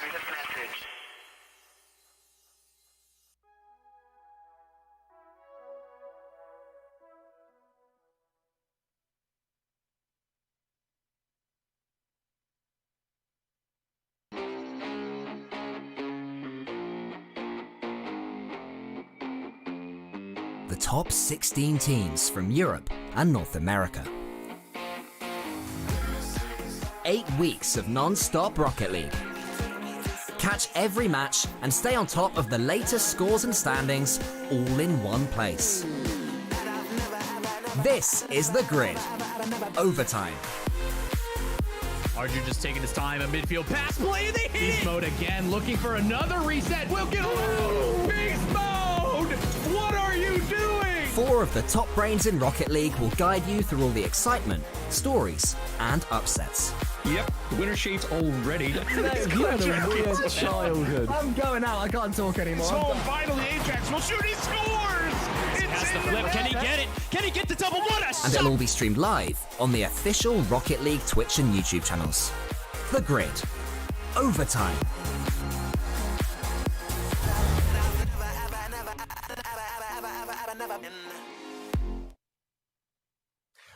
private message. The top 16 teams from Europe and North America. 8 weeks of non-stop Rocket League. Catch every match and stay on top of the latest scores and standings all in one place. This is The Grid. Overtime. Archer just taking his time, a midfield pass play, and they hit Beast mode again, looking for another reset. We'll get a Beast mode! What are you doing? 4 of the top brains in Rocket League will guide you through all the excitement, stories, and upsets. Yep, the winner sheet's all ready. You had a weird childhood. I'm going out, I can't talk anymore. So finally Ajax will shoot, he scores! It's the flip, can he get it? Can he get the double one? And it'll all be streamed live on the official Rocket League Twitch and YouTube channels. The Grid. Overtime.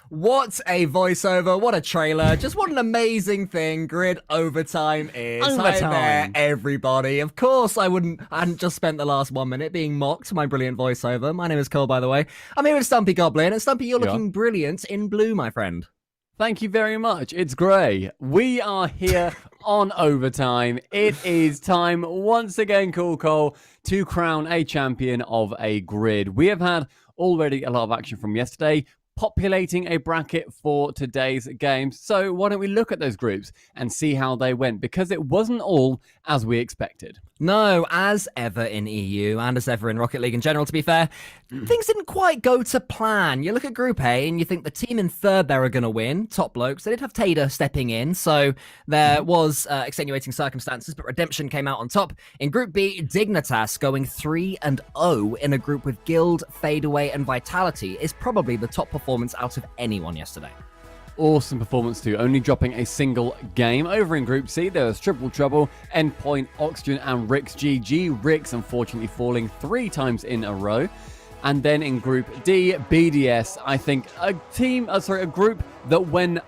What a voiceover, what a trailer, just what an amazing thing Grid Overtime is. Hi there, everybody. Of course I hadn't just spent the last 1 minute being mocked for my brilliant voiceover. My name is Cole, by the way. I'm here with Stumpy Goblin, and Stumpy, you're looking brilliant in blue, my friend. Thank you very much. It's Gray. We are here on Overtime. It is time once again, Cool Cole, to crown a champion of a grid. We have had already a lot of action from yesterday, populating a bracket for today's games. So why don't we look at those groups and see how they went, because it wasn't all as we expected. No, as ever in EU and as ever in Rocket League in general, to be fair, things didn't quite go to plan. You look at Group A and you think the team in third there are going to win, top blokes. They did have Tader stepping in, so there was extenuating circumstances, but Redemption came out on top. In Group B, Dignitas going 3-0 in a group with Guild, Fadeaway and Vitality is probably the top performance out of anyone yesterday. Awesome performance too, only dropping a single game. Over in Group C, there was Triple Trouble, Endpoint, Oxygen and Rix GG. Rix unfortunately falling 3 times in a row. And then in Group D, BDS, I think a group that went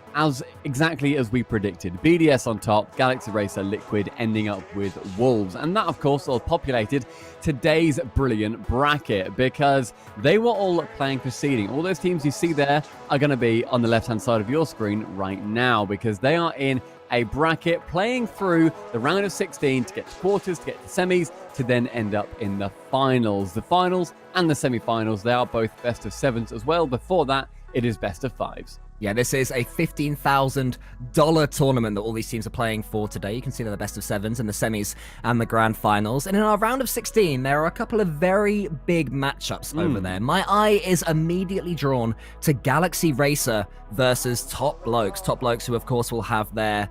exactly as we predicted. BDS on top, Galaxy Racer, Liquid ending up with Wolves. And that, of course, all populated today's brilliant bracket because they were all playing for seeding. All those teams you see there are going to be on the left-hand side of your screen right now because they are in a bracket playing through the round of 16 to get to quarters, to get to semis, to then end up in the finals. The finals and the semi-finals, they are both best of 7s as well. Before that, it is best of 5s. Yeah, this is a $15,000 tournament that all these teams are playing for today. You can see they're the best of 7s in the semis and the grand finals. And in our round of 16, there are a couple of very big matchups over there. My eye is immediately drawn to Galaxy Racer versus Top Blokes. Top Blokes who, of course, will have their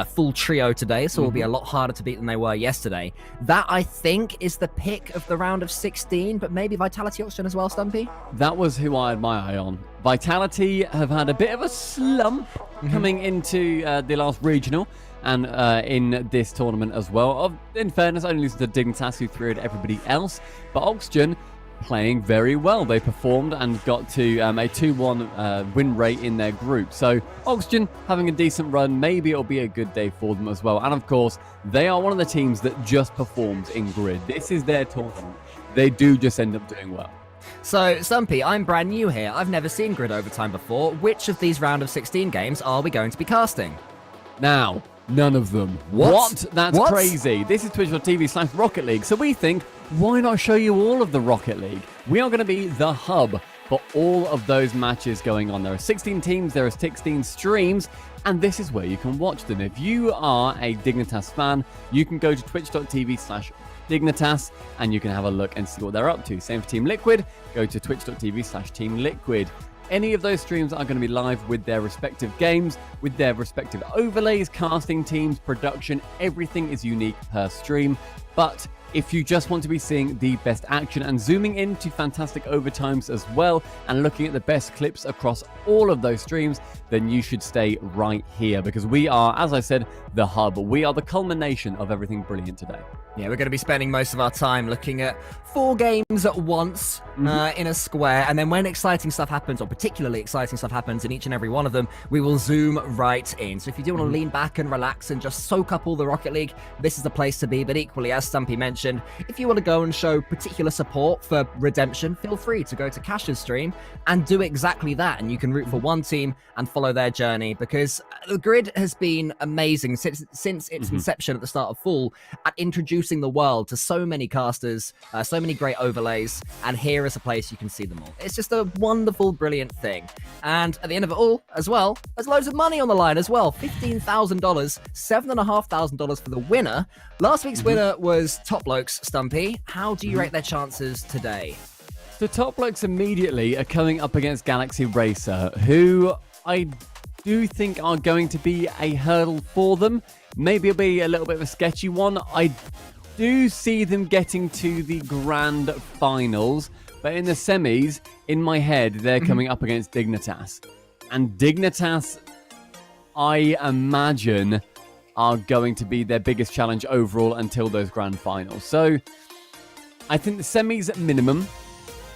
full trio today, so will be a lot harder to beat than they were yesterday. That, I think, is the pick of the round of 16, but maybe Vitality Oxygen as well, Stumpy? That was who I had my eye on. Vitality have had a bit of a slump coming into the last regional and in this tournament as well. In fairness, only losing to Dignitas, who threw at everybody else. But Oxygen playing very well. They performed and got to a 2-1 win rate in their group. So Oxygen having a decent run. Maybe it'll be a good day for them as well. And of course, they are one of the teams that just performs in grid. This is their tournament. They do just end up doing well. So, Stumpy, I'm brand new here. I've never seen Grid Overtime before. Which of these round of 16 games are we going to be casting? Now, none of them. What? That's crazy. This is twitch.tv/Rocket League. So we think, why not show you all of the Rocket League? We are going to be the hub for all of those matches going on. There are 16 teams, there are 16 streams, and this is where you can watch them. If you are a Dignitas fan, you can go to twitch.tv/Dignitas and you can have a look and see what they're up to. Same for Team Liquid. Go to twitch.tv/Team Liquid. Any of those streams are going to be live with their respective games, with their respective overlays, casting teams, production. Everything is unique per stream. But If you just want to be seeing the best action and zooming into fantastic overtimes as well and looking at the best clips across all of those streams, then you should stay right here because we are, as I said, the hub. We are the culmination of everything brilliant today. Yeah, we're going to be spending most of our time looking at 4 games at once in a square. And then when exciting stuff happens, or particularly exciting stuff happens in each and every one of them, we will zoom right in. So if you do want to lean back and relax and just soak up all the Rocket League, this is the place to be. But equally, as Stumpy mentioned, if you want to go and show particular support for Redemption, feel free to go to Cash's stream and do exactly that. And you can root for one team and follow their journey, because the grid has been amazing since its inception at the start of fall at introducing the world to so many casters, so many great overlays, and here is a place you can see them all. It's just a wonderful, brilliant thing. And at the end of it all, as well, there's loads of money on the line as well. $15,000, $7,500 for the winner. Last week's winner was Top Blokes, Stumpy. How do you rate their chances today? The Top Blokes immediately are coming up against Galaxy Racer, who I do think are going to be a hurdle for them. Maybe it'll be a little bit of a sketchy one. I do see them getting to the grand finals, but in the semis, in my head, they're coming up against Dignitas. And Dignitas, I imagine, are going to be their biggest challenge overall until those grand finals. So I think the semis at minimum,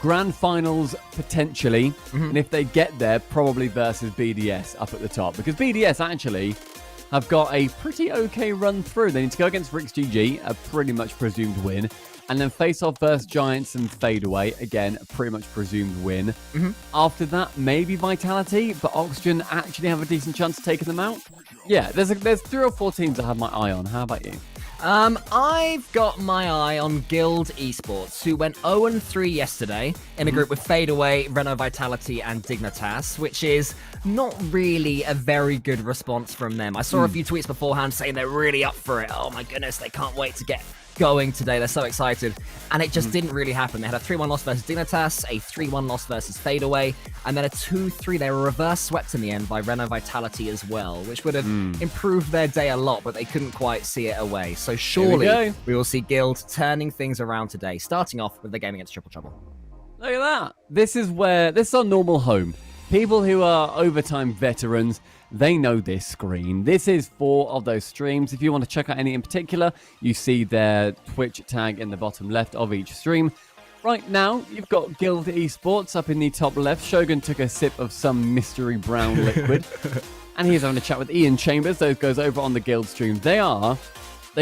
grand finals potentially, and if they get there, probably versus BDS up at the top, because BDS actually have got a pretty okay run through. They need to go against Rick's GG, a pretty much presumed win, and then face off versus Giants and Fadeaway, again, a pretty much presumed win. After that, maybe Vitality, but Oxygen actually have a decent chance of taking them out. Yeah, there's 3 or 4 teams I have my eye on. How about you? I've got my eye on Guild Esports, who went 0-3 yesterday in a group with Fadeaway, Renault Vitality, and Dignitas, which is not really a very good response from them. I saw a few tweets beforehand saying they're really up for it. Oh my goodness, they can't wait to get going today. They're so excited. And it just didn't really happen. They had a 3-1 loss versus Dignitas, a 3-1 loss versus Fadeaway, and then a 2-3. They were reverse swept in the end by Renault Vitality as well, which would have improved their day a lot, but they couldn't quite see it away. So surely we will see Guild turning things around today, starting off with the game against Triple Trouble. Look at that. This is our normal home. People who are overtime veterans, they know this screen. This is 4 of those streams. If you want to check out any in particular, you see their Twitch tag in the bottom left of each stream. Right now, you've got Guild Esports up in the top left. Shogun took a sip of some mystery brown liquid. And he's having a chat with Ian Chambers. Those goes over on the Guild stream. They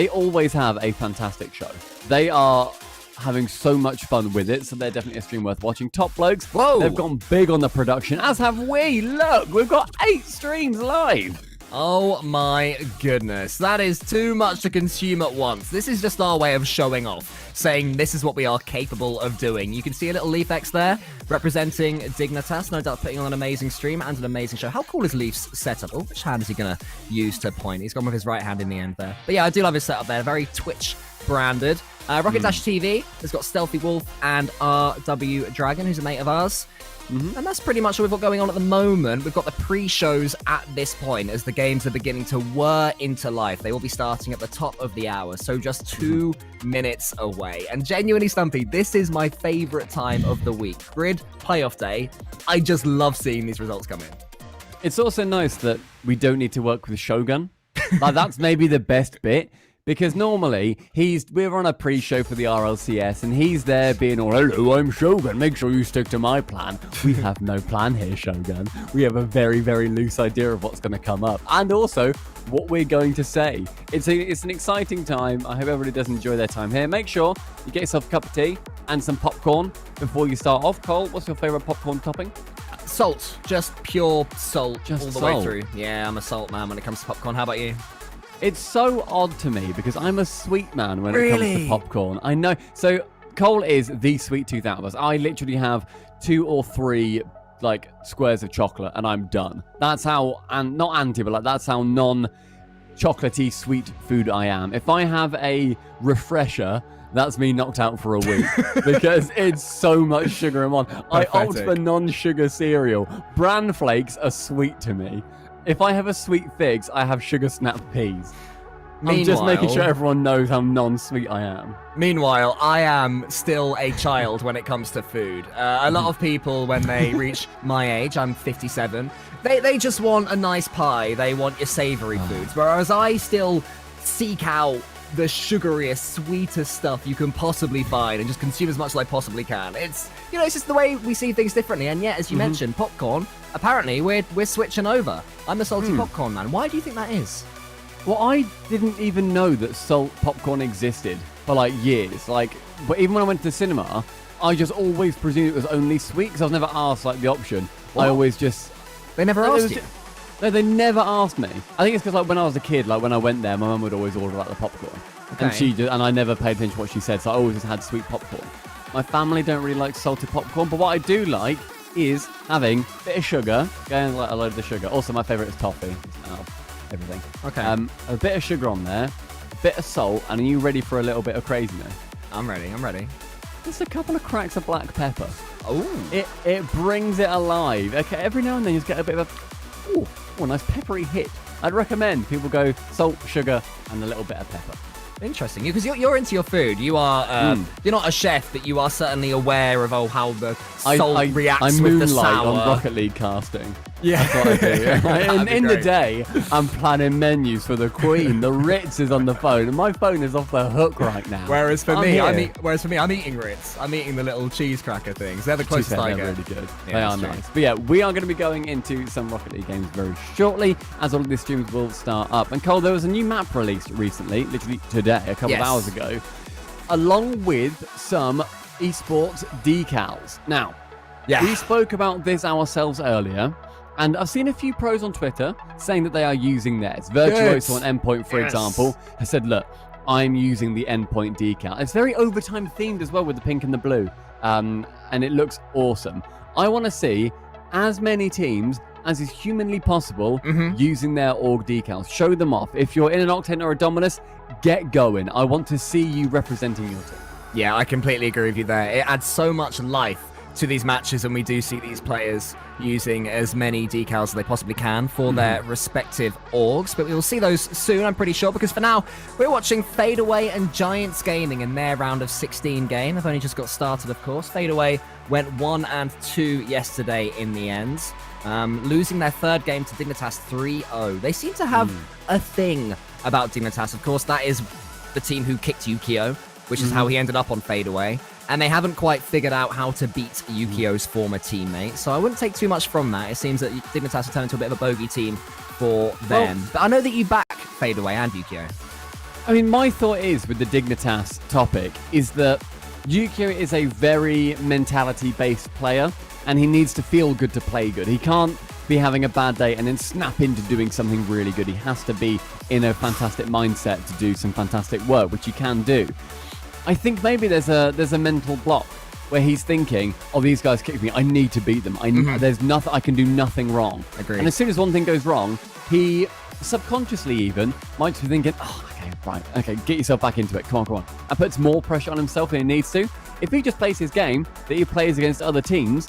always have a fantastic show. They are having so much fun with it, so they're definitely a stream worth watching. Top Blokes, they've gone big on the production, as have we. Look, we've got 8 streams live. Oh my goodness, that is too much to consume at once. This is just our way of showing off, saying this is what we are capable of doing. You can see a little Leaf X there, representing Dignitas, no doubt putting on an amazing stream and an amazing show. How cool is Leaf's setup? Oh, which hand is he going to use to point? He's gone with his right hand in the end there. But yeah, I do love his setup there, very Twitch branded. Rocket Dash TV has got Stealthy Wolf and RW Dragon, who's a mate of ours. And that's pretty much what we've got going on at the moment. We've got the pre-shows at this point as the games are beginning to whir into life. They will be starting at the top of the hour, so just 2 minutes away. And genuinely, Stumpy, this is my favorite time of the week. Grid playoff day. I just love seeing these results come in. It's also nice that we don't need to work with Shogun. Like, that's maybe the best bit. Because normally, we're on a pre-show for the RLCS, and he's there being all, hello, I'm Shogun, make sure you stick to my plan. We have no plan here, Shogun. We have a very, very loose idea of what's going to come up, and also what we're going to say. It's an exciting time. I hope everybody does enjoy their time here. Make sure you get yourself a cup of tea and some popcorn before you start off. Cole, what's your favourite popcorn topping? Salt. Just pure salt just all the salt. way through. Yeah, I'm a salt man when it comes to popcorn. How about you? It's so odd to me because I'm a sweet man when it comes to popcorn. I know. So Cole is the sweet tooth out of us. I literally have 2 or 3 squares of chocolate and I'm done. That's how, and not anti, but that's how non-chocolatey sweet food I am. If I have a refresher, that's me knocked out for a week because it's so much sugar in one. I opt for non-sugar cereal. Bran flakes are sweet to me. If I have a sweet figs, I have sugar snap peas. I'm just making sure Meanwhile- everyone knows how non-sweet I am. Meanwhile, I am still a child when it comes to food. A lot of people, when they reach my age, I'm 57, they just want a nice pie. They want your savoury foods. Whereas I still seek out the sugariest, sweetest stuff you can possibly find and just consume as much as I possibly can. It's, it's just the way we see things differently. And yet, as you mentioned, popcorn, apparently we're switching over. I'm the salty popcorn man. Why do you think that is? Well, I didn't even know that salt popcorn existed for like years. But even when I went to the cinema, I just always presumed it was only sweet because I was never asked like the option. What? I always just They never No, it asked was you. No, they never asked me. I think it's because like when I was a kid, like when I went there, my mum would always order like the popcorn, Okay. and I never paid attention to what she said, so I always just had sweet popcorn. My family don't really like salted popcorn, but what I do like is having a bit of sugar, going like a load of the sugar. Also, my favourite is toffee. Out of everything. Okay. A bit of sugar on there, a bit of salt, and are you ready for a little bit of craziness? I'm ready. Just a couple of cracks of black pepper. Oh. It brings it alive. Okay, every now and then you just get a bit of a nice peppery hit. I'd recommend people go salt, sugar, and a little bit of pepper. Interesting, because you're into your food. You are you're not a chef, but you are certainly aware of how the salt reacts I with the moonlight sour. on Rocket League casting. Yeah, That's what I do. That'd be in the great. day, I'm planning menus for the Queen. The Ritz is on the phone, and my phone is off the hook right now. Whereas for I'm me, here. I'm eating Ritz. I'm eating the little cheese cracker things. They're the To be closest fair, I they're get. really good. Yeah, They are that's true. nice. But yeah, we are going to be going into some Rocket League games very shortly, as all of these streams will start up. And Cole, there was a new map released recently, literally today, a couple of Yes. hours ago, along with some esports decals. Now, Yeah. we spoke about this ourselves earlier, and I've seen a few pros on Twitter saying that they are using theirs. Virtuoso on Endpoint, for Yes. example, has said, look, I'm using the Endpoint decal. It's very overtime themed as well with the pink and the blue, and it looks awesome. I want to see as many teams as is humanly possible using their org decals. Show them off. If you're in an Octane or a Dominus, get going. I want to see you representing your team. Yeah, I completely agree with you there. It adds so much life to these matches, and we do see these players using as many decals as they possibly can for their respective orgs, but we will see those soon, I'm pretty sure, because for now, we're watching Fadeaway and Giants Gaming in their round of 16 game. They've only just got started, of course. Fadeaway went 1-2 yesterday in the end, losing their third game to Dignitas 3-0. They seem to have a thing about Dignitas. Of course, that is the team who kicked Yukio, which is how he ended up on Fadeaway. And they haven't quite figured out how to beat Yukio's former teammate. So I wouldn't take too much from that. It seems that Dignitas have turned into a bit of a bogey team for them. But I know that you back Fadeaway and Yukio. I mean, my thought is with the Dignitas topic is that Yukio is a very mentality-based player, and he needs to feel good to play good. He can't be having a bad day and then snap into doing something really good. He has to be in a fantastic mindset to do some fantastic work, which he can do. I think maybe there's a mental block where he's thinking, oh, these guys kicked me. I need to beat them. There's nothing. I can do nothing wrong. Agreed. And as soon as one thing goes wrong, he subconsciously even might be thinking, oh, okay, right, okay, get yourself back into it. Come on. And puts more pressure on himself than he needs to. If he just plays his game that he plays against other teams,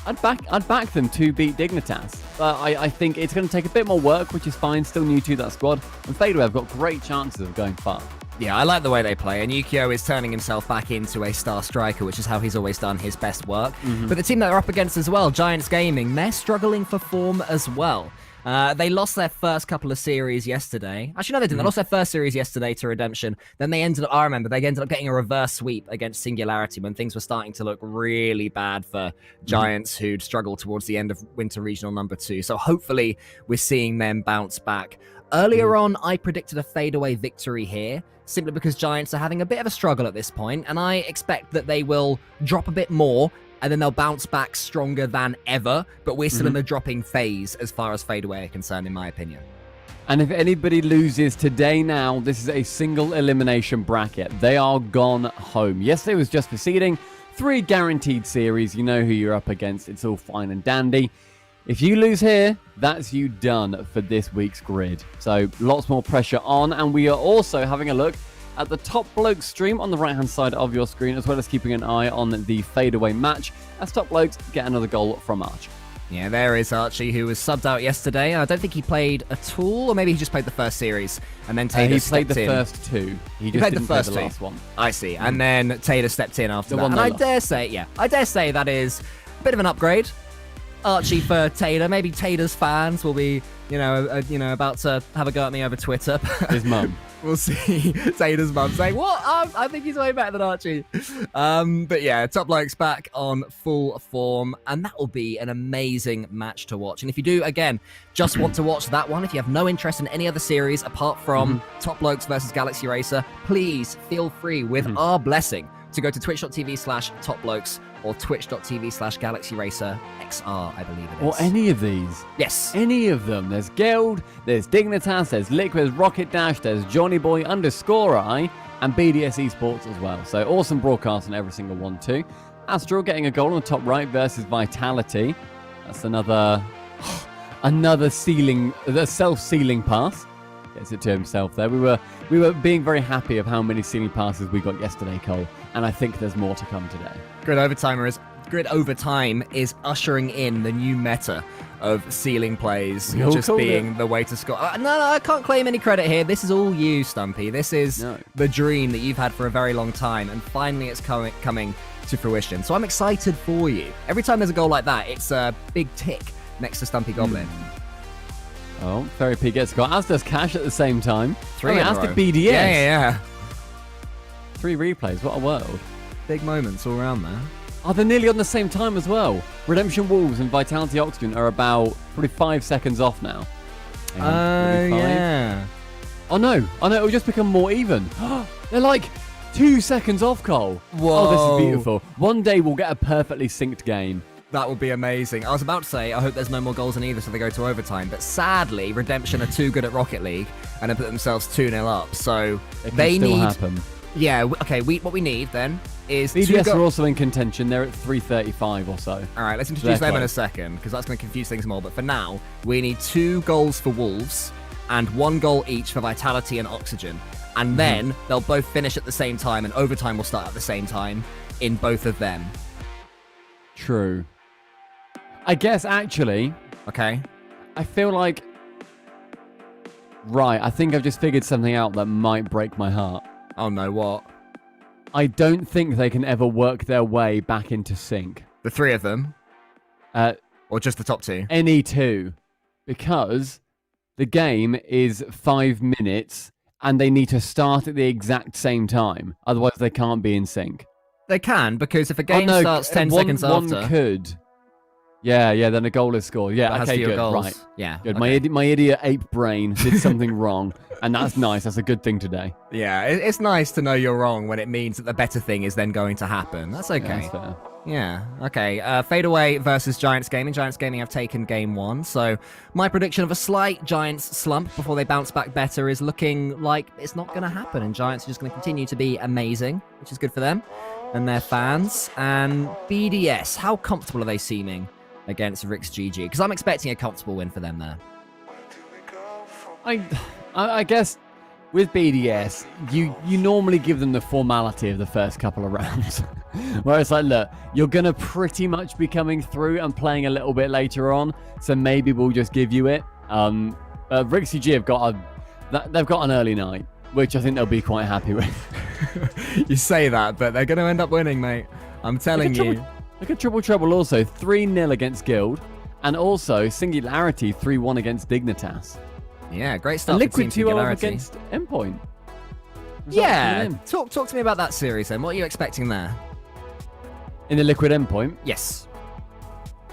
I'd back them to beat Dignitas. But I think it's going to take a bit more work, which is fine. Still new to that squad. And Fadeaway have got great chances of going far. Yeah, I like the way they play, and Yukio is turning himself back into a star striker, which is how he's always done his best work. But the team that they're up against as well, Giants Gaming, they're struggling for form as well. They lost their first couple of series yesterday. Actually, no, they didn't. They lost their first series yesterday to Redemption. Then they ended up getting a reverse sweep against Singularity when things were starting to look really bad for Giants, who'd struggled towards the end of Winter Regional number 2. So hopefully we're seeing them bounce back. Earlier on, I predicted a fadeaway victory here, simply because Giants are having a bit of a struggle at this point, and I expect that they will drop a bit more, and then they'll bounce back stronger than ever, but we're still in the dropping phase as far as fadeaway are concerned, in my opinion. And if anybody loses today now, this is a single elimination bracket. They are gone home. Yesterday was just for seeding. 3 guaranteed series. You know who you're up against. It's all fine and dandy. If you lose here, that's you done for this week's grid. So lots more pressure on, and we are also having a look at the Top Blokes stream on the right-hand side of your screen, as well as keeping an eye on the fadeaway match, as Top Blokes get another goal from Arch. Yeah, there is Archie, who was subbed out yesterday. I don't think he played at all, or maybe he just played the first series, and then Taylor He stepped played the in. first two. He just played didn't the first play the two. last one. I see. And then Taylor stepped in after The that. one And they I lost. dare say that is a bit of an upgrade. Archie for Taylor. Maybe Taylor's fans will be, about to have a go at me over Twitter. His mum. We'll see. Taylor's mum saying, "What? I think he's way better than Archie." But yeah, Top Bloke's back on full form, and that will be an amazing match to watch. And if you do, again, just want to watch that one, if you have no interest in any other series apart from Top Blokes versus Galaxy Racer, please feel free, with our blessing, to go to twitch.tv/topblokes or twitch.tv/galaxyracerxr, I believe it is. Or any of these. Yes. Any of them. There's Guild, there's Dignitas, there's Liquid, there's Rocket Dash, there's Johnnyboy_I, and BDS Esports as well. So awesome broadcast on every single one too. Astral getting a goal on the top right versus Vitality. That's another ceiling, the self-sealing pass. Gets it to himself there. We were being very happy of how many ceiling passes we got yesterday, Cole, and I think there's more to come today. Grid Overtime is ushering in the new meta of ceiling plays, We all just called being the way to score. No, I can't claim any credit here. This is all you, Stumpy. This is the dream that you've had for a very long time, and finally it's coming to fruition. So I'm excited for you. Every time there's a goal like that, it's a big tick next to Stumpy Goblin. Oh, Fairy P gets a goal, as does Cash at the same time. As did BDS. Yeah. 3 replays, what a world. Big moments all around there. Oh, they're nearly on the same time as well. Redemption Wolves and Vitality Oxygen are about probably 5 seconds off now. Yeah. Oh no, it'll just become more even. They're like 2 seconds off, Cole. Whoa. Oh, this is beautiful. One day we'll get a perfectly synced game. That would be amazing. I was about to say, I hope there's no more goals in either so they go to overtime. But sadly, Redemption are too good at Rocket League and have put themselves 2-0 up. So It can they still need... happen. Yeah, okay, what we need then is... BDS are also in contention. They're at 335 or so. All right, let's introduce them in a second, because that's going to confuse things more. But for now, we need 2 goals for Wolves and 1 goal each for Vitality and Oxygen. And then they'll both finish at the same time, and overtime will start at the same time in both of them. True. I guess, actually... Okay. I feel like... Right, I think I've just figured something out that might break my heart. Oh no, what? I don't think they can ever work their way back into sync. The 3 of them? Or just the top 2? Any 2. Because the game is 5 minutes and they need to start at the exact same time. Otherwise, they can't be in sync. They can, because if a game starts 10 seconds after... One could. Yeah, then a goal is scored. Yeah, okay, good, goals. right. Yeah. Good. Okay. My idiot ape brain did something wrong, and that's nice. That's a good thing today. Yeah, it's nice to know you're wrong when it means that the better thing is then going to happen. That's okay. Yeah, that's fair. Yeah, okay. Fadeaway versus Giants Gaming. Giants Gaming have taken game 1, so my prediction of a slight Giants slump before they bounce back better is looking like it's not going to happen, and Giants are just going to continue to be amazing, which is good for them and their fans. And BDS, how comfortable are they seeming against Rick's GG? Because I'm expecting a comfortable win for them there. I guess with BDS, you normally give them the formality of the first couple of rounds. Where it's like, look, you're going to pretty much be coming through and playing a little bit later on, so maybe we'll just give you it. Rick's GG they've got an early night, which I think they'll be quite happy with. You say that, but they're going to end up winning, mate. I'm telling you. Look at Triple Trouble also, 3-0 against Guild, and also Singularity 3-1 against Dignitas. Yeah, great stuff. Liquid 2-0 against Endpoint. Yeah, talk to me about that series then. What are you expecting there? In the Liquid Endpoint? Yes.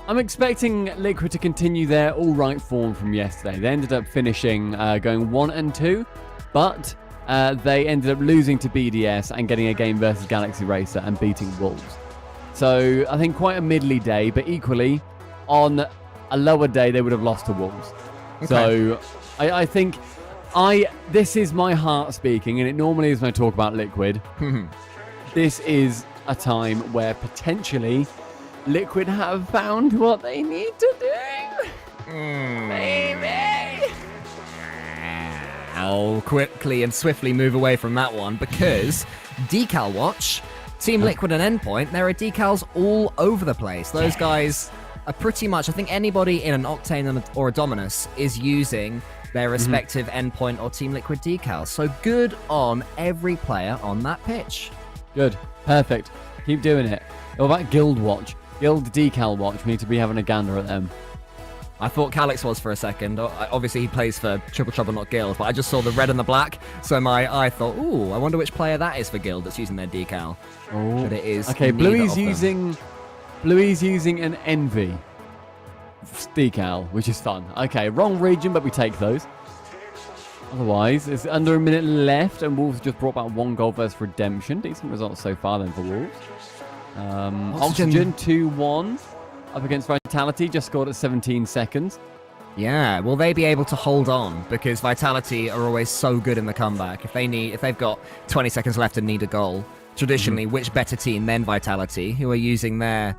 I'm expecting Liquid to continue their all-right form from yesterday. They ended up finishing going 1-2, but they ended up losing to BDS and getting a game versus Galaxy Racer and beating Wolves. So I think quite a middly day, but equally on a lower day they would have lost to Wolves. Okay. So I think this is my heart speaking, and it normally is when I talk about Liquid. This is a time where potentially Liquid have found what they need to do. Maybe. I'll quickly and swiftly move away from that one, because Decal Watch, Team Liquid and Endpoint, there are decals all over the place. Those guys are pretty much, I think anybody in an Octane or a Dominus is using their respective endpoint or Team Liquid decals. So good on every player on that pitch. Good. Perfect. Keep doing it. What about Guild Watch? Guild Decal Watch. We need to be having a gander at them. I thought Calix was for a second. Obviously, he plays for Triple Trouble, not Guild, but I just saw the red and the black, so my eye thought, ooh, I wonder which player that is for Guild that's using their decal. Oh. But it is Okay, Bluey's using an Envy decal, which is fun. Okay, wrong region, but we take those. Otherwise, it's under a minute left, and Wolves just brought back 1 goal versus Redemption. Decent results so far then for Wolves. Oxygen 2-1 up against Vitality, just scored at 17 seconds. Yeah, will they be able to hold on? Because Vitality are always so good in the comeback. If they've got 20 seconds left and need a goal, traditionally, which better team than Vitality, who are using their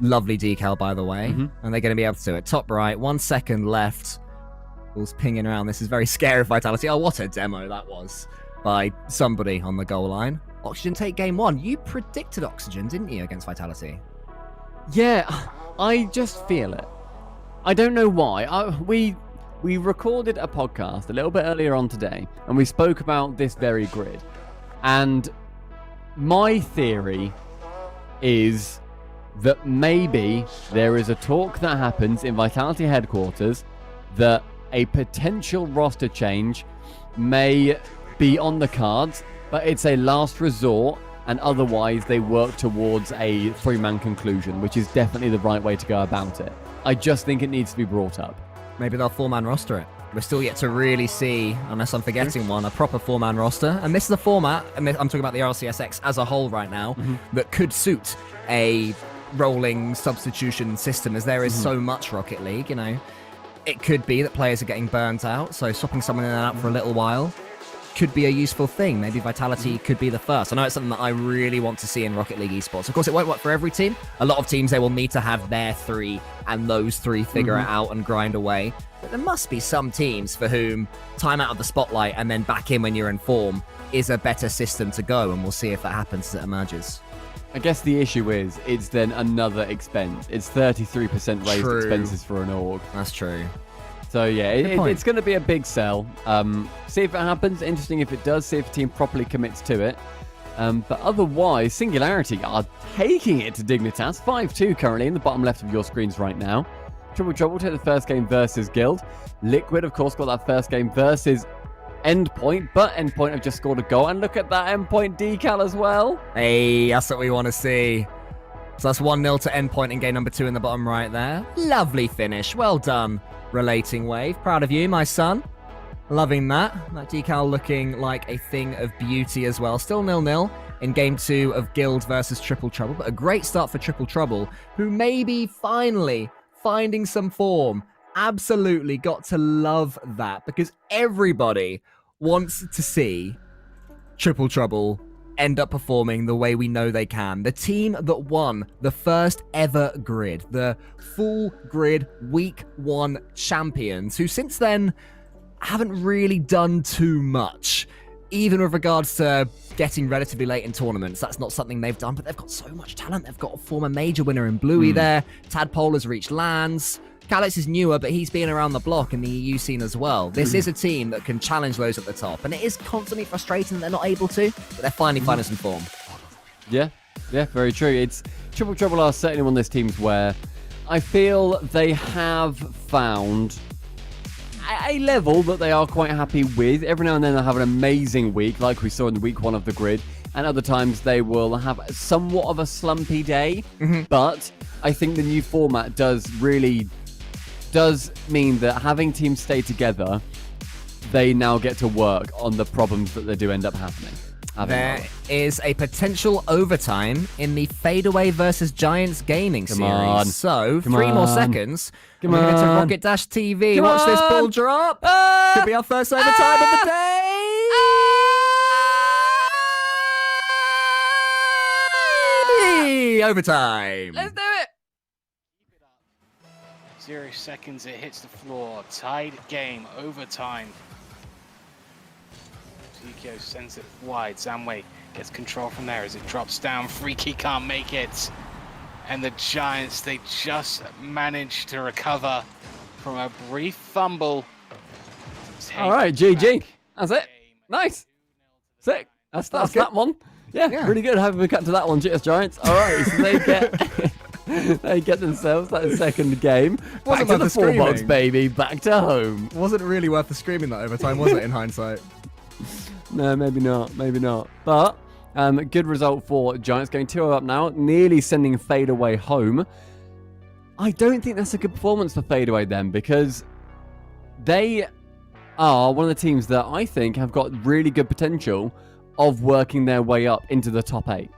lovely decal, by the way, and they're going to be able to do it. Top right, 1 second left. Ball's pinging around. This is very scary, Vitality. Oh, what a demo that was by somebody on the goal line. Oxygen take game 1. You predicted Oxygen, didn't you, against Vitality? Yeah, I just feel it. I don't know why. We recorded a podcast a little bit earlier on today, and we spoke about this very grid. And my theory is that maybe there is a talk that happens in Vitality headquarters that a potential roster change may be on the cards, but it's a last resort, and otherwise they work towards a 3-man conclusion, which is definitely the right way to go about it. I just think it needs to be brought up. Maybe they'll 4-man roster it. We're still yet to really see, unless I'm forgetting one, a proper 4-man roster. And this is a format, and I'm talking about the RLCSX as a whole right now, that could suit a rolling substitution system, as there is so much Rocket League, you know. It could be that players are getting burnt out, so swapping someone in and out for a little while could be a useful thing. Maybe Vitality could be the first. I know it's something that I really want to see in Rocket League Esports. Of course, it won't work for every team. A lot of teams, they will need to have their 3, and those 3 figure it out and grind away. But there must be some teams for whom time out of the spotlight and then back in when you're in form is a better system to go, and we'll see if that happens as it emerges. I guess the issue is it's then another expense. It's 33% raised expenses for an org. That's true. So yeah, it's going to be a big sell. See if it happens. Interesting if it does. See if a team properly commits to it. But otherwise, Singularity are taking it to Dignitas. 5-2 currently in the bottom left of your screens right now. Triple Trouble take the first game versus Guild. Liquid, of course, got that first game versus Endpoint, but Endpoint have just scored a goal. And look at that Endpoint decal as well. Hey, that's what we want to see. So that's 1-0 to Endpoint in game number 2 in the bottom right there. Lovely finish. Well done, Relating Wave. Proud of you, my son. Loving that. That decal looking like a thing of beauty as well. Still 0-0 in game 2 of Guild versus Triple Trouble, but a great start for Triple Trouble, who may be finally finding some form. Absolutely got to love that, because everybody wants to see Triple Trouble end up performing the way we know they can. The team that won the first ever grid, the full grid week 1 champions, who since then haven't really done too much. Even with regards to getting relatively late in tournaments, that's not something they've done, but they've got so much talent. They've got a former major winner in Bluey there. Tadpole has reached lands. Calix is newer, but he's been around the block in the EU scene as well. This is a team that can challenge those at the top, and it is constantly frustrating that they're not able to, but they're finally finding some form. Yeah, very true. It's Triple Trouble are certainly one of those teams where I feel they have found a level that they are quite happy with. Every now and then they'll have an amazing week, like we saw in the week 1 of the grid, and other times they will have somewhat of a slumpy day. But I think the new format does mean that having teams stay together, they now get to work on the problems that they do end up happening. There is a potential overtime in the Fadeaway versus Giants gaming series. So, 3 more seconds. We're going to Rocket Dash TV. Watch this ball drop. Could be our first overtime of the day. Overtime. Let's do it. 0 seconds, it hits the floor. Tied game, overtime. Zikio sends it wide. Zamway gets control from there as it drops down. Freaky can't make it. And the Giants, they just managed to recover from a brief fumble. All right, GG. That's it. Nice. Sick. That's that one. Yeah, really good. Having we cut to that one, GS Giants. All right, so they get themselves that second game. Back to the 4-box, baby. Back to home. Wasn't really worth the screaming that overtime, was it, in hindsight? No, maybe not. Maybe not. But good result for Giants, going 2-0 up now, nearly sending Fadeaway home. I don't think that's a good performance for Fadeaway then, because they are one of the teams that I think have got really good potential of working their way up into the top 8.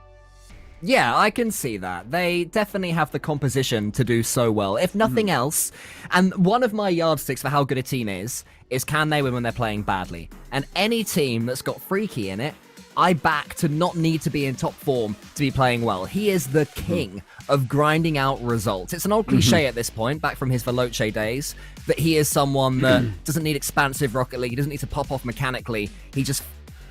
Yeah, I can see that. They definitely have the composition to do so well. If nothing else, and one of my yardsticks for how good a team is can they win when they're playing badly? And any team that's got Freaky in it, I back to not need to be in top form to be playing well. He is the king of grinding out results. It's an old cliche at this point, back from his Veloce days, that he is someone that doesn't need expansive Rocket League, he doesn't need to pop off mechanically, he just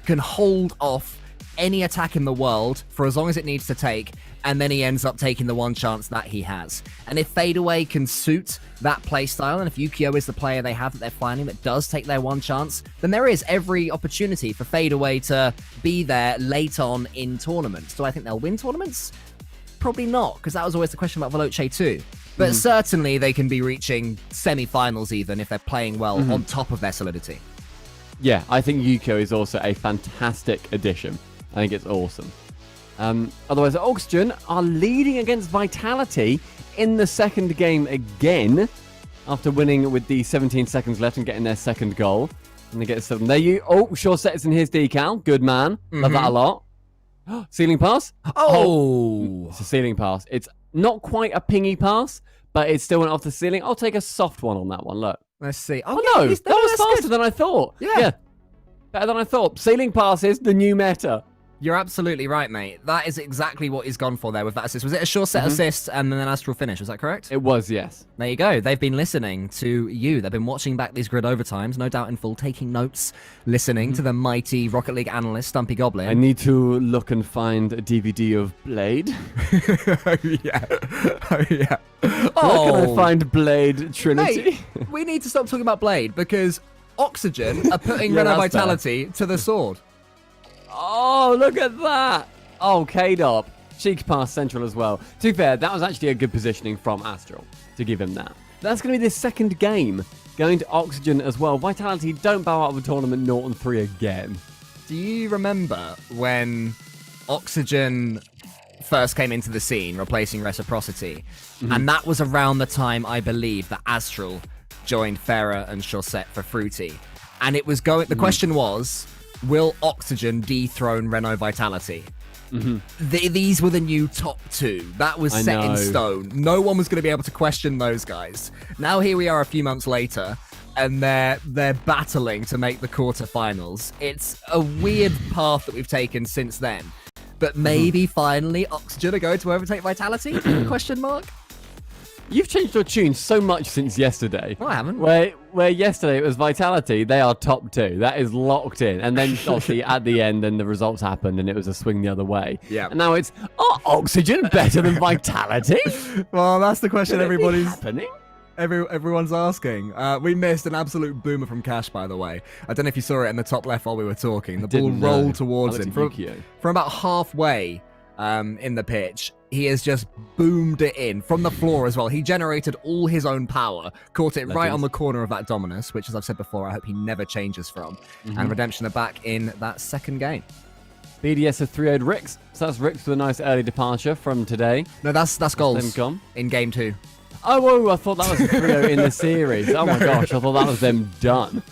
can hold off any attack in the world for as long as it needs to take, and then he ends up taking the one chance that he has. And if Fadeaway can suit that playstyle, and if Yukio is the player they have that they're finding that does take their one chance, then there is every opportunity for Fadeaway to be there late on in tournaments. Do I think they'll win tournaments? Probably not, because that was always the question about Veloce too. But certainly they can be reaching semi-finals even if they're playing well on top of their solidity. Yeah, I think Yukio is also a fantastic addition. I think it's awesome. Otherwise, Oxygen are leading against Vitality in the second game again after winning with the 17 seconds left and getting their second goal. And they get 7. There you. Oh, Sure Sets in his decal. Good man. Love that a lot. Ceiling pass. Oh, it's a ceiling pass. It's not quite a pingy pass, but it still went off the ceiling. I'll take a soft one on that one. Look. Let's see. Oh no, that was faster than I thought. Yeah. Better than I thought. Ceiling passes, the new meta. You're absolutely right, mate. That is exactly what he's gone for there with that assist. Was it a Sure Set assist and then an Astral finish? Was that correct? It was, yes. There you go. They've been listening to you. They've been watching back these grid overtimes, no doubt in full, taking notes, listening to the mighty Rocket League analyst, Stumpy Goblin. I need to look and find a DVD of Blade. Oh, yeah. Where can I find Blade Trinity? Mate, we need to stop talking about Blade because Oxygen are putting Reno Vitality to the sword. Oh, look at that. Oh, K-Dop. Cheek pass central as well. To be fair, that was actually a good positioning from Astral to give him that. That's going to be the second game going to Oxygen as well. Vitality don't bow out of a tournament 0-3 again. Do you remember when Oxygen first came into the scene, replacing Reciprocity? And that was around the time, I believe, that Astral joined Farah and Chaussette for Fruity. And it was going. The question was, will Oxygen dethrone Renault Vitality? These were the new top 2. That was set in stone. No one was going to be able to question those guys. Now here we are a few months later, and they're battling to make the quarterfinals. It's a weird path that we've taken since then. But maybe finally Oxygen are going to overtake Vitality? Question mark? You've changed your tune so much since yesterday. No, I haven't. Where yesterday it was Vitality, they are top 2. That is locked in. And then obviously at the end, then the results happened and it was a swing the other way. Yeah. And now it's, Oxygen better than Vitality? Well, that's the question everybody's happening. Everyone's asking. We missed an absolute boomer from Cash, by the way. I don't know if you saw it in the top left while we were talking. The ball rolled towards him from about halfway in the pitch. He has just boomed it in from the floor as well. He generated all his own power, caught it right on the corner of that Dominus, which, as I've said before, I hope he never changes from. And Redemption are back in that second game. BDS have 3-0'd Rix. So that's Rix with a nice early departure from today. No, that's goals in game 2. Oh, whoa, I thought that was a 3-0 in the series. Oh my gosh, I thought that was them done.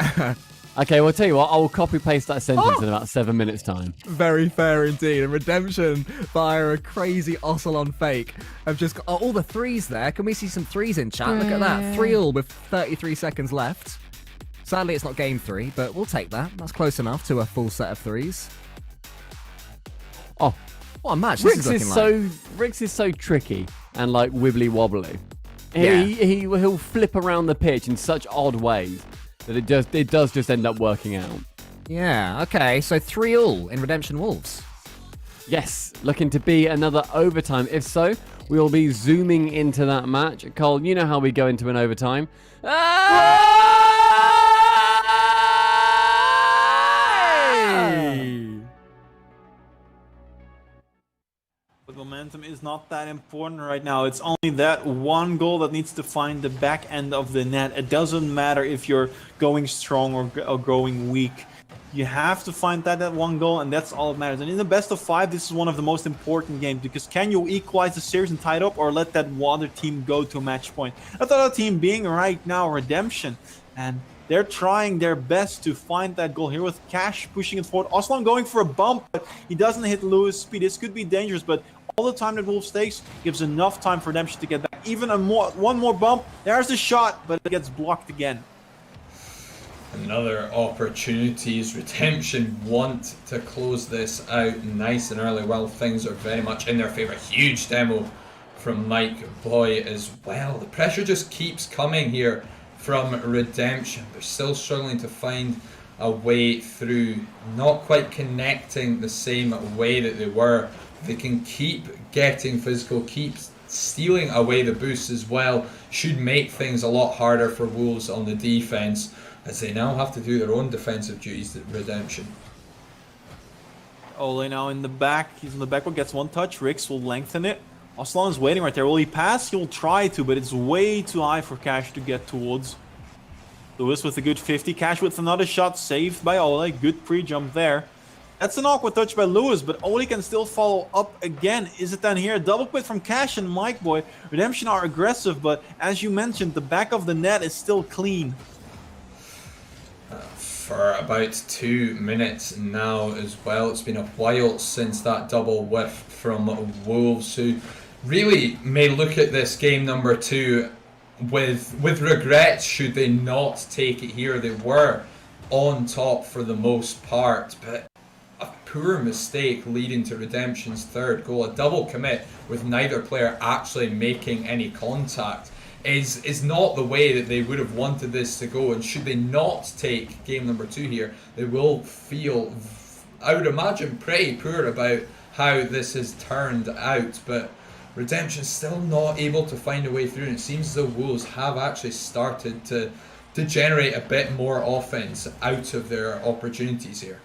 Okay, well, I'll tell you what, I will copy-paste that sentence in about 7 minutes' time. Very fair indeed. And Redemption, via a crazy Ocelon fake, have just got all the threes there. Can we see some threes in chat? Look at that. 3-all with 33 seconds left. Sadly, it's not game 3, but we'll take that. That's close enough to a full set of threes. Oh. What a match Rix is so tricky and, like, wibbly-wobbly. He'll flip around the pitch in such odd ways that it does just end up working out. Yeah, okay, so 3-all in Redemption Wolves. Yes, looking to be another overtime. If so, we will be zooming into that match. Cole, you know how we go into an overtime. But momentum is not that important right now. It's only that one goal that needs to find the back end of the net. It doesn't matter if you're going strong or going weak. You have to find that one goal, and that's all that matters. And in the best of 5, this is one of the most important games, because can you equalize the series and tie it up, or let that other team go to a match point? That other team being right now Redemption, and they're trying their best to find that goal here with Cash pushing it forward. Aslan going for a bump, but he doesn't hit Lewis' speed. This could be dangerous, but all the time that Wolves takes gives enough time for Redemption to get back. Even one more bump, there's the shot, but it gets blocked again. Another opportunities. Redemption want to close this out nice and early while things are very much in their favour. Huge demo from Mike Boy as well. The pressure just keeps coming here from Redemption. They're still struggling to find a way through, not quite connecting the same way that they were. They can keep getting physical, keep stealing away the boosts as well. Should make things a lot harder for Wolves on the defence, as they now have to do their own defensive duties at Redemption. Ole now in the back. He's in the backboard, gets one touch. Rix will lengthen it. Aslan is waiting right there. Will he pass? He'll try to, but it's way too high for Cash to get towards. Lewis with a good 50. Cash with another shot, saved by Ole. Good pre-jump there. That's an awkward touch by Lewis, but Ole can still follow up again. Is it down here? Double quit from Cash and Mike Boy. Redemption are aggressive, but as you mentioned, the back of the net is still clean. For about 2 minutes now as well. It's been a while since that double whiff from Wolves, who really may look at this game number 2 with regrets should they not take it here. They were on top for the most part, but a poor mistake leading to Redemption's third goal. A double commit with neither player actually making any contact is not the way that they would have wanted this to go, and should they not take game number 2 here, they will feel, I would imagine, pretty poor about how this has turned out. But Redemption still not able to find a way through, and it seems as though Wolves have actually started to generate a bit more offense out of their opportunities here.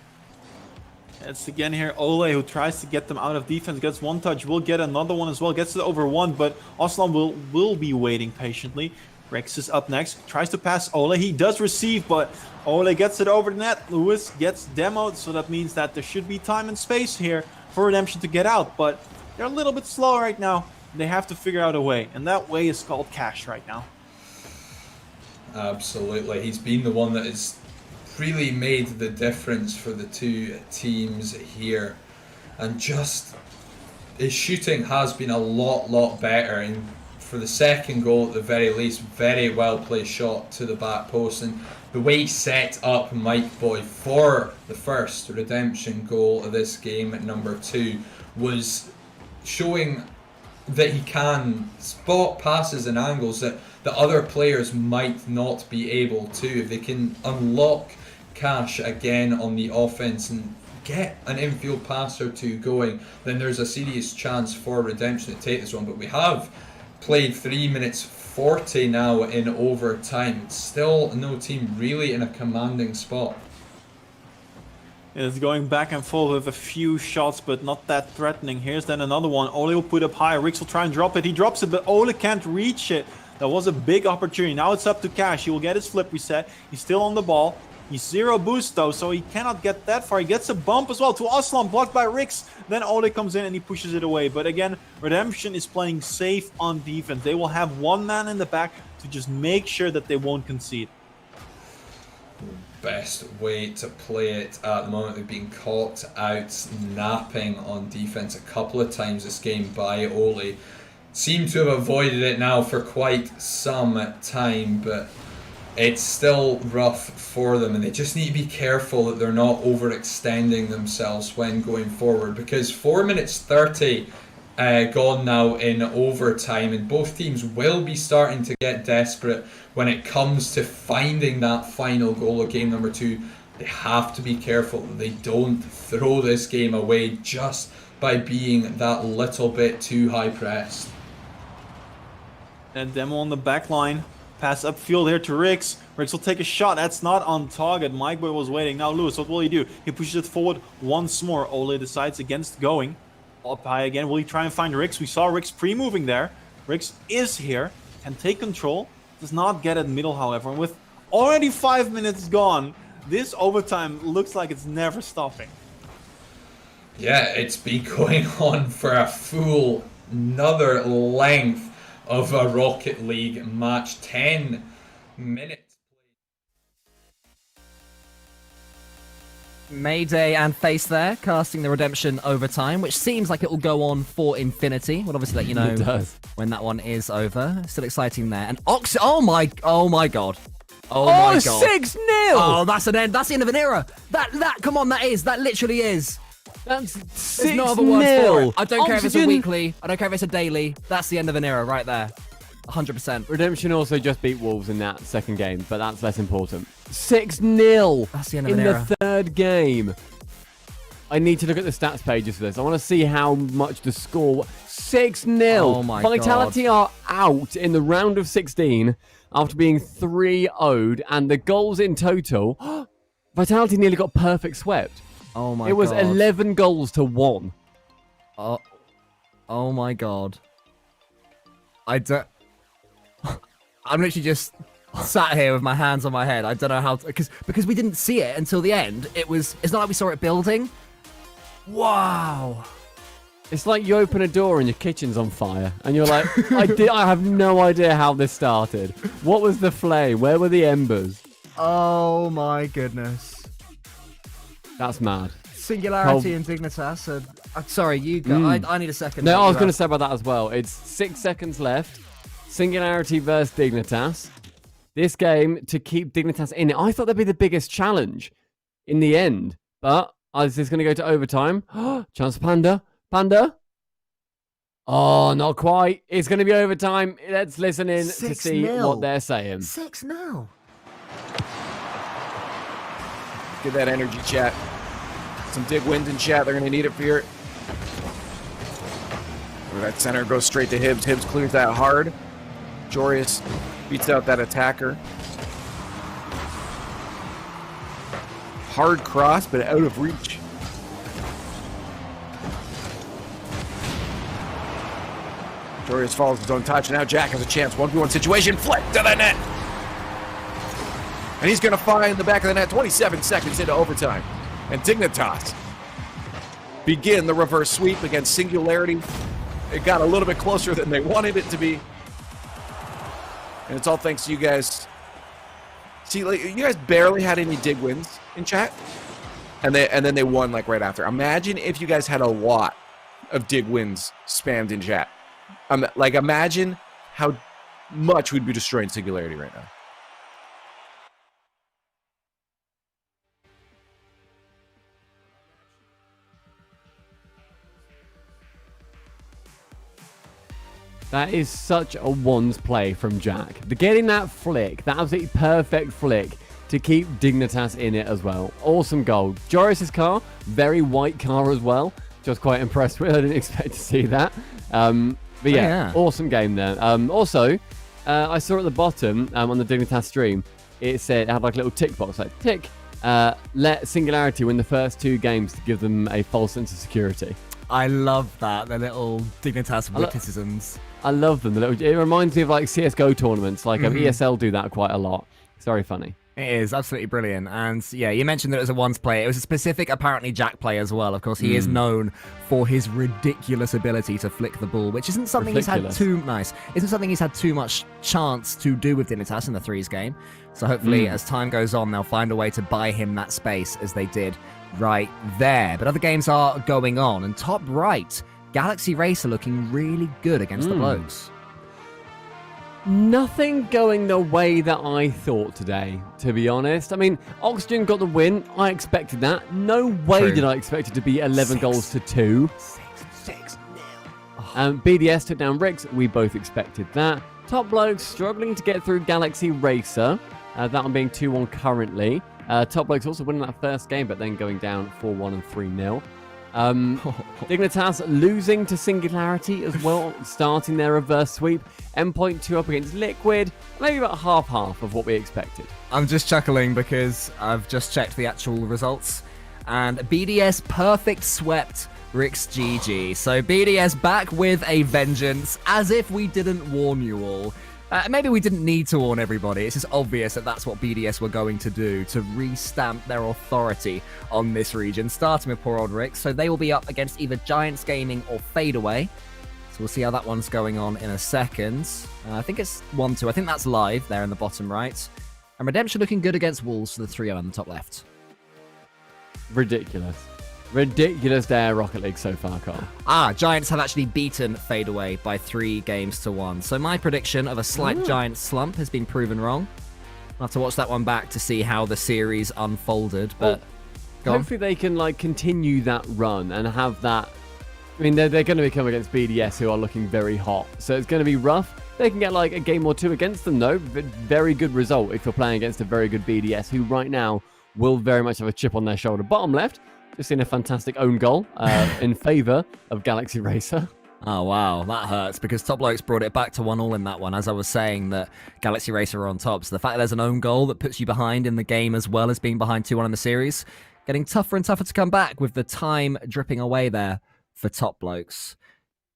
It's again here Ole who tries to get them out of defense, gets one touch, will get another one as well, gets it over one, but Aslan will be waiting patiently. Rex is up next, tries to pass Ole, he does receive, but Ole gets it over the net. Lewis gets demoed, so that means that there should be time and space here for Redemption to get out, but they're a little bit slow right now. They have to figure out a way, and that way is called Cash right now. Absolutely, he's been the one that is really made the difference for the two teams here, and just his shooting has been a lot better, and for the second goal at the very least, very well placed shot to the back post, and the way he set up Mike Boy for the first Redemption goal of this game at number 2 was showing that he can spot passes and angles that the other players might not be able to. If they can unlock Cash again on the offense and get an infield pass or two going, then there's a serious chance for Redemption to take this one. But we have played 3 minutes 40 now in overtime. Still no team really in a commanding spot. It's going back and forth with a few shots, but not that threatening. Here's then another one. Ole will put up high. Rix will try and drop it. He drops it, but Ole can't reach it. That was a big opportunity. Now it's up to Cash. He will get his flip reset. He's still on the ball. He's 0 boost though, so he cannot get that far. He gets a bump as well to Aslan, blocked by Rix. Then Ole comes in and he pushes it away. But again, Redemption is playing safe on defense. They will have one man in the back to just make sure that they won't concede. Best way to play it at the moment. They've been caught out napping on defense a couple of times this game by Ole. Seem to have avoided it now for quite some time, but it's still rough for them, and they just need to be careful that they're not overextending themselves when going forward, because 4 minutes 30 gone now in overtime, and both teams will be starting to get desperate when it comes to finding that final goal of game number 2. They have to be careful that they don't throw this game away just by being that little bit too high pressed. And Demo on the back line. Pass upfield here to Rix. Rix will take a shot. That's not on target. Mike was waiting. Now Lewis, what will he do? He pushes it forward once more. Ole decides against going. Up high again. Will he try and find Rix? We saw Rix pre-moving there. Rix is here. Can take control. Does not get it middle, however. And with already 5 minutes gone, this overtime looks like it's never stopping. Yeah, it's been going on for a full another length of a Rocket League match. 10 minutes. Mayday and Face there, casting the Redemption overtime, which seems like it will go on for infinity. We'll obviously let you know It does. when that one is over. Still exciting there. And Ox, oh my god. Oh my god. 6-0! Oh, that's an end. That's the end of an era. Come on, that literally is. That's There's no other words for it. 6-0! I don't care if it's a Oxygen- weekly. I don't care if it's a daily. That's the end of an era right there. 100%. Redemption also just beat Wolves in that second game, but that's less important. 6-0 That's the end of in an the era. third game. I need to look at the stats pages for this. I want to see how much the score... 6-0. Oh my Vitality are out in the round of 16 after being 3-0'd, and the goals in total... Vitality nearly got perfect swept. Oh my god. It was 11 goals to 1. Oh my god. I don't... I'm literally just sat here with my hands on my head. I don't know how to... Because we didn't see it until the end. It's not like we saw it building. Wow. It's like you open a door and your kitchen's on fire, and you're like, I have no idea how this started. What was the flame? Where were the embers? Oh my goodness. That's mad. Singularity and Dignitas. Sorry, you go. I need a second. No, I was going to say about that as well. It's 6 seconds left. Singularity versus Dignitas. This game to keep Dignitas in it. I thought that'd be the biggest challenge in the end, but is this going to go to overtime? Chance for Panda. Oh, not quite. It's going to be overtime. Let's listen in to see 6-0. what they're saying. 6-0. Get that energy, chat. Some dig wins in chat. They're going to need it for your... That center goes straight to Hibbs. Hibbs clears that hard. Jorius beats out that attacker. Hard cross, but out of reach. Jorius follows his own touch. Now Jack has a chance. 1v1 situation. Flick to the net. And he's going to find the back of the net 27 seconds into overtime. And Dignitas begin the reverse sweep against Singularity. It got a little bit closer than they wanted it to be. And it's all thanks to you guys. See, like, you guys barely had any dig wins in chat. And then they won like right after. Imagine if you guys had a lot of dig wins spammed in chat. Like, imagine how much we'd be destroying Singularity right now. That is such a one's play from Jack. Getting that flick, that absolutely perfect flick to keep Dignitas in it as well. Awesome goal. Joris's car, very white car as well. Just quite impressed with. I didn't expect to see that. But yeah, awesome game there. Also, I saw at the bottom on the Dignitas stream, it said, it had like a little tick box, like tick, let Singularity win the first 2 games to give them a false sense of security. I love that. The little Dignitas witticisms. I love them. It reminds me of like CSGO tournaments. Like ESL do that quite a lot. It's very funny. It is absolutely brilliant. And yeah, you mentioned that it was a once play. It was a specific, apparently, Jack play as well. Of course, he is known for his ridiculous ability to flick the ball, which isn't something he's had too much chance to do with Dignitas in the threes game. So hopefully, as time goes on, they'll find a way to buy him that space as they did right there. But other games are going on. And top right, Galaxy Racer looking really good against the Blokes. Nothing going the way that I thought today, to be honest. I mean, Oxygen got the win. I expected that. No way did I expect it to be 11 goals to 2. 6-0. BDS took down Rix. We both expected that. Top Blokes struggling to get through Galaxy Racer. That one being 2-1 currently. Top Blokes also winning that first game, but then going down 4-1 and 3-0. Dignitas losing to Singularity as well, starting their reverse sweep. Endpoint 2 up against Liquid, maybe about half of what we expected. I'm just chuckling because I've just checked the actual results, and BDS perfect swept Rix GG. So BDS back with a vengeance, as if we didn't warn you all. Maybe we didn't need to warn everybody. It's just obvious that that's what BDS were going to do, to re-stamp their authority on this region, starting with poor old Rix. So they will be up against either Giants Gaming or Fadeaway. So we'll see how that one's going on in a second. I think it's 1-2. I think that's live there in the bottom right. And Redemption looking good against Wolves for the 3-0 on the top left. Ridiculous. Ridiculous there, Rocket League so far, Carl. Giants have actually beaten Fadeaway by 3-1. So my prediction of a slight Giant slump has been proven wrong. I'll have to watch that one back to see how the series unfolded. But hopefully they can continue that run and have that. I mean, they're going to be coming against BDS, who are looking very hot. So it's going to be rough. They can get a game or two against them, though. But very good result if you're playing against a very good BDS, who right now will very much have a chip on their shoulder. Bottom left, just seen a fantastic own goal in favor of Galaxy Racer. Oh, wow. That hurts because Top Blokes brought it back to 1-1 in that one, as I was saying that Galaxy Racer are on top. So the fact that there's an own goal that puts you behind in the game as well as being behind 2-1 in the series, getting tougher and tougher to come back with the time dripping away there for Top Blokes.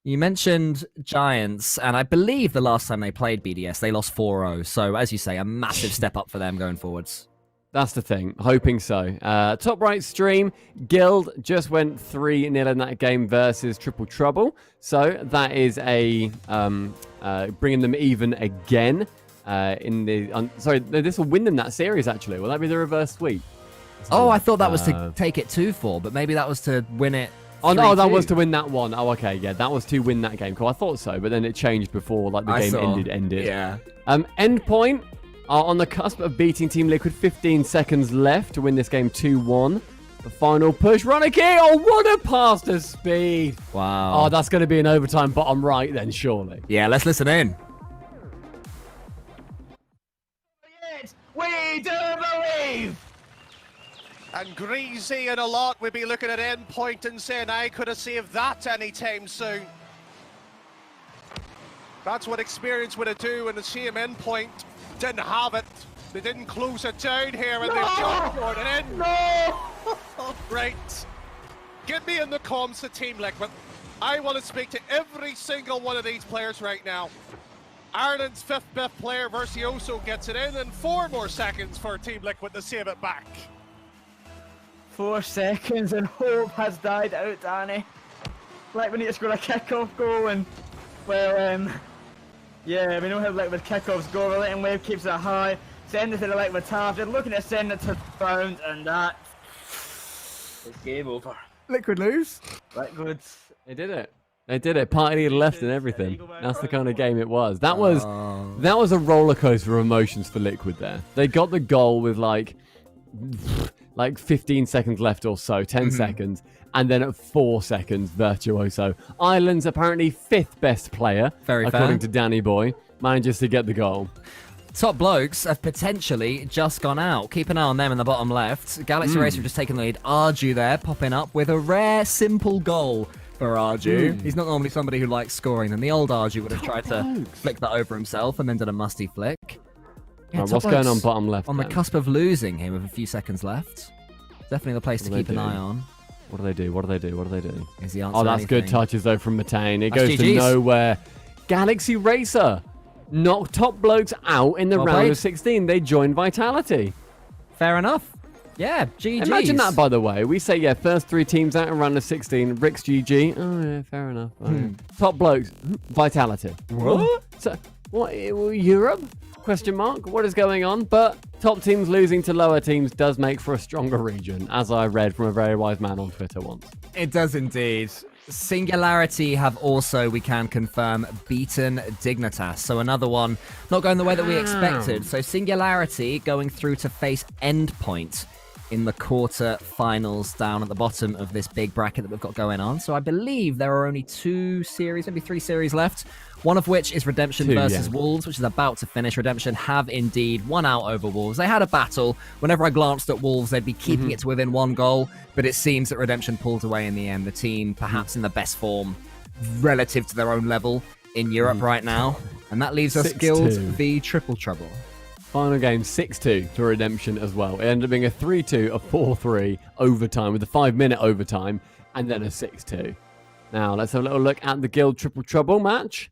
You mentioned Giants, and I believe the last time they played BDS, they lost 4-0. So, as you say, a massive step up for them going forwards. That's the thing. Hoping so. Top right stream, Guild just went 3-0 in that game versus Triple Trouble. So that is a bringing them even again. Sorry, this will win them that series, actually. Will that be the reverse sweep? I thought that was to take it 2-4, but maybe that was to win it 3-2. No, that was to win that one. Oh, okay, yeah, that was to win that game. Cool, I thought so, but then it changed before the game ended. Yeah. Endpoint are on the cusp of beating Team Liquid. 15 seconds left to win this game 2-1. The final push, runner kick. Oh, what a pass to speed. Wow. Oh, that's going to be an overtime bottom right then, surely. Yeah, let's listen in. We do believe! And Greasy and a lot would be looking at Endpoint and saying, I could have saved that anytime soon. That's what experience would do, and the same Endpoint didn't have it. They didn't close it down here, and they've just scored it in. No! Right. Get me in the comms to Team Liquid. I want to speak to every single one of these players right now. Ireland's 5th best player, Virtuoso, gets it in, and 4 more seconds for Team Liquid to save it back. 4 seconds and hope has died out, Danny. Like we need to score a kick-off goal, and yeah, we know how Liquid kickoffs go. The letting Wave keeps it high. Send it to the Liquid half. They're looking to send it to bound, and that is game over. Liquid lose. Liquid. They did it. They did it. Party left and everything. That's the kind of game it was. That was a roller coaster of emotions for Liquid there. They got the goal with like 15 seconds left or so, 10 seconds, and then at 4 seconds, Virtuoso, Ireland's apparently 5th best player, according to Danny Boy, manages to get the goal. Top Blokes have potentially just gone out. Keep an eye on them in the bottom left. Galaxy Racer have just taken the lead. Arju there, popping up with a rare, simple goal for Arju. He's not normally somebody who likes scoring, and the old Arju would have tried to flick that over himself and then did a musty flick. Yeah, what's going on bottom left? On the cusp of losing here with a few seconds left. Definitely the place to keep an eye on. What do they do? What do they do? What do they do? Is the answer that's anything? good touches, though, from Matane. It That's goes GG's. to nowhere. Galaxy Racer knocked Top Blokes out in the Well round played. of 16. They joined Vitality. Fair enough. Yeah, GG's. Imagine that, by the way. We say, yeah, first 3 teams out in round of 16. Rix GG. Oh, yeah, fair enough. Top Blokes, Vitality. What? So, what, Europe? Question mark. What is going on? But top teams losing to lower teams does make for a stronger region, as I read from a very wise man on Twitter once. It does indeed. Singularity have also, we can confirm, beaten Dignitas. So another one not going the way that we expected. So Singularity going through to face Endpoint in the quarter-finals down at the bottom of this big bracket that we've got going on. So I believe there are only 2 series, maybe 3 series left. One of which is Redemption versus Wolves, which is about to finish. Redemption have indeed won out over Wolves. They had a battle. Whenever I glanced at Wolves, they'd be keeping it to within 1 goal, but it seems that Redemption pulled away in the end. The team perhaps in the best form relative to their own level in Europe right now. And that leaves us 6-2. Guild v Triple Trouble. Final game 6-2 to Redemption as well. It ended up being a 3-2, a 4-3 overtime with a 5-minute overtime and then a 6-2. Now let's have a little look at the Guild Triple Trouble match,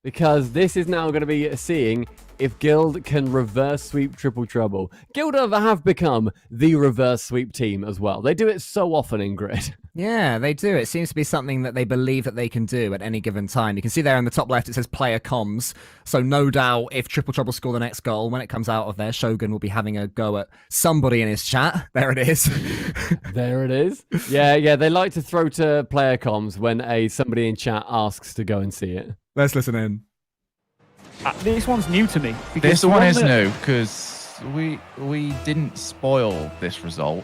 because this is now going to be seeing if Guild can reverse sweep Triple Trouble. Guild have become the reverse sweep team as well. They do it so often in Grid. Yeah, they do. It seems to be something that they believe that they can do at any given time. You can see there in the top left, it says player comms. So no doubt if Triple Trouble score the next goal, when it comes out of there, Shogun will be having a go at somebody in his chat. There it is. There it is. Yeah, they like to throw to player comms when somebody in chat asks to go and see it. Let's listen in. This one's new to me. This one is new because we didn't spoil this result.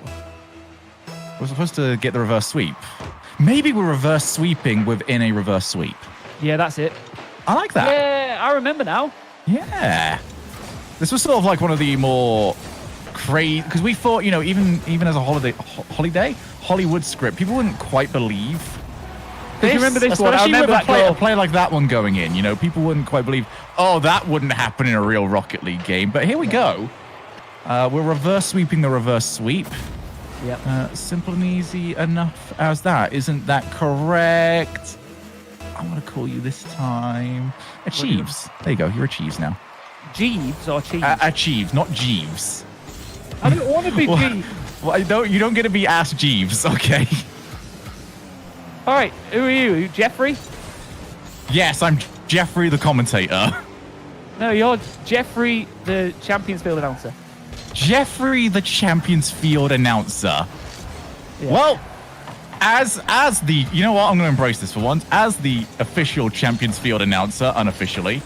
We're supposed to get the reverse sweep. Maybe we're reverse sweeping within a reverse sweep. Yeah, that's it. I like that. Yeah, I remember now. Yeah. This was sort of like one of the more crazy, because we thought, you know, even as a Hollywood script, people wouldn't quite believe. Because you remember this one? I Especially remember with that a play like that one going in, you know, people wouldn't quite believe, oh, that wouldn't happen in a real Rocket League game. But here we go. We're reverse sweeping the reverse sweep. Yep. Simple and easy enough as that. Isn't that correct? I'm going to call you this time. Achieves. There you go. You're Achieves now. Jeeves or Cheese? Achieves, not Jeeves. I don't want to be Jeeves. Well, you don't get to be asked Jeeves, okay? All right, who are you? Jeffrey? Yes, I'm Jeffrey the commentator. No, you're Jeffrey the Champions Field announcer. Jeffrey the Champions Field announcer. Yeah. Well, as the, you know what, I'm going to embrace this for once. As the official Champions Field announcer, unofficially,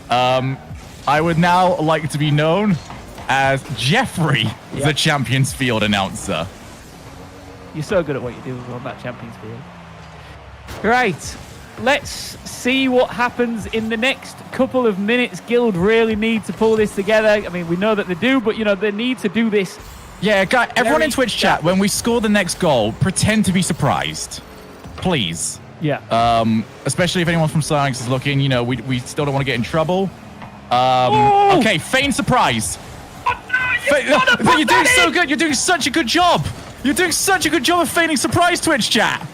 I would now like to be known as Jeffrey the Champions Field announcer. You're so good at what you do on that Champions Field. Right, let's see what happens in the next couple of minutes. Guild really need to pull this together. I mean, we know that they do, but, you know, they need to do this. Yeah, guys, everyone in Twitch chat, when we score the next goal, pretend to be surprised. Please. Yeah. Especially if anyone from Science is looking, you know, we still don't want to get in trouble. Okay, feign surprise. Oh, no, you're doing so good. You're doing such a good job. You're doing such a good job of feigning surprise, Twitch chat.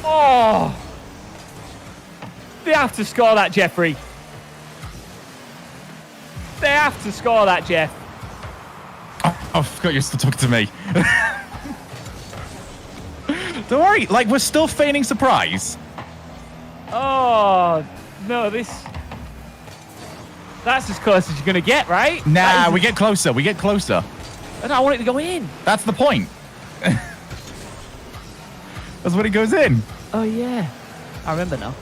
Oh. They have to score that, Jeffrey. They have to score that, Jeff. Oh, I forgot you're still talking to me. Don't worry, like, we're still feigning surprise. Oh, no, that's as close as you're going to get, right? Nah, we get closer. We get closer. I want it to go in. That's the point. That's when it goes in. Oh, yeah. I remember now.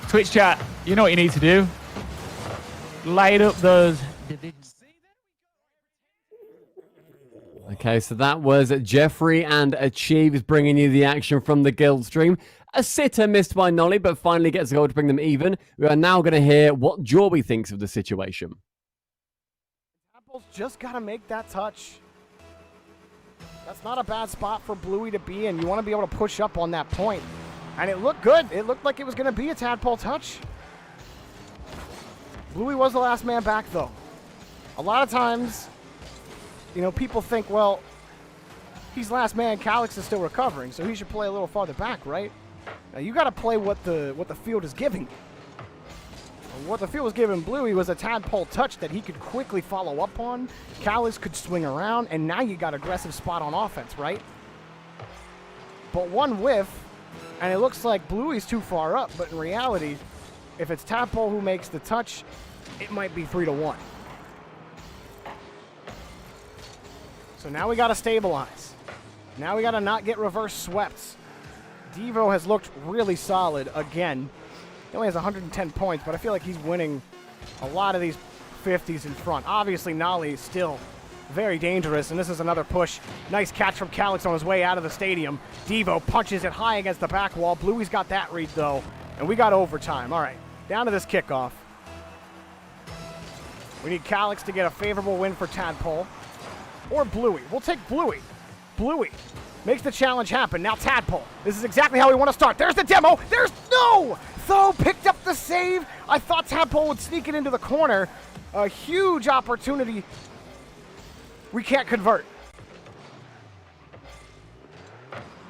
Twitch chat, you know what you need to do. Light up those divisions. Okay, so that was Jeffrey and Achieves bringing you the action from the Guild stream. A sitter missed by Nolly, but finally gets a goal to bring them even. We are now going to hear what Jorby thinks of the situation. Apple's just got to make that touch. That's not a bad spot for Bluey to be in. You want to be able to push up on that point. And it looked good. It looked like it was going to be a tadpole touch. Bluey was the last man back, though. A lot of times, you know, people think, well, he's last man, Calix is still recovering, so he should play a little farther back, right? Now, you got to play what the field is giving you. What the field was giving Bluey was a tadpole touch that he could quickly follow up on. Calix could swing around, and now you got aggressive spot on offense, right? But one whiff, and it looks like Bluey's too far up, but in reality, if it's tadpole who makes the touch, it might be 3-1. So now we got to stabilize. Now we got to not get reverse swept. Devo has looked really solid again. He only has 110 points, but I feel like he's winning a lot of these 50s in front. Obviously, Nolly is still very dangerous, and this is another push. Nice catch from Calix on his way out of the stadium. Devo punches it high against the back wall. Bluey's got that read, though, and we got overtime. All right, down to this kickoff. We need Calix to get a favorable win for Tadpole. Or Bluey. We'll take Bluey. Bluey makes the challenge happen. Now Tadpole. This is exactly how we want to start. There's the demo. There's no! Tho picked up the save. I thought Tadpole would sneak it into the corner. A huge opportunity. We can't convert.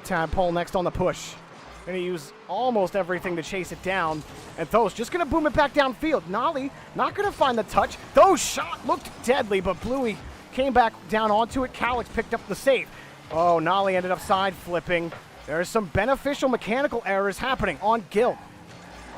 Tadpole next on the push. Gonna use almost everything to chase it down. And Tho's just gonna boom it back downfield. Nolly not gonna find the touch. Tho's shot looked deadly, but Bluey came back down onto it. Calix picked up the save. Oh, Nolly ended up side flipping. There's some beneficial mechanical errors happening on Guild.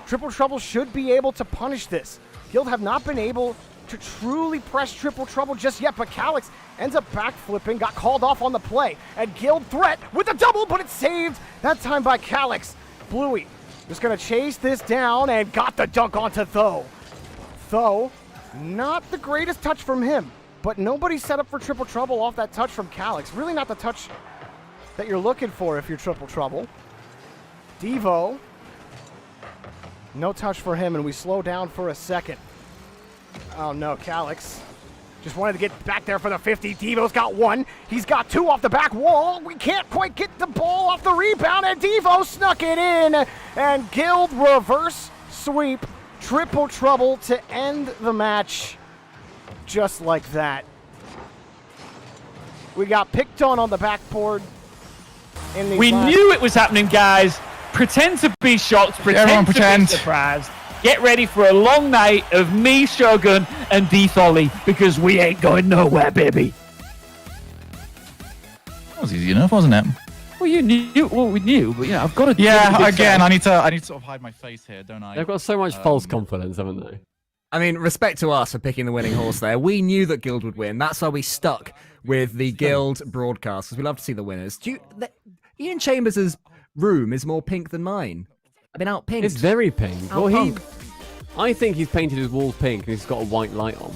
Triple Trouble should be able to punish this. Guild have not been able to truly press Triple Trouble just yet, but Calix ends up backflipping, got called off on the play, and Guild threat with a double, but it's saved that time by Calix. Bluey just gonna chase this down and got the dunk onto Tho. Tho, not the greatest touch from him, but nobody set up for Triple Trouble off that touch from Calix. Really not the touch that you're looking for if you're Triple Trouble. Devo, no touch for him, and we slow down for a second. Oh no, Calix just wanted to get back there for the 50. Devo's got one. He's got two off the back wall. We can't quite get the ball off the rebound, and Devo snuck it in. And Guild reverse sweep. Triple Trouble to end the match just like that. We got picked on the backboard. We knew it was happening, guys. Pretend to be shocked. Pretend to be surprised. Get ready for a long night of me, Shogun, and D-Tholly, because we ain't going nowhere, baby. That was easy enough, wasn't it? Well, you knew. Well, we knew, but I've got to. Yeah, again, I need to sort of hide my face here, don't I? They've got so much false confidence, haven't they? I mean, respect to us for picking the winning horse there. We knew that Guild would win. That's why we stuck with the Guild broadcast, because we love to see the winners. Ian Chambers' room is more pink than mine. I've been out pink. It's very pink. I think he's painted his walls pink and he's got a white light on.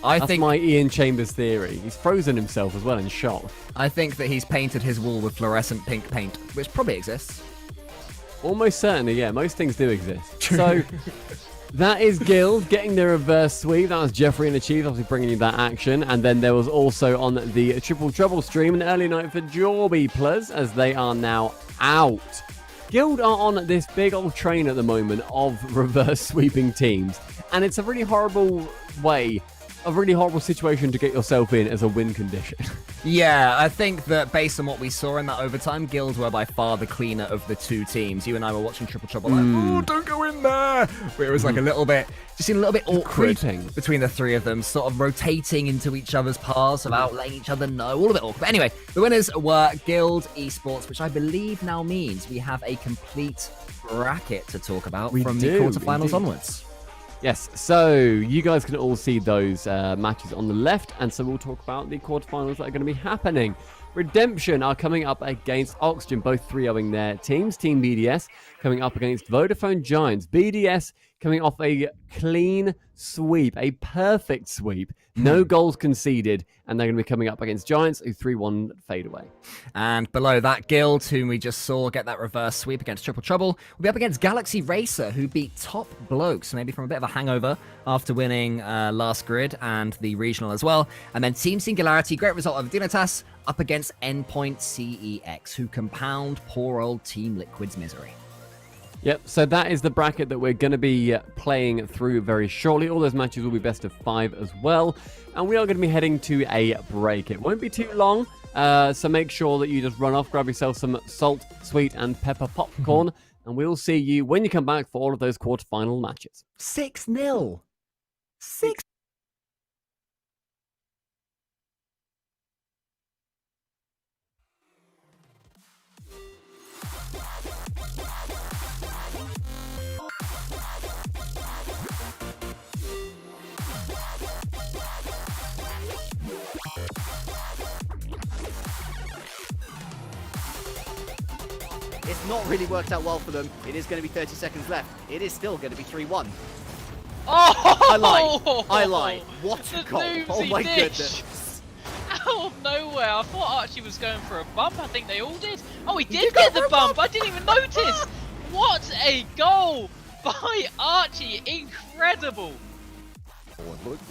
That's my Ian Chambers theory. He's frozen himself as well in shock. I think that he's painted his wall with fluorescent pink paint, which probably exists. Almost certainly, yeah. Most things do exist. So that is Guild getting their reverse sweep. That was Jeffrey and Achieve, obviously bringing you that action. And then there was also on the Triple Trouble stream an early night for Jorby Plus, as they are now out. Guild are on this big old train at the moment of reverse sweeping teams, and it's a really horrible situation to get yourself in as a win condition. Yeah, I think that based on what we saw in that overtime, Guild were by far the cleaner of the two teams. You and I were watching Triple Trouble like, oh, don't go in there. But it was like a little bit, just seemed a little bit awkward between the three of them, sort of rotating into each other's paths without letting each other know. All a bit awkward. But anyway, the winners were Guild Esports, which I believe now means we have a complete bracket to talk about from the quarterfinals onwards. Yes, so you guys can all see those matches on the left, and so we'll talk about the quarterfinals that are going to be happening. Redemption are coming up against Oxygen, both 3-0ing their teams. Team BDS coming up against Vodafone Giants. BDS coming off a clean sweep, a perfect sweep, no goals conceded, and they're going to be coming up against Giants, who 3-1 fade away. And below that, Guild, whom we just saw get that reverse sweep against Triple Trouble, will be up against Galaxy Racer, who beat Top Blokes, maybe from a bit of a hangover after winning last grid and the regional as well. And then Team Singularity, great result of Dignitas, up against Endpoint CEX, who compound poor old Team Liquid's misery. Yep, so that is the bracket that we're going to be playing through very shortly. All those matches will be best of 5 as well. And we are going to be heading to a break. It won't be too long, so make sure that you just run off, grab yourself some salt, sweet, and pepper popcorn. And we'll see you when you come back for all of those quarterfinal matches. 6-0. 6. It's not really worked out well for them. It is going to be 30 seconds left. It is still going to be 3-1. Oh! I lied. What a goal. Oh my goodness. nowhere. I thought Archie was going for a bump. I think they all did. Oh, he did get the bump. I didn't even notice. What a goal by Archie. Incredible.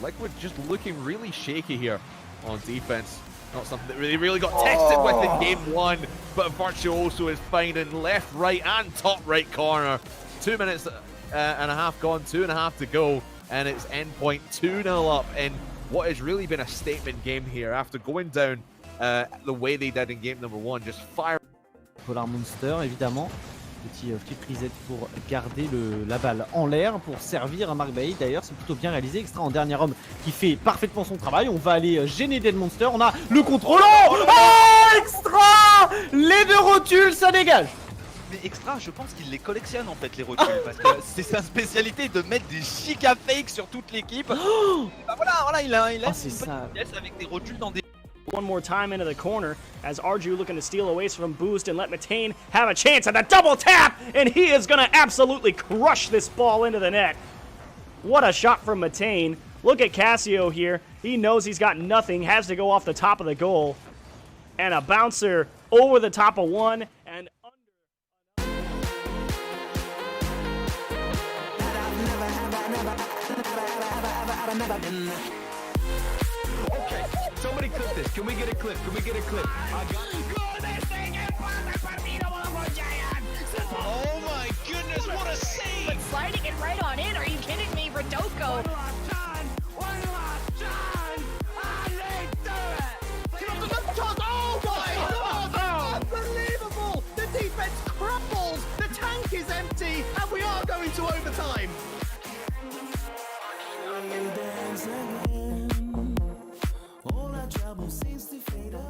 Like we're just looking really shaky here on defense. Not something that really got tested with in game 1, but Virtuoso is finding left, right, and top right corner. 2 minutes and a half gone, 2.5 to go, and it's endpoint 2-0 up in what has really been a statement game here after going down the way they did in game number 1, just fire. Polar Monster, évidemment. Petit flip reset pour garder la balle en l'air, pour servir à Mark Bailly. D'ailleurs, c'est plutôt bien réalisé. Extra en dernier homme qui fait parfaitement son travail. On va aller gêner Dead Monster. On a le contrôle. Oh, Extra! Les deux rotules, ça dégage! Mais Extra, je pense qu'il les collectionne en fait, les rotules, parce que c'est sa spécialité de mettre des giga fakes sur toute l'équipe. Bah voilà, il a une petite pièce avec des rotules dans des... One more time into the corner as Arju looking to steal away from Boost and let Matane have a chance at the double tap, and he is going to absolutely crush this ball into the net. What a shot from Matane. Look at Casio here. He knows he's got nothing, has to go off the top of the goal. And a bouncer over the top of one and Okay, somebody clip this. Can we get a clip? Can we get a clip? I got Oh my goodness, what a save! But sliding it right on in, are you kidding me, Rodoko? Oh my God! Unbelievable! The defense crumbles! The tank is empty, and we are going to overtime! All our trouble seems to fade away.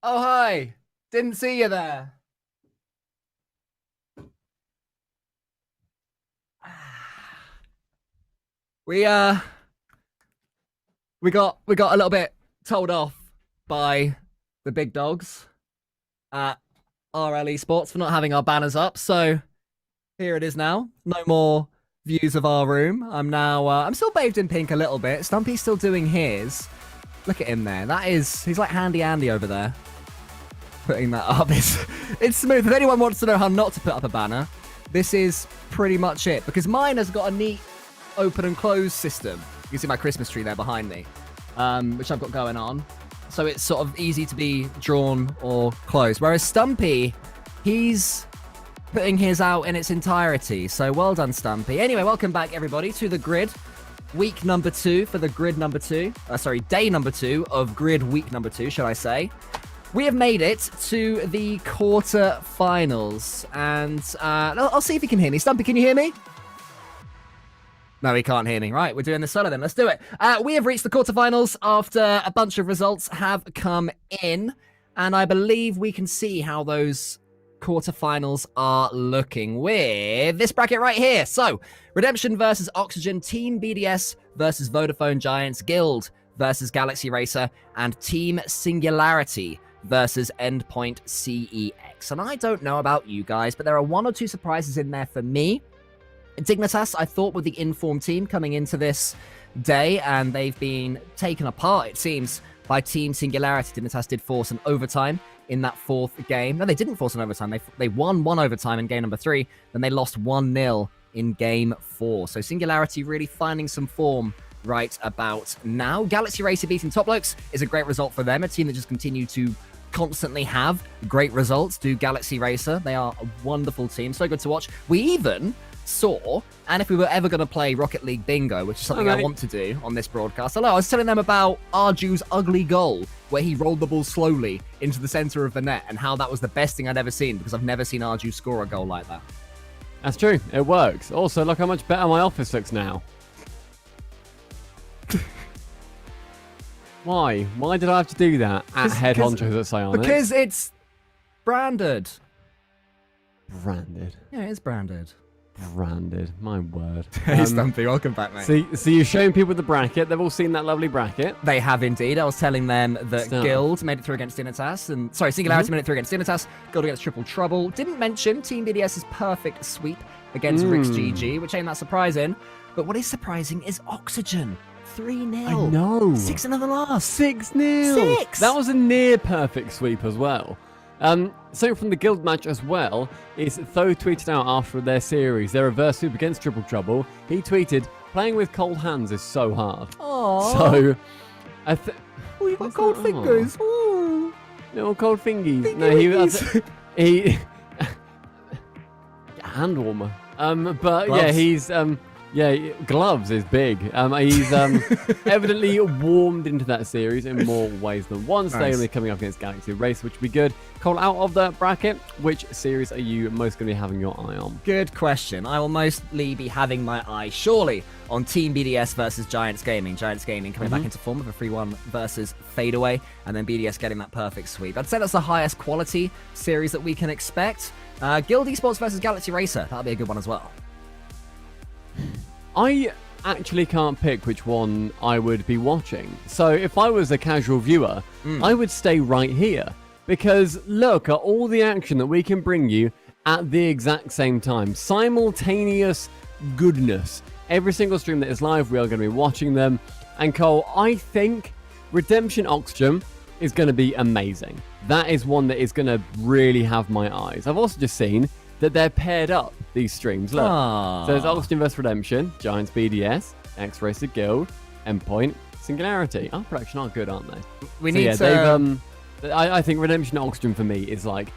Oh, hi. Didn't see you there. We got a little bit told off by the big dogs at RL Esports for not having our banners up. So here it is now. No more views of our room. I'm still bathed in pink a little bit. Stumpy's still doing his. Look at him there. He's like Handy Andy over there. Putting that up. It's smooth. If anyone wants to know how not to put up a banner, this is pretty much it. Because mine has got a neat open and close system. You can see my Christmas tree there behind me, which I've got going on. So it's sort of easy to be drawn or closed. Whereas Stumpy, he's putting his out in its entirety. So well done, Stumpy. Anyway, welcome back, everybody, to the grid. Week number 2 for the grid number 2. Day number 2 of grid week number 2, shall I say. We have made it to the quarter-finals. And I'll see if you can hear me. Stumpy, can you hear me? No, he can't hear me. Right, we're doing this solo then. Let's do it. We have reached the quarterfinals after a bunch of results have come in. And I believe we can see how those quarterfinals are looking with this bracket right here. So, Redemption versus Oxygen, Team BDS versus Vodafone Giants, Guild versus Galaxy Racer, and Team Singularity versus Endpoint CEX. And I don't know about you guys, but there are 1 or 2 surprises in there for me. Dignitas, I thought, were the informed team coming into this day, and they've been taken apart, it seems, by Team Singularity. Dignitas did force an overtime in that 4th game. No, they didn't force an overtime. They won 1 overtime in game number 3, then they lost 1-0 in game 4. So Singularity really finding some form right about now. Galaxy Racer beating Top Blokes is a great result for them, a team that just continue to constantly have great results. Do Galaxy Racer. They are a wonderful team. So good to watch. We even saw, and if we were ever going to play Rocket League Bingo, which is something I want to do on this broadcast. Hello, I was telling them about Arju's ugly goal, where he rolled the ball slowly into the center of the net, and how that was the best thing I'd ever seen, because I've never seen Arju score a goal like that. That's true. It works. Also, look how much better my office looks now. Why? Why did I have to do that at Head Honchos at Psyonix? Because it's branded. Branded? Yeah, it's branded. Branded. My word. Hey, Stumpy, welcome back, mate. So you're showing people the bracket. They've all seen that lovely bracket. They have indeed. I was telling them that Guild made it through against Dignitas, and Singularity made it through against Dignitas. Guild against Triple Trouble. Didn't mention Team BDS's perfect sweep against Rick's GG, which ain't that surprising. But what is surprising is Oxygen. 3-0. I know. 6 in the last. 6-0. 6. That was a near perfect sweep as well. Something from the Guild match as well is Tho tweeted out after their series, their reverse sweep against Triple Trouble. He tweeted, "Playing with cold hands is so hard." Aww. So, oh, you got cold fingers. Ooh. Little cold fingies. No, he hand warmer. But gloves. Yeah, he's gloves is big. He's evidently warmed into that series in more ways than one. So they're coming up against Galaxy Race, which would be good. Cole, out of the bracket, which series are you most going to be having your eye on? Good question. I will mostly be having my eye, surely, on Team BDS versus Giants Gaming. Giants Gaming coming back into form with a 3-1 versus Fadeaway, and then BDS getting that perfect sweep. I'd say that's the highest quality series that we can expect. Guild Esports versus Galaxy Racer. That'll be a good one as well. I actually can't pick which one I would be watching. So if I was a casual viewer, I would stay right here. Because look at all the action that we can bring you at the exact same time. Simultaneous goodness. Every single stream that is live, we are going to be watching them. And Cole, I think Redemption Oxygen is going to be amazing. That is one that is going to really have my eyes. I've also just seen that they're paired up, these streams. Look. Aww. So there's Oxygen vs Redemption, Giants BDS, X-Racer Guild, Endpoint, Singularity. Our production are good, aren't they? We need to... I think Redemption Oxygen for me is like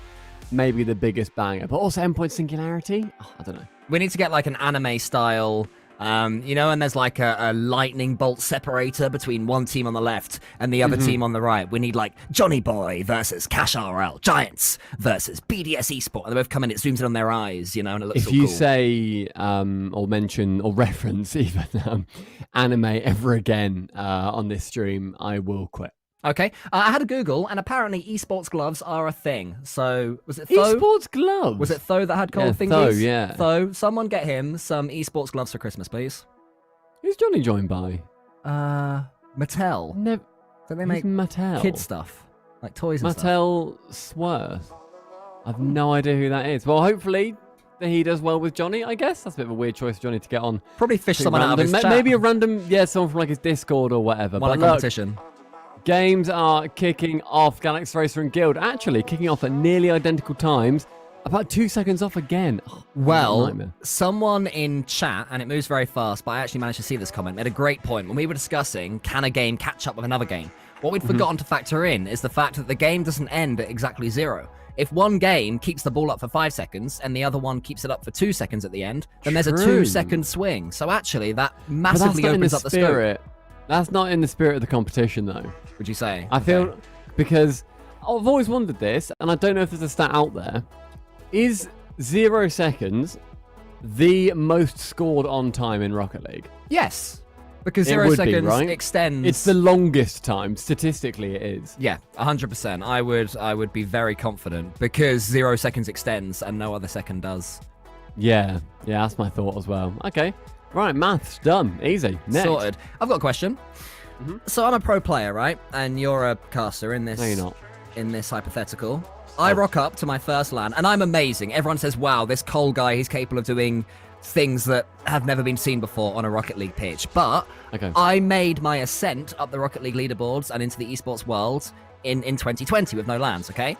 maybe the biggest banger, but also Endpoint Singularity. I don't know. We need to get like an anime style, and there's like a lightning bolt separator between one team on the left and the other team on the right. We need like Johnny Boy versus Cash RL, Giants versus BDS Esports. And they both come in, it zooms in on their eyes, and it looks so cool. If you say or mention or reference even anime ever again on this stream, I will quit. Okay, I had a Google, and apparently esports gloves are a thing. So, was it Tho? Esports gloves? Was it Tho that had cold Yeah, thingies? Tho, yeah. Tho, someone get him some esports gloves for Christmas, please. Who's Johnny joined by? Mattel. Never. Don't they make Mattel? kid stuff? Like toys and stuff? Mattel Swerth. I've no idea who that is. Well, hopefully he does well with Johnny, I guess. That's a bit of a weird choice for Johnny to get on. Probably fish someone out of his chat. Maybe a random, someone from like his Discord or whatever. One But competition. Games are kicking off. Galaxy Racer and Guild actually kicking off at nearly identical times. About 2 seconds off again. Oh, Well, nightmare. someone in chat, and it moves very fast, but I actually managed to see this comment, made a great point. When we were discussing, can a game catch up with another game? What we'd forgotten to factor in is the fact that the game doesn't end at exactly 0. If one game keeps the ball up for 5 seconds and the other one keeps it up for 2 seconds at the end, then there's a True. 2-second swing. So actually, that But massively that's not opens in up the spirit. scope. That's not in the spirit of the competition, though. Would you say? I feel because I've always wondered this, and I don't know if there's a stat out there. Is 0 seconds the most scored on time in Rocket League? Yes, because It 0 would be, seconds right? extends. It's the longest time. Statistically, it is. Yeah, 100%. I would be very confident because 0 seconds extends and no other second does. Yeah, that's my thought as well. Okay, right, maths done, easy. Next. Sorted. I've got a question. So I'm a pro player, right? And you're a caster in this. No, you're not. In this hypothetical. I rock up to my first LAN, and I'm amazing. Everyone says, wow, this Cole guy, he's capable of doing things that have never been seen before on a Rocket League pitch. But I made my ascent up the Rocket League leaderboards and into the esports world in 2020 with no LANs, okay?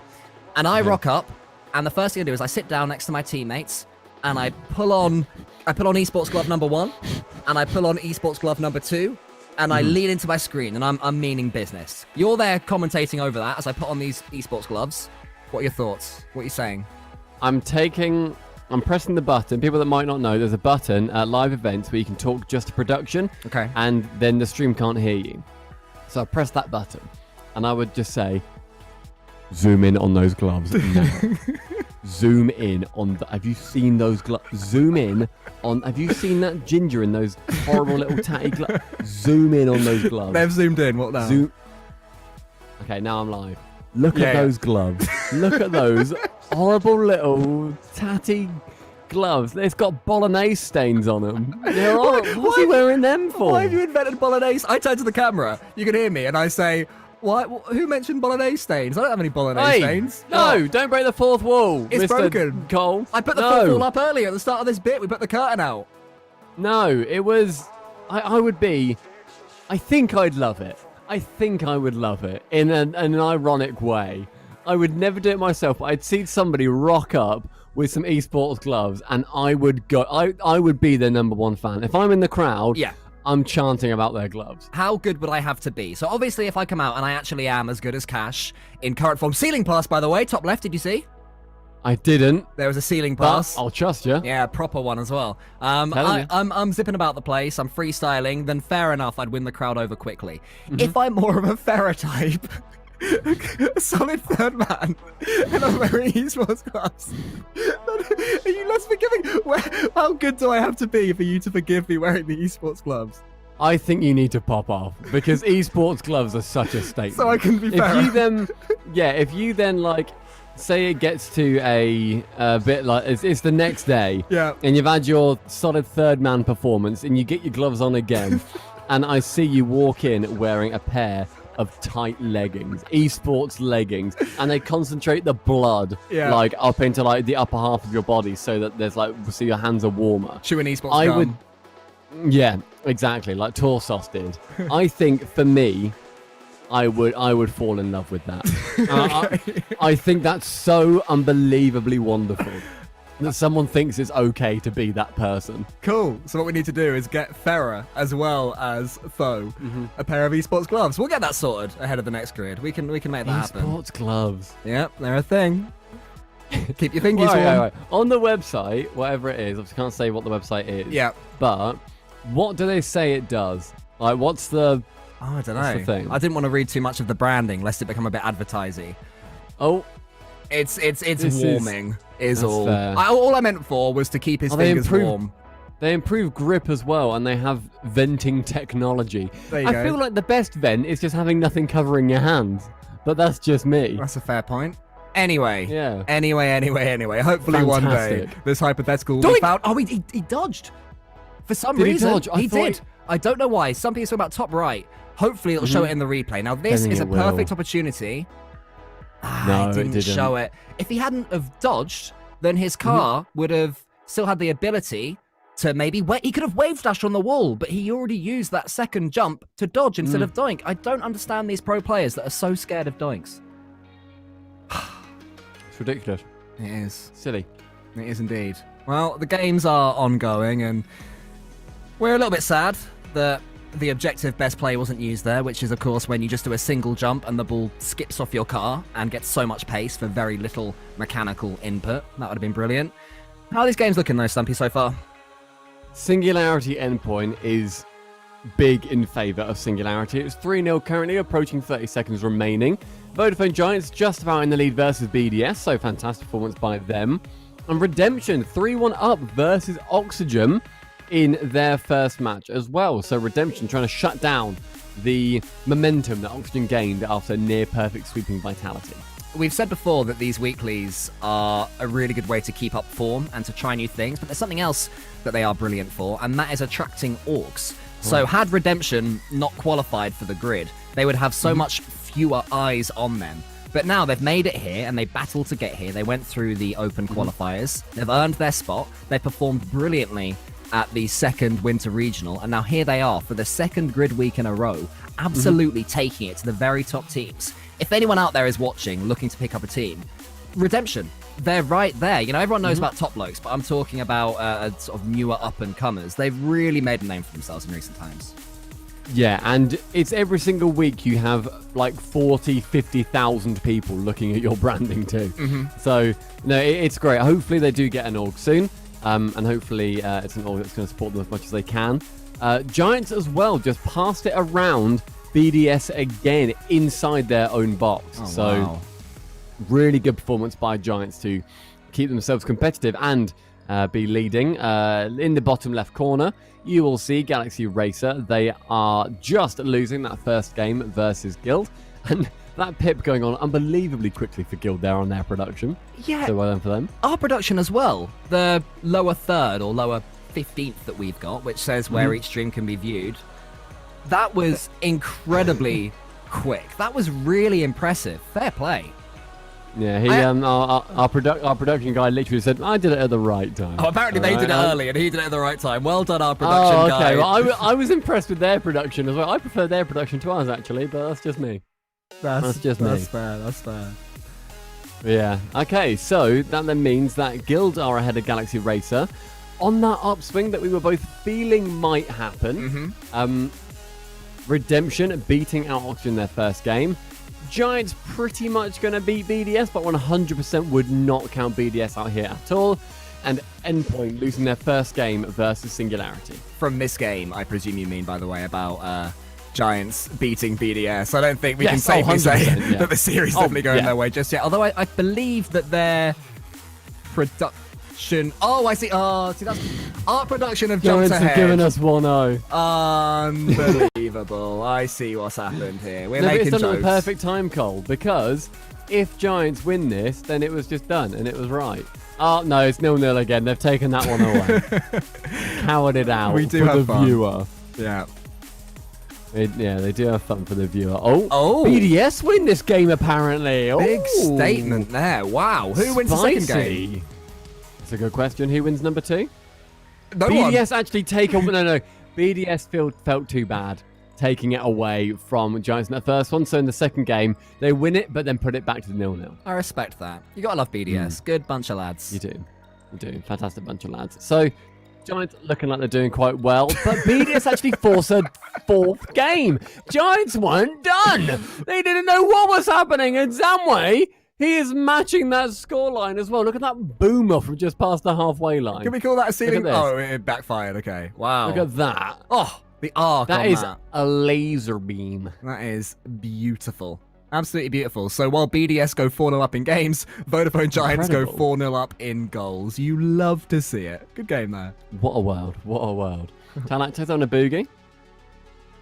And I rock up, and the first thing I do is I sit down next to my teammates, and I put on esports glove number 1, and I pull on esports glove number 2, and I lean into my screen, and I'm meaning business. You're there commentating over that as I put on these esports gloves. What are your thoughts? What are you saying? I'm pressing the button. People that might not know, there's a button at live events where you can talk just to production. Okay. And then the stream can't hear you. So I press that button, and I would just say, zoom in on those gloves now. Zoom in on the... Have you seen those gloves? Zoom in on... Have you seen that ginger in those horrible little tatty gloves? Zoom in on those gloves. They've zoomed in. What now? Zoom... Okay, now I'm live. Look at those gloves. Look at those horrible little tatty gloves. It's got bolognese stains on them. They're horrible. What's he wearing them for? Why have you invented bolognese? I turn to the camera. You can hear me, and I say, "What? Who mentioned bolognese stains? I don't have any bolognese stains." No, don't break the fourth wall. It's Mr. broken. Cole. I put the fourth wall up earlier at the start of this bit. We put the curtain out. No, it was... I would be... I think I'd love it. I think I would love it in an ironic way. I would never do it myself, but I'd see somebody rock up with some esports gloves, and I would go. I would be their #1 fan. If I'm in the crowd, I'm chanting about their gloves. How good would I have to be? So obviously, if I come out and I actually am as good as Cash in current form, ceiling pass, by the way, top left. Did you see? I didn't. There was a ceiling pass. But I'll trust you. Yeah, proper one as well. I'm zipping about the place. I'm freestyling. Then fair enough, I'd win the crowd over quickly. If I'm more of a Farah type, a solid third man, and I'm wearing esports gloves, are you less forgiving? How good do I have to be for you to forgive me wearing the esports gloves? I think you need to pop off because esports gloves are such a statement. So I can be Farah. If you then like. Say it gets to a bit like it's the next day, and you've had your solid third man performance, and you get your gloves on again, and I see you walk in wearing a pair of tight leggings, esports leggings, and they concentrate the blood like up into like the upper half of your body, so that there's like so your hands are warmer. Chewing esports gum. Yeah, exactly, like Torsos did. I think for me. I would fall in love with that. I think that's so unbelievably wonderful that someone thinks it's okay to be that person. Cool. So what we need to do is get Farah as well as Tho a pair of esports gloves. We'll get that sorted ahead of the next grid. We can make that happen. Esports gloves. Yep, they're a thing. Keep your fingers warm. Right. On the website, whatever it is, I can't say what the website is. Yeah. But what do they say it does? Like, what's the... Oh, I don't That's know. the thing. I didn't want to read too much of the branding, lest it become a bit advertising. Oh, it's warming. Is all. Fair. All I meant for was to keep his fingers warm. They improve grip as well, and they have venting technology. There you I go. feel like the best vent is just having nothing covering your hands. But that's just me. That's a fair point. Anyway. Yeah. Anyway. Hopefully one day Fantastic. this hypothetical will be Doink! found. Oh, he dodged. For some Did he reason, dodge? I thought did. I don't know why. Some people talk about top right. Hopefully it'll show it in the replay. Now this think is a it will. perfect opportunity. No, it didn't show it. If he hadn't have dodged, then his car would have still had the ability to maybe he could have wave dashed on the wall, but he already used that second jump to dodge instead of doink. I don't understand these pro players that are so scared of doinks. It's ridiculous. It is. Silly. It is indeed. Well, the games are ongoing, and we're a little bit sad that the objective best play wasn't used there, which is, of course, when you just do a single jump and the ball skips off your car and gets so much pace for very little mechanical input. That would have been brilliant. How are these games looking, though, Stumpy, so far? Singularity endpoint is big in favour of Singularity. It's 3-0 currently, approaching 30 seconds remaining. Vodafone Giants just about in the lead versus BDS, so fantastic performance by them. And Redemption 3-1 up versus Oxygen in their first match as well. So Redemption trying to shut down the momentum that Oxygen gained after near-perfect sweeping Vitality. We've said before that these weeklies are a really good way to keep up form and to try new things, but there's something else that they are brilliant for, and that is attracting orcs. So had Redemption not qualified for the grid, they would have so much fewer eyes on them. But now they've made it here, and they battled to get here. They went through the open qualifiers. They've earned their spot. They performed brilliantly at the second Winter Regional, and now here they are for the second grid week in a row, absolutely taking it to the very top teams. If anyone out there is watching, looking to pick up a team, Redemption, they're right there. You know, everyone knows about top blokes, but I'm talking about sort of newer up-and-comers. They've really made a name for themselves in recent times. Yeah, and it's every single week you have like 40, 50,000 people looking at your branding too. So, no, it's great. Hopefully they do get an org soon, and hopefully it's an org that's going to support them as much as they can. Giants as well just passed it around BDS again inside their own box. Wow. Really good performance by Giants to keep themselves competitive and be leading. In the bottom left corner, you will see Galaxy Racer. They are just losing that first game versus Guild. And that pip going on unbelievably quickly for Guild there on their production. Yeah. So well done for them. Our production as well. The lower third or lower 15th that we've got, which says where each stream can be viewed. That was incredibly quick. That was really impressive. Fair play. Yeah, he our production guy literally said, "I did it at the right time." Oh, apparently they did it early and he did it at the right time. Well done, our production guy. Okay. Well, I was impressed with their production as well. I prefer their production to ours actually, but that's just me. That's just me. That's fair. That's fair. Yeah. Okay. So that then means that Guild are ahead of Galaxy Racer on that upswing that we were both feeling might happen. Redemption beating out Oxygen their first game. Giants pretty much going to beat BDS, but 100% would not count BDS out here at all. And Endpoint losing their first game versus Singularity. From this game, I presume you mean, by the way, about Giants beating BDS. I don't think we can safely say that the series is definitely going their way just yet. Although I believe that their production... Oh, I see. Oh, see, that's... Our production have jumped Giants ahead. have given us 1-0. Unbelievable. I see what's happened here. We're making it's jokes. a perfect time, Cole, because if Giants win this, then it was just done, and it was right. Oh, no, it's 0-0 again. They've taken that one away. Cowered it out We do for have the fun. viewer. Yeah. They do have fun for the viewer. Oh, BDS win this game, apparently. Big statement there. Wow. Who wins the second game? That's a good question. Who wins number 2? No BDS actually take a... No. BDS felt too bad taking it away from Giants in that first one. So in the second game, they win it, but then put it back to the 0-0. I respect that. You gotta love BDS. Good bunch of lads. You do. Fantastic bunch of lads. So Giants looking like they're doing quite well, but BDS actually forced a fourth game. Giants weren't done. They didn't know what was happening, and Zamway, he is matching that scoreline as well. Look at that boomer from just past the halfway line. Can we call that a ceiling? Look at this. Oh, it backfired. Okay. Wow. Look at that. Oh, the arc That on is that. a laser beam. That is beautiful. Absolutely beautiful. So while BDS go 4-0 up in games, Vodafone Giants go Incredible. 4-0 up in goals. You love to see it. Good game there. What a world. What a world. Galactus on a boogie.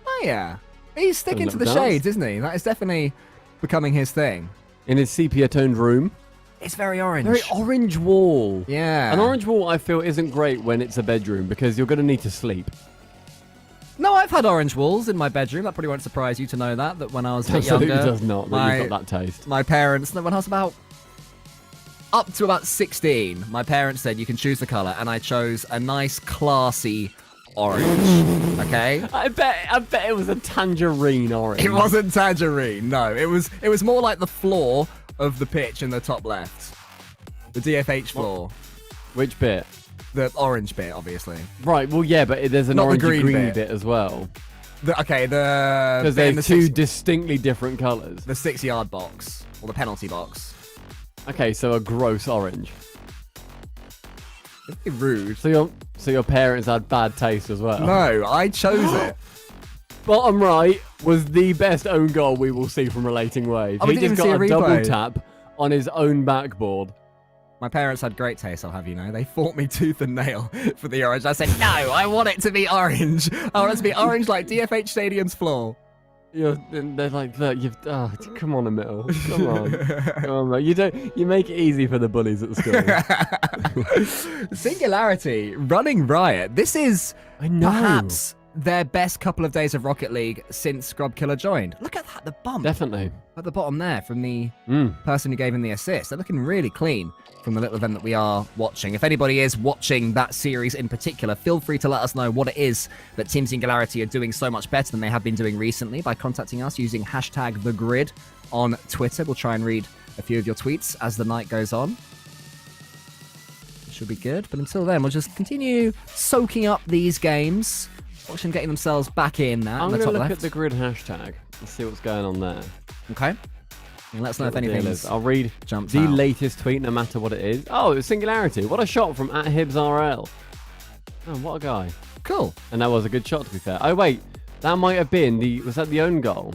Oh, yeah. He's sticking to the little dance. shades, isn't he? That is definitely becoming his thing. In his sepia-toned room. It's very orange. Very orange wall. Yeah. An orange wall, I feel, isn't great when it's a bedroom because you're going to need to sleep. No, I've had orange walls in my bedroom. That probably won't surprise you to know that when I was a bit Absolutely younger. does not, that you've got that taste. My parents, when I was up to about 16, my parents said you can choose the colour, and I chose a nice, classy orange. Okay? I bet it was a tangerine orange. It wasn't tangerine, no. It was more like the floor of the pitch in the top left. The DFH floor. Which bit? The orange bit, obviously. Right, well, yeah, but there's an Not the orangey green bit as well. Because they're two distinctly different colours. The 6-yard box, or the penalty box. Okay, so a gross orange. It'd be rude. So your parents had bad taste as well? No, I chose it. Bottom right was the best own goal we will see from Relating Wave. Oh, we He didn't just even got see a a double replay. tap on his own backboard. My parents had great taste, I'll have you know. They fought me tooth and nail for the orange. I said, no, I want it to be orange. I want it to be orange like DFH Stadium's floor. They're like, look, come on, Emil. Come on. Come on, mate. You make it easy for the bullies at school. Singularity, running riot. This is perhaps their best couple of days of Rocket League since Scrub Killer joined. Look at that, the bump. Definitely. At the bottom there from the person who gave him the assist. They're looking really clean from the little event that we are watching. If anybody is watching that series in particular, feel free to let us know what it is that Team Singularity are doing so much better than they have been doing recently by contacting us using #TheGrid on Twitter. We'll try and read a few of your tweets as the night goes on. Should be good, but until then, we'll just continue soaking up these games. Watch them getting themselves back in there. I'm going to look left. at the grid hashtag and see what's going on there. Okay. And let us know if What the deal anything's is. I'll read jumps the out. latest tweet, no matter what it is. Oh, it's Singularity. What a shot from @HibsRL. Oh, what a guy. Cool. And that was a good shot, to be fair. Oh, wait. That might have been was that the own goal?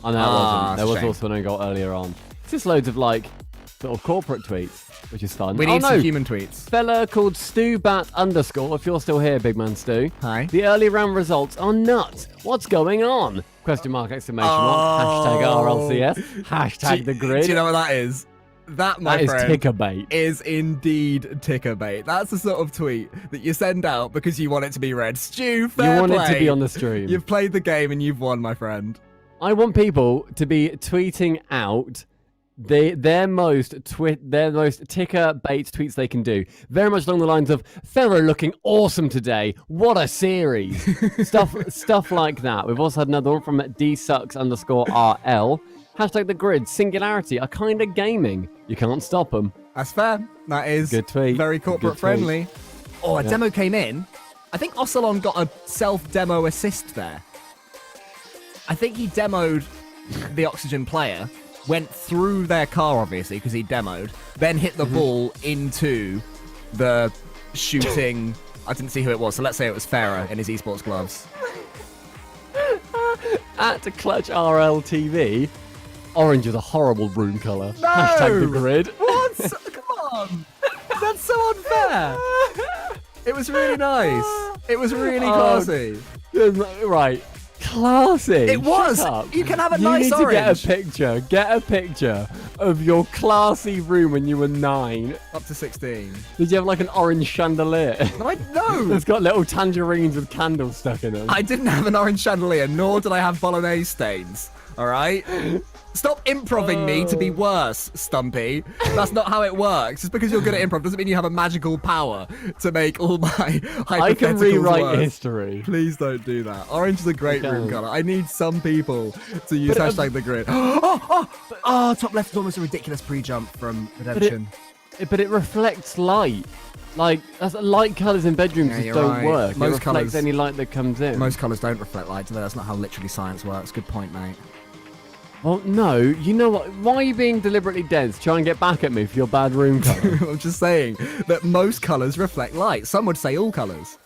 Oh, no, it wasn't. There was also an own goal earlier on. It's just loads of, sort of corporate tweets, which is fun. We need some human tweets. Fella called StuBat_. If you're still here, big man Stu. Hi. The early round results are nuts. What's going on? Question mark, exclamation mark. #RLCS. #the grid. Do you know what that is? That, my That is friend, ticker bait. is indeed ticker bait. That's the sort of tweet that you send out because you want it to be read. Stu, fair You want play. it to be on the stream. You've played the game and you've won, my friend. I want people to be tweeting out their most ticker bait tweets they can do. Very much along the lines of Ferro looking awesome today. What a series. stuff like that. We've also had another one from DSucks_RL. #the grid. Singularity are kind of gaming. You can't stop them. That's fair. That is good tweet. Very corporate Good tweet. friendly. Oh, a Yeah. demo came in. I think Ocelon got a self-demo assist there. I think he demoed the Oxygen player, went through their car, obviously, because he demoed, then hit the ball into the shooting... I didn't see who it was, so let's say it was Farah in his esports gloves. @ClutchRLTV. Orange is a horrible room colour. No! #the grid. What? Come on! That's so unfair! It was really nice. It was really classy. Right. Classy. It was. Shut up. You can have a You nice need orange. to get a picture of your classy room when you were 9. Up to 16. Did you have an orange chandelier? No. It's got little tangerines with candles stuck in them. I didn't have an orange chandelier, nor did I have bolognese stains. All right? Stop improving me to be worse, Stumpy. That's not how it works. Just because you're good at improv doesn't mean you have a magical power to make all my hypotheticals I can rewrite worse. history. Please don't do that. Orange is a great I room can't. colour. I need some people to use #the grid. Oh, top left is almost a ridiculous pre-jump from Redemption. But it reflects light. Light colours in bedrooms Yeah, just you're don't right. work. Most it reflects colours- any light that comes in. Most colours don't reflect light, do they? That's not how literally science works. Good point, mate. Well, no. You know what? Why are you being deliberately dense? Try and get back at me for your bad room colour. I'm just saying that most colours reflect light. Some would say all colours.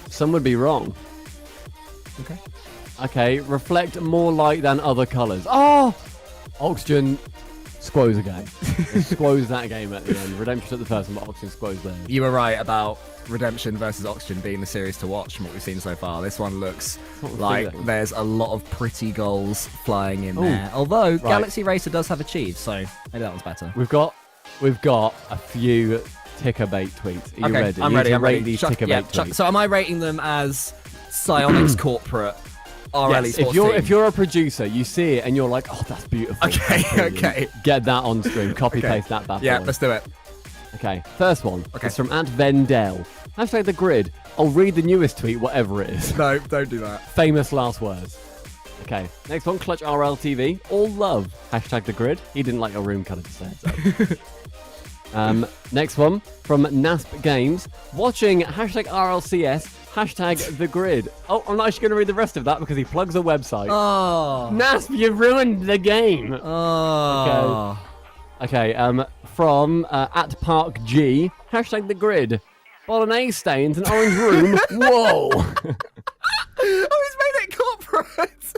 Some would be wrong. Okay. Okay, reflect more light than other colours. Oh! Oxygen squoze a game. Squoze that game at the end. Redemption at the first one, but Oxygen squoze there. You were right about Redemption versus Oxygen being the series to watch from what we've seen so far. This one looks like there's a lot of pretty goals flying in there. Although Galaxy Racer does have a cheese, so maybe that one's better. We've got a few ticker bait tweets. Are you ready? I'm ready. I'm ready. These ticker bait tweets. So am I rating them as Psionics corporate RL Yes, Esports if you're a producer, you see it and you're like, oh, that's beautiful. Okay, That's brilliant. okay. Get that on stream. Copy paste that bad Yeah, boy. let's do it. Okay, first one. It's from @Vendel. Hashtag the grid. I'll read the newest tweet, whatever it is. No, don't do that. Famous last words. Okay, next one. Clutch RL TV. All love. Hashtag the grid. He didn't like a room color to say it. So. Next one from NASP Games. Watching hashtag RLCS. Hashtag the grid. Oh, I'm not actually going to read the rest of that because he plugs a website. Oh. NASP, you ruined the game. Oh. Okay, from @ParkG. Hashtag the grid. Bolognese stains, an orange room. Whoa. Oh, he's made it corporate.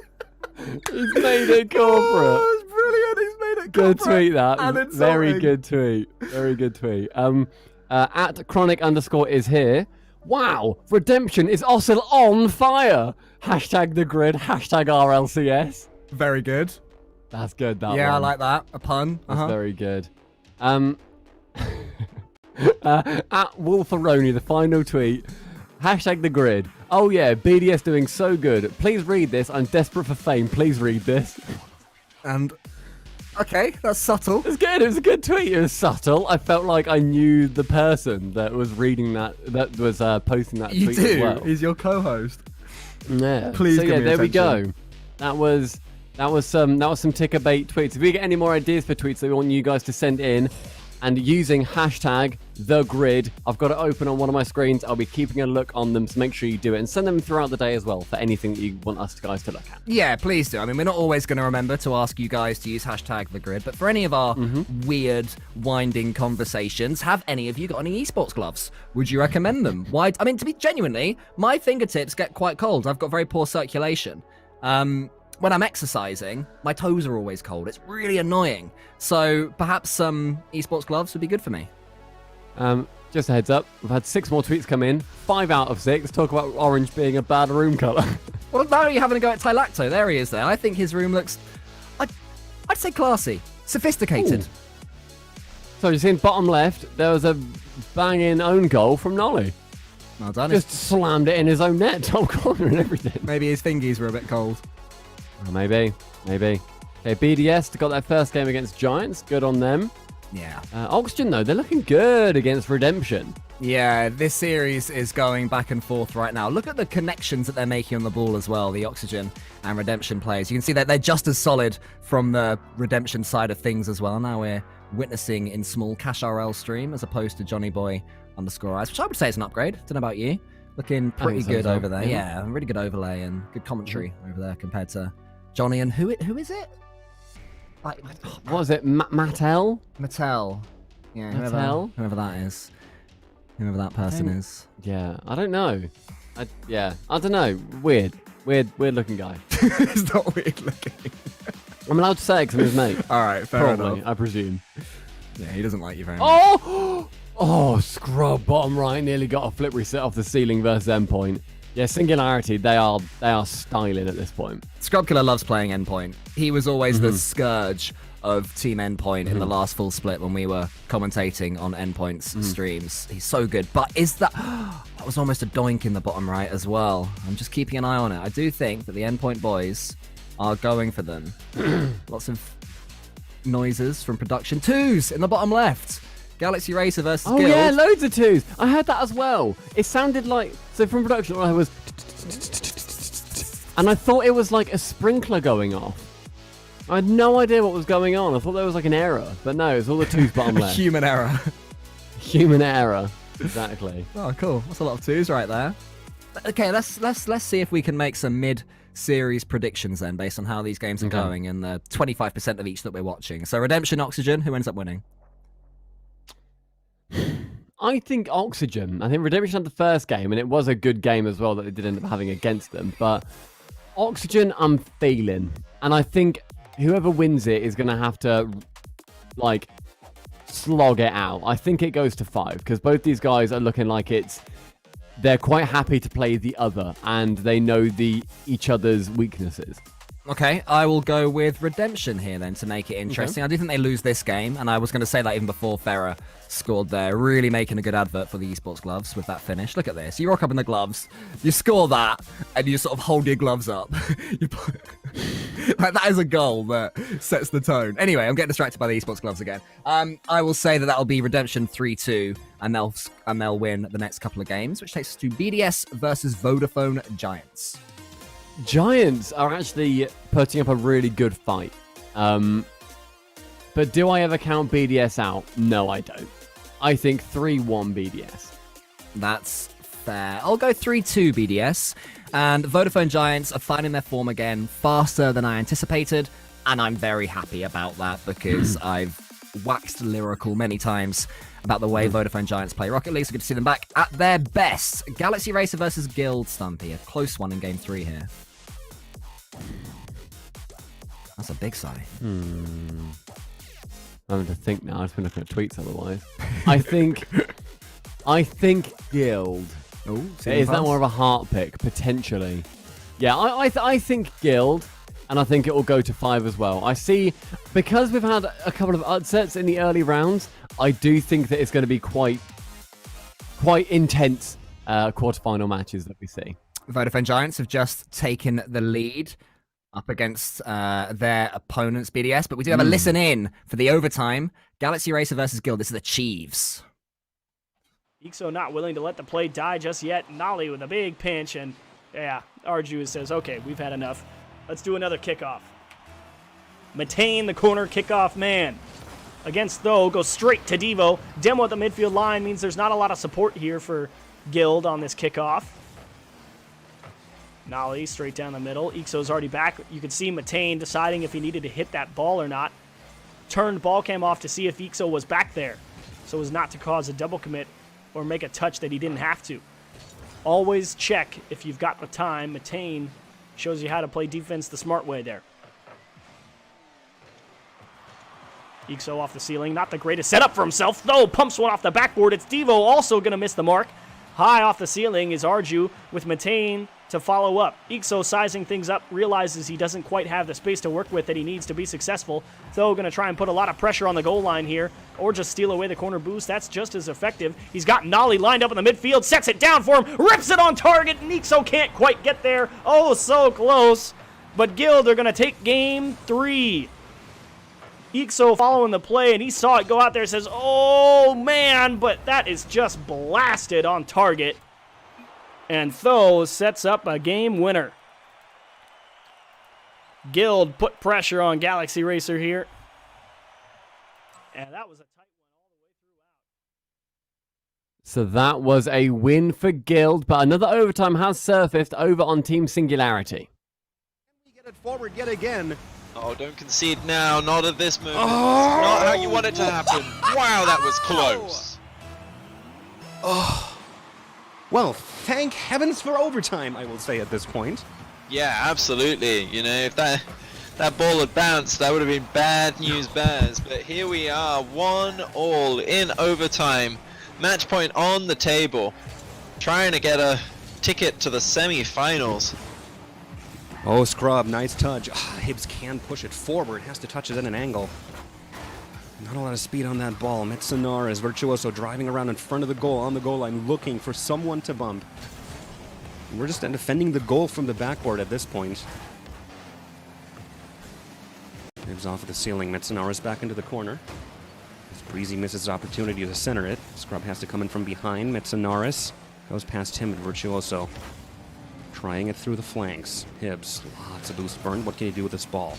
He's made it corporate. Oh, it's brilliant. He's made it Good corporate. tweet, that. And insulting. Very good tweet. Very good tweet. @Chronic_ is here. Wow, Redemption is also on fire. Hashtag the grid. Hashtag RLCS. Very good. That's good, that Yeah, one. I like that. A pun. That's very good. @Wolferoni, the final tweet. Hashtag the grid. Oh yeah, BDS doing so good. Please read this. I'm desperate for fame. Please read this. And okay, that's subtle. It's good. It was a good tweet. It was subtle. I felt like I knew the person that was reading that was posting that You tweet do. as well. He's your co-host. Yeah. Please So give yeah, me there we attention. go. That was some ticker bait tweets. If we get any more ideas for tweets that we want you guys to send in, and using hashtag the grid, I've got it open on one of my screens. I'll be keeping a look on them, so make sure you do it and send them throughout the day as well for anything that you want us guys to look at. Yeah, please do. I mean, we're not always going to remember to ask you guys to use hashtag the grid, but for any of our weird, winding conversations, have any of you got any esports gloves? Would you recommend them? Why? I mean, to be genuinely, my fingertips get quite cold. I've got very poor circulation. When I'm exercising, my toes are always cold. It's really annoying. So perhaps some esports gloves would be good for me. Just a heads up, we've had 6 more tweets come in. 5 out of 6 talk about orange being a bad room colour. Well, now you're having a go at Tylacto. There he is there. I think his room looks, I'd say classy. Sophisticated. Ooh. So you seen bottom left, there was a banging own goal from Nolly. Well done. Just slammed it in his own net, top corner and everything. Maybe his fingies were a bit cold. Oh, maybe. Okay, BDS got their first game against Giants. Good on them. Yeah. Oxygen, though, they're looking good against Redemption. Yeah, this series is going back and forth right now. Look at the connections that they're making on the ball as well, the Oxygen and Redemption players. You can see that they're just as solid from the Redemption side of things as well. Now we're witnessing in small Cash RL stream as opposed to Johnny Boy _eyes, which I would say is an upgrade. Don't know about you. Looking pretty good over there. Yeah, really good overlay and good commentary over there compared to Johnny and who is it? Like, what was it? Mattel? Mattel. Yeah, Mattel? whoever that is. Whoever that person is. Yeah, I don't know. I don't know. Weird looking guy. It's not weird looking. I'm allowed to say it because I'm his mate. All right, fair Probably, enough. I presume. Yeah, he doesn't like you very much. Oh! Oh, scrub bottom right. Nearly got a flip reset off the ceiling versus endpoint. Yeah, Singularity, they are styling at this point. Scrubkiller loves playing endpoint. He was always the scourge of Team Endpoint in the last full split when we were commentating on Endpoint's streams. He's so good. But is that... that was almost a doink in the bottom right as well. I'm just keeping an eye on it. I do think that the Endpoint boys are going for them. Lots of noises from production. 2s in the bottom left. Galaxy Racer versus Oh Guild. yeah, loads of 2s. I heard that as well. It sounded like... So from production, I was... And I thought it was like a sprinkler going off. I had no idea what was going on. I thought there was like an error. But no, it's all the 2s bottom left. Human error. Human error. Exactly. Oh, cool. That's a lot of 2s right there. Okay, let's see if we can make some mid-series predictions then, based on how these games are going and the 25% of each that we're watching. So Redemption, Oxygen, who ends up winning? I think Oxygen. I think Redemption had the first game, and it was a good game as well that they did end up having against them. But Oxygen, I'm feeling. And I think whoever wins it is going to have to, like, slog it out. I think it goes to 5 because both these guys are looking like they're quite happy to play the other and they know each other's weaknesses. Okay, I will go with Redemption here then to make it interesting. I do think they lose this game, and I was going to say that even before Farah scored there. Really making a good advert for the Esports gloves with that finish. Look at this. You rock up in the gloves, you score that, and you sort of hold your gloves up. Like, that is a goal that sets the tone. Anyway, I'm getting distracted by the Esports gloves again. I will say that'll be Redemption 3-2, and they'll win the next couple of games, which takes us to BDS versus Vodafone Giants. Giants are actually putting up a really good fight. But do I ever count BDS out? No, I don't. I think 3-1 BDS. That's fair. I'll go 3-2 BDS. And Vodafone Giants are finding their form again faster than I anticipated. And I'm very happy about that because I've waxed lyrical many times about the way Vodafone Giants play Rocket League. So good to see them back at their best. Galaxy Racer versus Guild, Stumpy. A close one in Game 3 here. That's a big sigh. I'm having to think now. I've been looking at tweets otherwise. I think Guild. Oh, is that more of a heart pick potentially? Yeah, I think Guild, and I think it will go to 5 as well. I see because we've had a couple of upsets in the early rounds. I do think that it's going to be quite intense quarterfinal matches that we see. Vodafone Giants have just taken the lead up against their opponents, BDS, but we do have a listen in for the overtime. Galaxy Racer versus Guild. This is the Chiefs. Ixo not willing to let the play die just yet. Nolly with a big pinch, and yeah, Arju says, okay, we've had enough. Let's do another kickoff. Matane, the corner kickoff man. Against Tho, goes straight to Devo. Demo at the midfield line means there's not a lot of support here for Guild on this kickoff. Nolly straight down the middle. Ixo's already back. You can see Matane deciding if he needed to hit that ball or not. Turned ball cam off to see if Ixo was back there, so as not to cause a double commit or make a touch that he didn't have to. Always check if you've got the time. Matane shows you how to play defense the smart way there. Ixo off the ceiling. Not the greatest setup for himself, though. Pumps one off the backboard. It's Devo also going to miss the mark. High off the ceiling is Arju with Matane to follow up. Ixo sizing things up, realizes he doesn't quite have the space to work with that he needs to be successful. Tho going to try and put a lot of pressure on the goal line here, or just steal away the corner boost. That's just as effective. He's got Nolly lined up in the midfield, sets it down for him, rips it on target, and Ixo can't quite get there. Oh, so close. But Guild are going to take game 3. Ixo following the play, and he saw it go out there and says, oh man, but that is just blasted on target. And Tho sets up a game winner. Guild put pressure on Galaxy Racer here. And that was a tight one all the way throughout. So that was a win for Guild, but another overtime has surfaced over on Team Singularity. Get it forward yet again. Oh, don't concede now. Not at this moment. Oh! Not how you want it to happen. Wow, that was close. Oh. Well, thank heavens for overtime, I will say at this point. Yeah, absolutely. You know, if that ball had bounced, that would have been bad news bears. But here we are, 1-1 in overtime. Match point on the table. Trying to get a ticket to the semi-finals. Oh, Scrub, nice touch. Hibbs can push it forward, has to touch it at an angle. Not a lot of speed on that ball. Metsunara is Virtuoso driving around in front of the goal, on the goal line, looking for someone to bump. We're just defending the goal from the backboard at this point. Hibbs off of the ceiling. Metsunara's back into the corner. As Breezy misses his opportunity to center it. Scrub has to come in from behind. Metsunaris goes past him and Virtuoso. Trying it through the flanks. Hibbs, lots of boost burn. What can he do with this ball?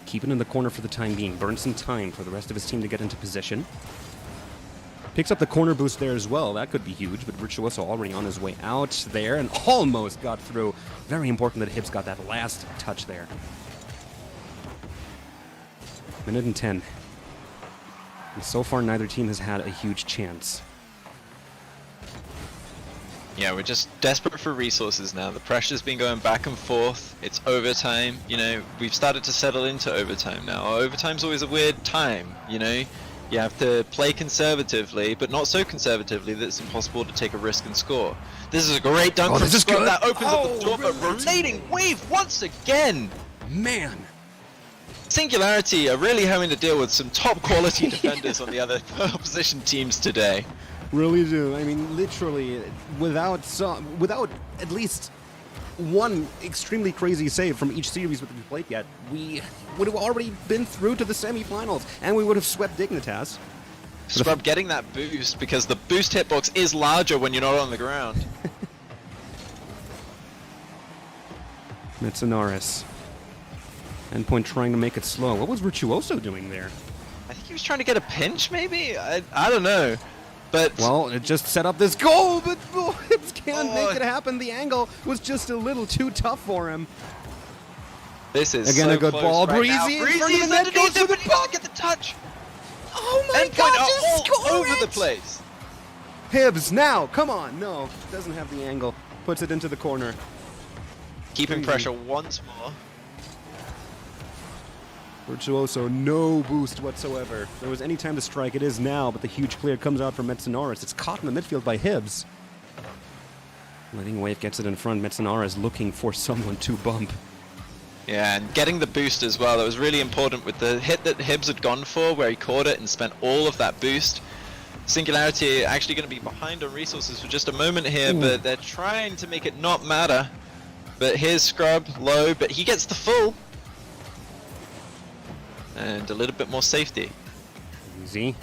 Keep it in the corner for the time being. Burn some time for the rest of his team to get into position. Picks up the corner boost there as well. That could be huge, but Virtuoso already on his way out there and almost got through. Very important that Hibbs got that last touch there. Minute and 10. And so far, neither team has had a huge chance. Yeah, we're just desperate for resources now. The pressure's been going back and forth. It's overtime. You know, we've started to settle into overtime now. Overtime's always a weird time, you know? You have to play conservatively, but not so conservatively that it's impossible to take a risk and score. This is a great dunk from Scrub that opens up the door, but relating wave once again! Man! Singularity are really having to deal with some top quality defenders on the other opposition teams today. Really do. I mean, literally, without at least one extremely crazy save from each series that we played yet, we would have already been through to the semifinals, and we would have swept Dignitas. Scrub getting that boost, because the boost hitbox is larger when you're not on the ground. Metsunaris. Endpoint trying to make it slow. What was Virtuoso doing there? I think he was trying to get a pinch, maybe? I don't know. But well, it just set up this goal, but Hibbs can't make it happen. The angle was just a little too tough for him. This is again so a good close ball. right Breezy, Breezy is underneath him, but he doesn't get the touch. Oh my Endpoint God! are Just all score over it! the place. Hibbs now, come on! No, doesn't have the angle. Puts it into the corner. Keeping pressure once more. Virtuoso, no boost whatsoever. If there was any time to strike, it is now, but the huge clear comes out from Metsunaris. It's caught in the midfield by Hibbs. Letting Wave gets it in front. Metsunaris looking for someone to bump. Yeah, and getting the boost as well. That was really important with the hit that Hibbs had gone for, where he caught it and spent all of that boost. Singularity actually going to be behind on resources for just a moment here, but they're trying to make it not matter. But here's Scrub, low, but he gets the full. And a little bit more safety. Easy.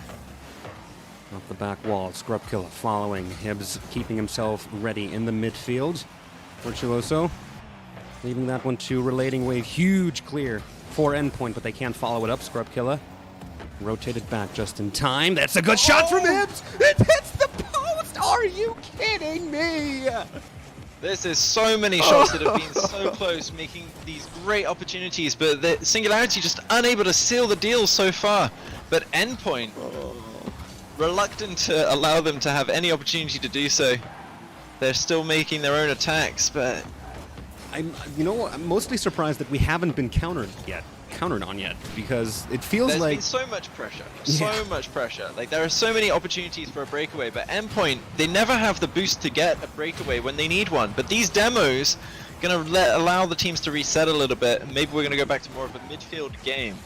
Off the back wall, Scrub Killer following. Hibbs keeping himself ready in the midfield. Virtuoso leaving that one to Relating Wave. Huge clear for Endpoint, but they can't follow it up. Scrub Killer rotated back just in time. That's a good shot from Hibbs! It hits the post! Are you kidding me? This is so many shots that have been so close, making these great opportunities, but the Singularity just unable to seal the deal so far. But Endpoint, reluctant to allow them to have any opportunity to do so. They're still making their own attacks, but I'm mostly surprised that we haven't been countered on yet, because it feels there's like been so much pressure, so much pressure. Like, there are so many opportunities for a breakaway, but Endpoint, they never have the boost to get a breakaway when they need one. But these demos gonna allow the teams to reset a little bit, and maybe we're gonna go back to more of a midfield game.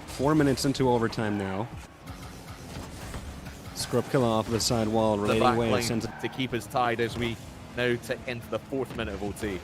4 minutes into overtime now. Scrub Killer off the side wall, The Relating back Wave line sends it. to keep us tied as we now enter the 4th minute of OT.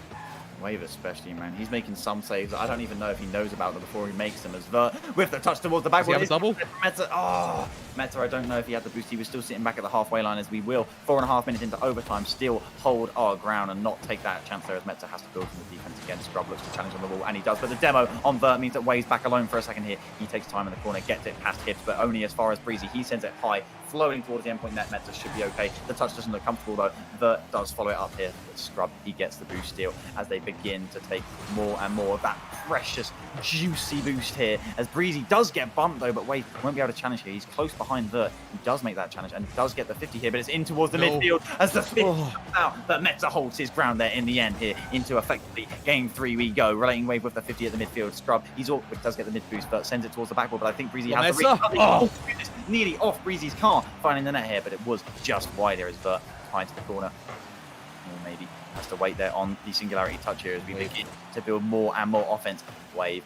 Wave especially, man. He's making some saves. I don't even know if he knows about them before he makes them. As Vert with the touch towards the back. Does he have a double? Meta, Meta, I don't know if he had the boost. He was still sitting back at the halfway line as we will. 4.5 minutes into overtime, still hold our ground and not take that chance there as Meta has to build from the defense again. Scrub looks to challenge on the wall, and he does. But the demo on Vert means that Wave's back alone for a second here. He takes time in the corner, gets it past Hibbs, but only as far as Breezy. He sends it high, floating towards the endpoint net. Meta should be okay. The touch doesn't look comfortable though. Vert does follow it up here. But Scrub, he gets the boost steal as they begin to take more and more of that precious, juicy boost here. As Breezy does get bumped though, but Wave won't be able to challenge here. He's close behind Vert. He does make that challenge and does get the 50 here, but it's in towards the midfield as the 50 comes out. But Meta holds his ground there in the end here into effectively game 3 we go. Relating Wave with the 50 at the midfield. Scrub, he's awkward, does get the mid boost, but sends it towards the backboard. But I think Breezy has the reach. Oh, goodness, nearly off Breezy's car, finding the net here, but it was just wide there as Vert behind to the corner. Or maybe has to wait there on the Singularity touch here as we begin to build more and more offense. Wave.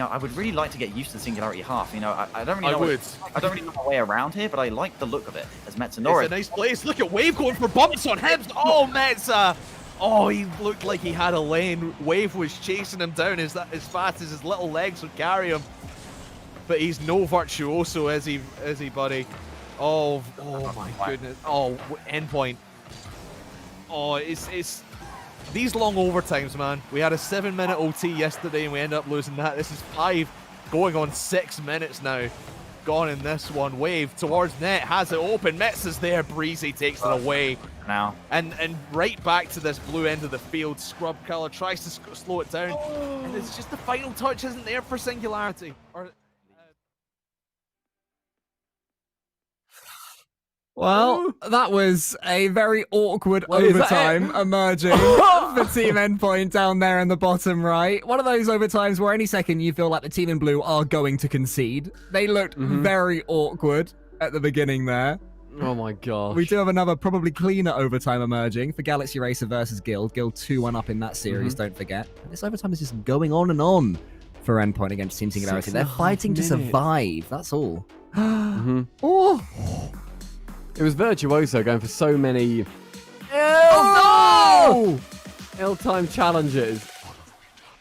I would really like to get used to the Singularity half. I don't really know. I don't really know my way around here, but I like the look of it as Metsunaris. It's a nice place. Look at Wave going for bumps on Hibbs. Oh, Metsa. Oh, he looked like he had a lane. Wave was chasing him down as fast as his little legs would carry him. But he's no Virtuoso, is he, buddy? Oh my goodness. Oh, Endpoint. Oh, it's these long overtimes, man. We had a 7-minute OT yesterday and we ended up losing that. This is 5 going on 6 minutes now. Gone in this one. Wave towards net, has it open. Metz is there. Breezy takes it away. Now. And right back to this blue end of the field. Scrub Killer tries to slow it down. And it's just the final touch isn't there for Singularity. Well, that was a very awkward What is that? overtime emerging for Team Endpoint down there in the bottom right. One of those overtimes where any second you feel like the team in blue are going to concede. They looked very awkward at the beginning there. Oh my gosh. We do have another probably cleaner overtime emerging for Galaxy Racer versus Guild. Guild 2-1 up in that series, don't forget. And this overtime is just going on and on for Endpoint against Team Singularity. They're fighting to survive, that's all. Oh! It was Virtuoso going for so many ill-timed challenges.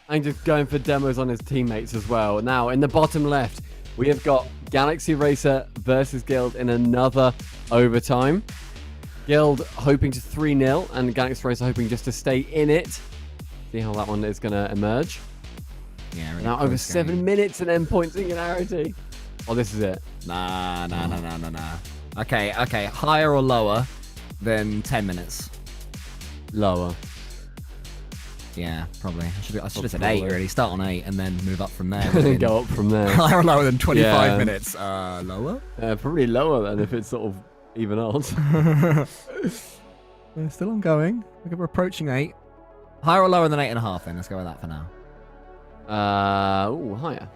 And just going for demos on his teammates as well. Now, in the bottom left, we have got Galaxy Racer versus Guild in another overtime. Guild hoping to 3-0, and Galaxy Racer hoping just to stay in it. See how that one is going to emerge. Yeah, really now, over 7 minutes in Endpoint Singularity. Oh, this is it. Nah. Okay, higher or lower than 10 minutes? Lower. Yeah, probably. I should have said 8 really. Start on 8 and then move up from there. And go up from there. Higher or lower than 25 minutes? Lower? Probably lower than if it's sort of even odds. They're still ongoing. We're approaching 8. Higher or lower than 8.5 then? Let's go with that for now. Higher.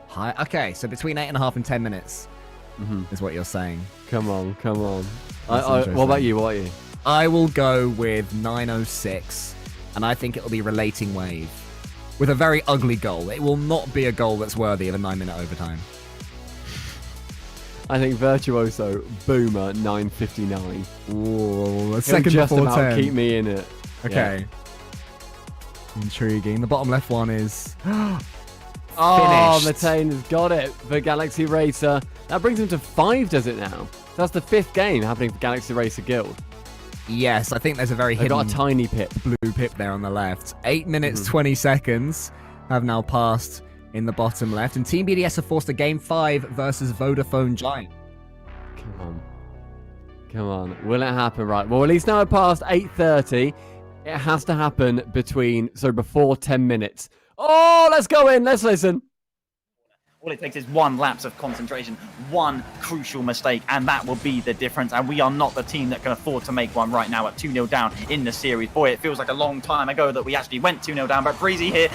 Higher? Okay, so between 8.5 and 10 minutes is what you're saying. Come on. That's What about you? I will go with 9:06. And I think it'll be Relating Wave with a very ugly goal. It will not be a goal that's worthy of a 9-minute overtime. I think Virtuoso Boomer 9:59. Ooh, a He'll second just before about 10. keep me in it. Okay. Yeah. Intriguing. The bottom left one is Oh, finished. Matane has got it for Galaxy Racer. That brings him to 5, does it now? So that's the 5th game happening for Galaxy Racer Guild. Yes, I think there's a very hidden got a tiny pip. Blue pip there on the left. 8 minutes, 20 seconds have now passed in the bottom left. And Team BDS have forced a Game 5 versus Vodafone Giant. Come on. Will it happen? Right. Well, at least now we're past 8:30. It has to happen before 10 minutes. Oh, let's go in. Let's listen. All it takes is one lapse of concentration, one crucial mistake, and that will be the difference. And we are not the team that can afford to make one right now at 2-0 down in the series. Boy, it feels like a long time ago that we actually went 2-0 down, but Breezy here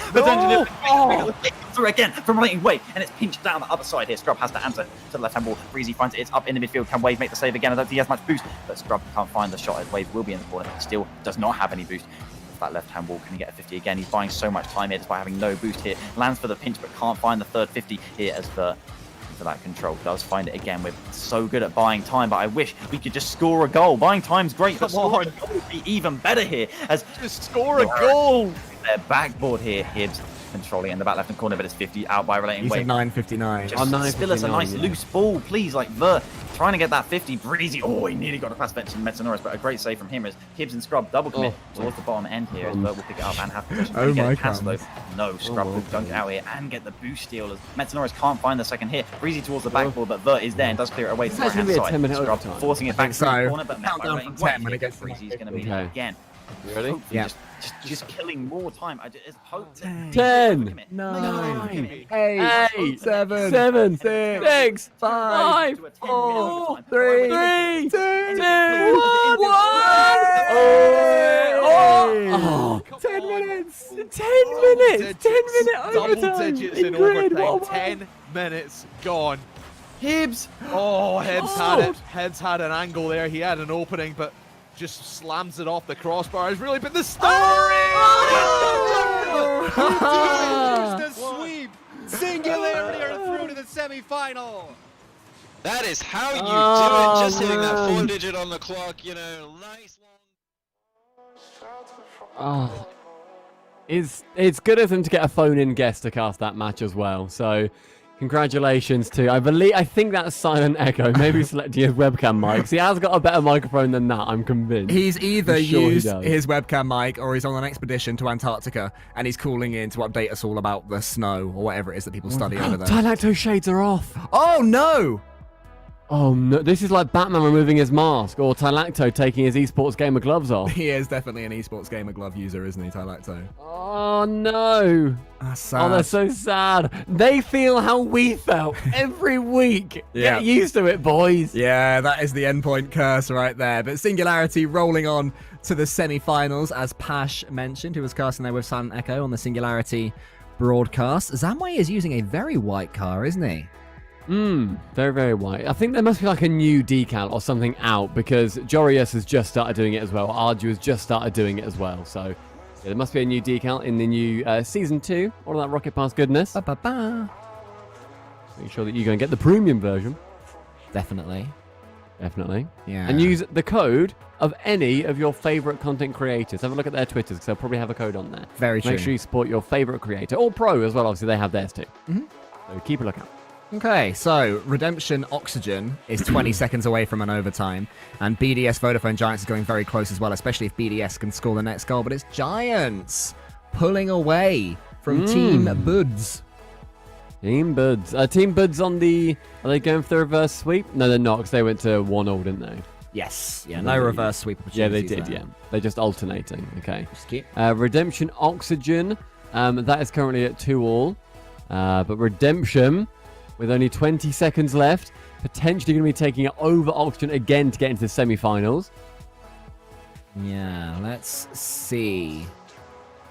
through again from Relating Wave, and it's pinched down the other side here. Scrub has to answer to the left-hand wall. Breezy finds it. It's up in the midfield. Can Wave make the save again? I don't think he has much boost, but Scrub can't find the shot as Wave will be in the corner. Still does not have any boost. That left-hand wall, can he get a 50 again? He's buying so much time here despite having no boost here. Lands for the pinch, but can't find the third 50 here as the for that control. Does find it again. We're so good at buying time, but I wish we could just score a goal. Buying time's great, but scoring a goal would be even better here. As just score a goal. Their backboard here. Hibbs controlling in the back left-hand corner, but it's 50 out by Relating He's Wave. at 9:59. Just spill us a nice loose ball, please. Like trying to get that 50. Breezy. Oh, he nearly got a pass bench in Metanoris, but a great save from him as Hibbs and Scrub double commit towards the bottom end here as Bert will pick it up and have possession. Oh my God. No, Scrub will dunk it out here and get the boost steal as Metanoris can't find the second hit. Breezy towards the backboard, but Vert is there and does clear it away to the right hand side. 10-minute Scrub overtime. forcing it back through the corner, but met by Countdown Relating from 10 Wave. when it gets to Breezy's going to be Okay. there again. You ready? Hopefully just killing more time. I just hope 10, 9, 8, 8, 7, 7, 6, 5, 4, 3, 3, 2, 1. 10 minutes. 10 minutes. 10-minute overtime. Double digits in Ingrid, overtime. what a 10 minutes gone. Hibbs. Oh, Hibbs had it. Hibbs had an angle there. He had an opening, but just slams it off the crossbar. Has really been the story. The sweep. Singularity are through to the semi-final. That is how you do it. Just hitting that 4-digit on the clock, nice long. Oh, it's good of them to get a phone-in guest to cast that match as well. So, congratulations to I think that's Silent Echo. Maybe selecting his webcam mic. He has got a better microphone than that. I'm convinced. He's either I'm sure used he does. his webcam mic or he's on an expedition to Antarctica and he's calling in to update us all about the snow or whatever it is that people study over there. Dilacto shades are off. Oh no! Oh no, this is like Batman removing his mask or Tylacto taking his esports gamer gloves off. He is definitely an esports gamer glove user, isn't he, Tylacto? Oh no. That's sad. Oh, they're so sad. They feel how we felt every week. Yeah. Get used to it, boys. Yeah, that is the endpoint curse right there. But Singularity rolling on to the semi-finals, as Pash mentioned, who was casting there with Silent Echo on the Singularity broadcast. Zamway is using a very white car, isn't he? Very, very white. I think there must be like a new decal or something out because Jorius has just started doing it as well. Arju has just started doing it as well. So yeah, there must be a new decal in the new Season 2. All of that Rocket Pass goodness. Ba-ba-ba. Make sure that you go and get the premium version. Definitely. Yeah. And use the code of any of your favorite content creators. Have a look at their Twitters because they'll probably have a code on there. Very true. Make sure you support your favorite creator or pro as well. Obviously, they have theirs too. So keep a lookout. Okay, so Redemption Oxygen is 20 seconds away from an overtime, and BDS Vodafone Giants is going very close as well, especially if BDS can score the next goal. But it's Giants pulling away from Team Buds. Team Buds. Team Buds on the... Are they going for the reverse sweep? No, they're not, because they went to 1-0, didn't they? Yes. Yeah, no reverse sweep opportunities. Yeah, they did, yeah. They're just alternating. Okay. Just keep. Redemption Oxygen. That is currently at 2-2. But Redemption, with only 20 seconds left, potentially going to be taking it over Oxygen again to get into the semi-finals. Yeah, let's see.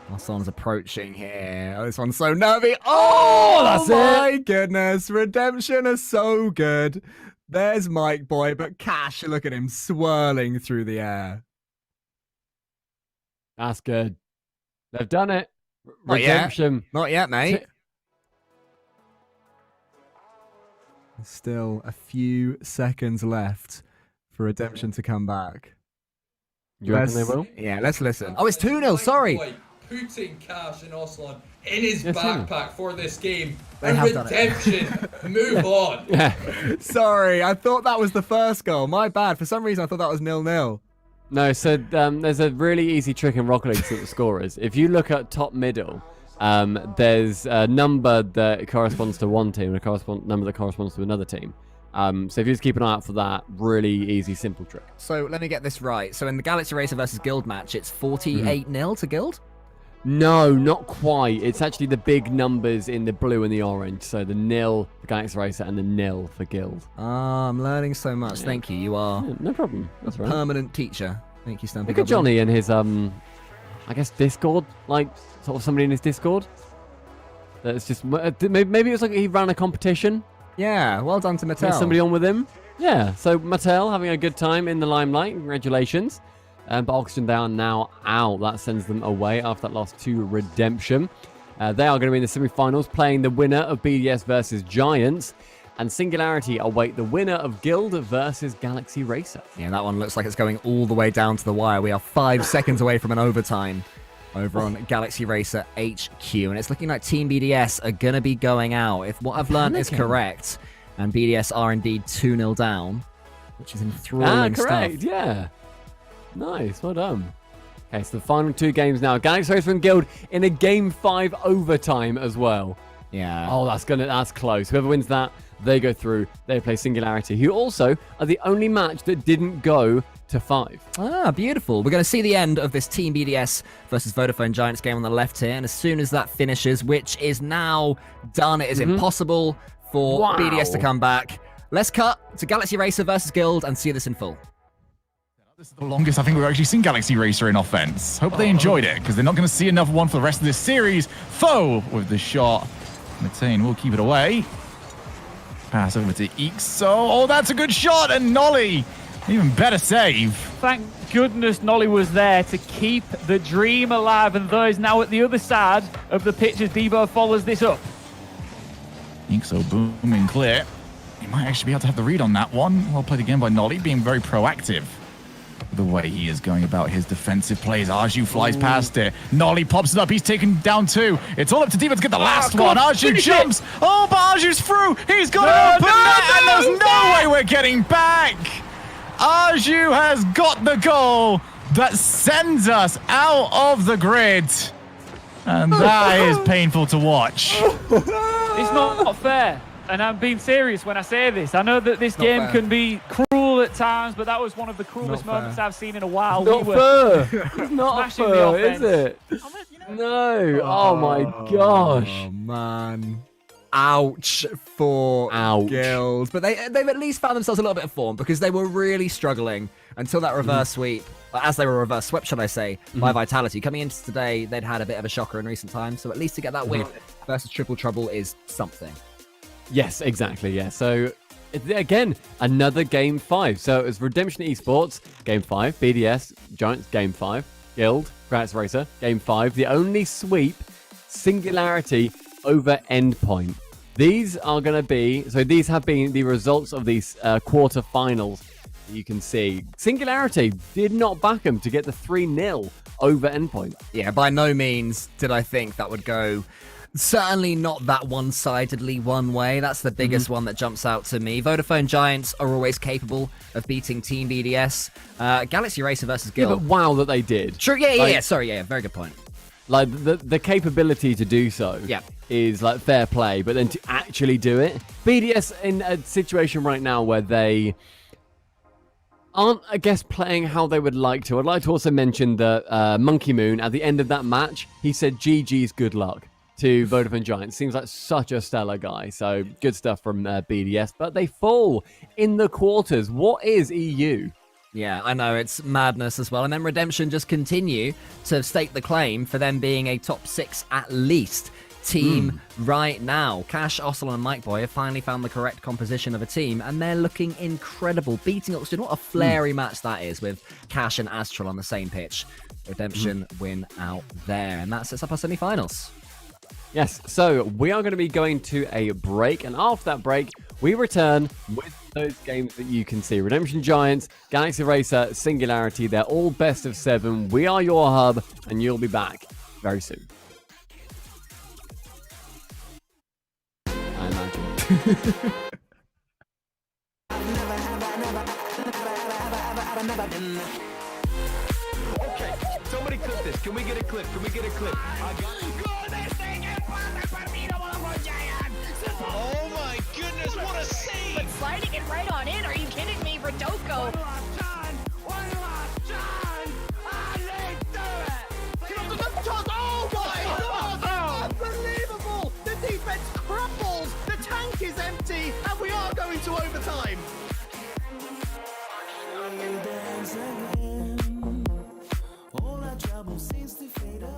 Arsenal's approaching here. Oh, this one's so nervy. Oh, that's my goodness. Redemption is so good. There's Mike Boy, but Cash, look at him swirling through the air. That's good. They've done it. Not Redemption. Yet. Not yet, mate. There's still a few seconds left for Redemption to come back. You reckon they will? Yeah, let's listen. Oh, it's 2-0, sorry. Putting Cash and Oslan in his backpack for this game. They and have done it. Redemption, move on. Sorry, I thought that was the first goal. My bad. For some reason, I thought that was 0-0. No, so there's a really easy trick in Rocket League to the scorers. If you look at top middle, there's a number that corresponds to one team and a number that corresponds to another team. So if you just keep an eye out for that, really easy, simple trick. So let me get this right. So in the Galaxy Racer versus Guild match, it's 48-0 to Guild? No, not quite. It's actually the big numbers in the blue and the orange. So the 0 for Galaxy Racer and the 0 for Guild. Ah, I'm learning so much. Yeah. Thank you. You are no problem. That's right. Permanent teacher. Thank you, Stampy. Look at Johnny and his, I guess, Discord. Like, sort of somebody in his Discord. That's just... Maybe it was like he ran a competition. Yeah, well done to Mattel. There's somebody on with him. Yeah, so Mattel having a good time in the limelight. Congratulations. But Oxygen down now out. That sends them away after that loss to Redemption. They are going to be in the semi-finals, playing the winner of BDS versus Giants. And Singularity await the winner of Guild versus Galaxy Racer. Yeah, that one looks like it's going all the way down to the wire. We are 5 seconds away from an overtime over on Galaxy Racer HQ. And it's looking like Team BDS are going to be going out. If what I've learned is correct, and BDS are indeed 2-0 down, which is enthralling correct, stuff. Yeah. Nice, well done. Okay, so the final 2 games now. Galaxy Racer and Guild in a Game 5 overtime as well. Yeah. Oh, that's close. Whoever wins that, they go through. They play Singularity, who also are the only match that didn't go to 5. Ah, beautiful. We're going to see the end of this Team BDS versus Vodafone Giants game on the left here, and as soon as that finishes, which is now done, it is impossible for BDS to come back. Let's cut to Galaxy Racer versus Guild and see this in full. This is the longest I think we've actually seen Galaxy Racer in offense. Hope they enjoyed it, because they're not going to see another one for the rest of this series. Foe with the shot. Matane will keep it away. Pass over to Ixo. Oh, that's a good shot. And Nolly, even better save. Thank goodness Nolly was there to keep the dream alive. And those now at the other side of the pitch as Debo follows this up. Ixo booming clear. He might actually be able to have the read on that one. Well played again by Nolly, being very proactive. The way he is going about his defensive plays. Arju flies past it. Nolly pops it up. He's taken down 2. It's all up to Diva to get the last one. Arju jumps. Oh, but Arju's through. He's got an open net, and there's no way we're getting back. Arju has got the goal that sends us out of the grid. And that is painful to watch. It's not fair. and I'm being serious when I say this. I know that this Not game fair. can be cruel at times, but that was one of the cruelest Not fair. moments I've seen in a while. Not We were fair. It's not smashing the fair, is offense. it? No. Oh my gosh. Oh man. Ouch for Ouch. Guild. But they've at least found themselves a little bit of form because they were really struggling until that reverse sweep. As they were reverse swept, should I say, by Vitality. Coming into today, they'd had a bit of a shocker in recent times. So at least to get that win versus Triple Trouble is something. Yes, exactly. Yeah. So again, another game 5. So it was Redemption Esports, game 5, BDS, Giants, game 5, Guild, Grats Racer, game 5. The only sweep, Singularity over Endpoint. These are going to be, so these have been the results of these quarterfinals. You can see Singularity did not back them to get the 3-0 over Endpoint. Yeah, by no means did I think that would go. Certainly not that one-sidedly one way. That's the biggest one that jumps out to me. Vodafone Giants are always capable of beating Team BDS. Galaxy Racer versus Guild. Yeah, but wow that they did. True, yeah. Sorry, yeah, very good point. Like the capability to do so is like fair play, but then to actually do it, BDS in a situation right now where they aren't, I guess, playing how they would like to. I'd like to also mention that Monkey Moon at the end of that match, he said GG's good luck to Vodafone Giants. Seems like such a stellar guy. So good stuff from BDS, but they fall in the quarters. What is EU? Yeah, I know, it's madness as well. And then Redemption just continue to stake the claim for them being a top 6 at least team right now. Cash, Ocelot, and Mike Boy have finally found the correct composition of a team, and they're looking incredible. Beating Oxygen, what a flary match that is with Cash and Astral on the same pitch. Redemption win out there, and that sets up our semi-finals. Yes, so we are going to be going to a break, and after that break, we return with those games that you can see. Redemption Giants, Galaxy Racer, Singularity, they're all best of 7. We are your hub, and you'll be back very soon. I imagine. Okay, somebody clip this. Can we get a clip? Can we get a clip? I got Oh my goodness, what a save! But sliding it right on in, are you kidding me, Rodoko? Oh my God! Unbelievable! The defense crumbles. The tank is empty, and we are going to overtime. All our trouble seems to fade away.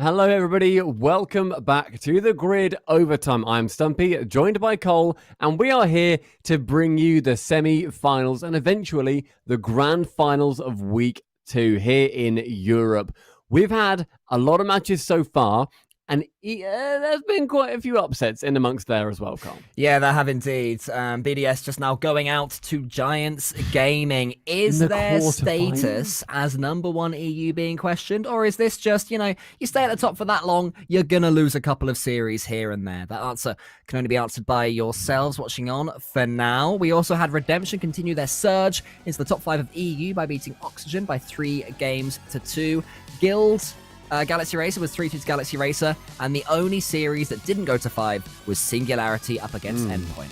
Hello, everybody. Welcome back to the Grid Overtime. I'm Stumpy, joined by Cole, and we are here to bring you the semi-finals and eventually the grand finals of Week 2 here in Europe. We've had a lot of matches so far, and there's been quite a few upsets in amongst there as well, Cole. Yeah, there have indeed. BDS just now going out to Giants Gaming. Is their status as #1 EU being questioned? Or is this just, you stay at the top for that long, you're going to lose a couple of series here and there? That answer can only be answered by yourselves watching on for now. We also had Redemption continue their surge into the top 5 of EU by beating Oxygen by 3 games to 2. Guild Galaxy Racer was 3-2 to Galaxy Racer, and the only series that didn't go to 5 was Singularity up against Endpoint.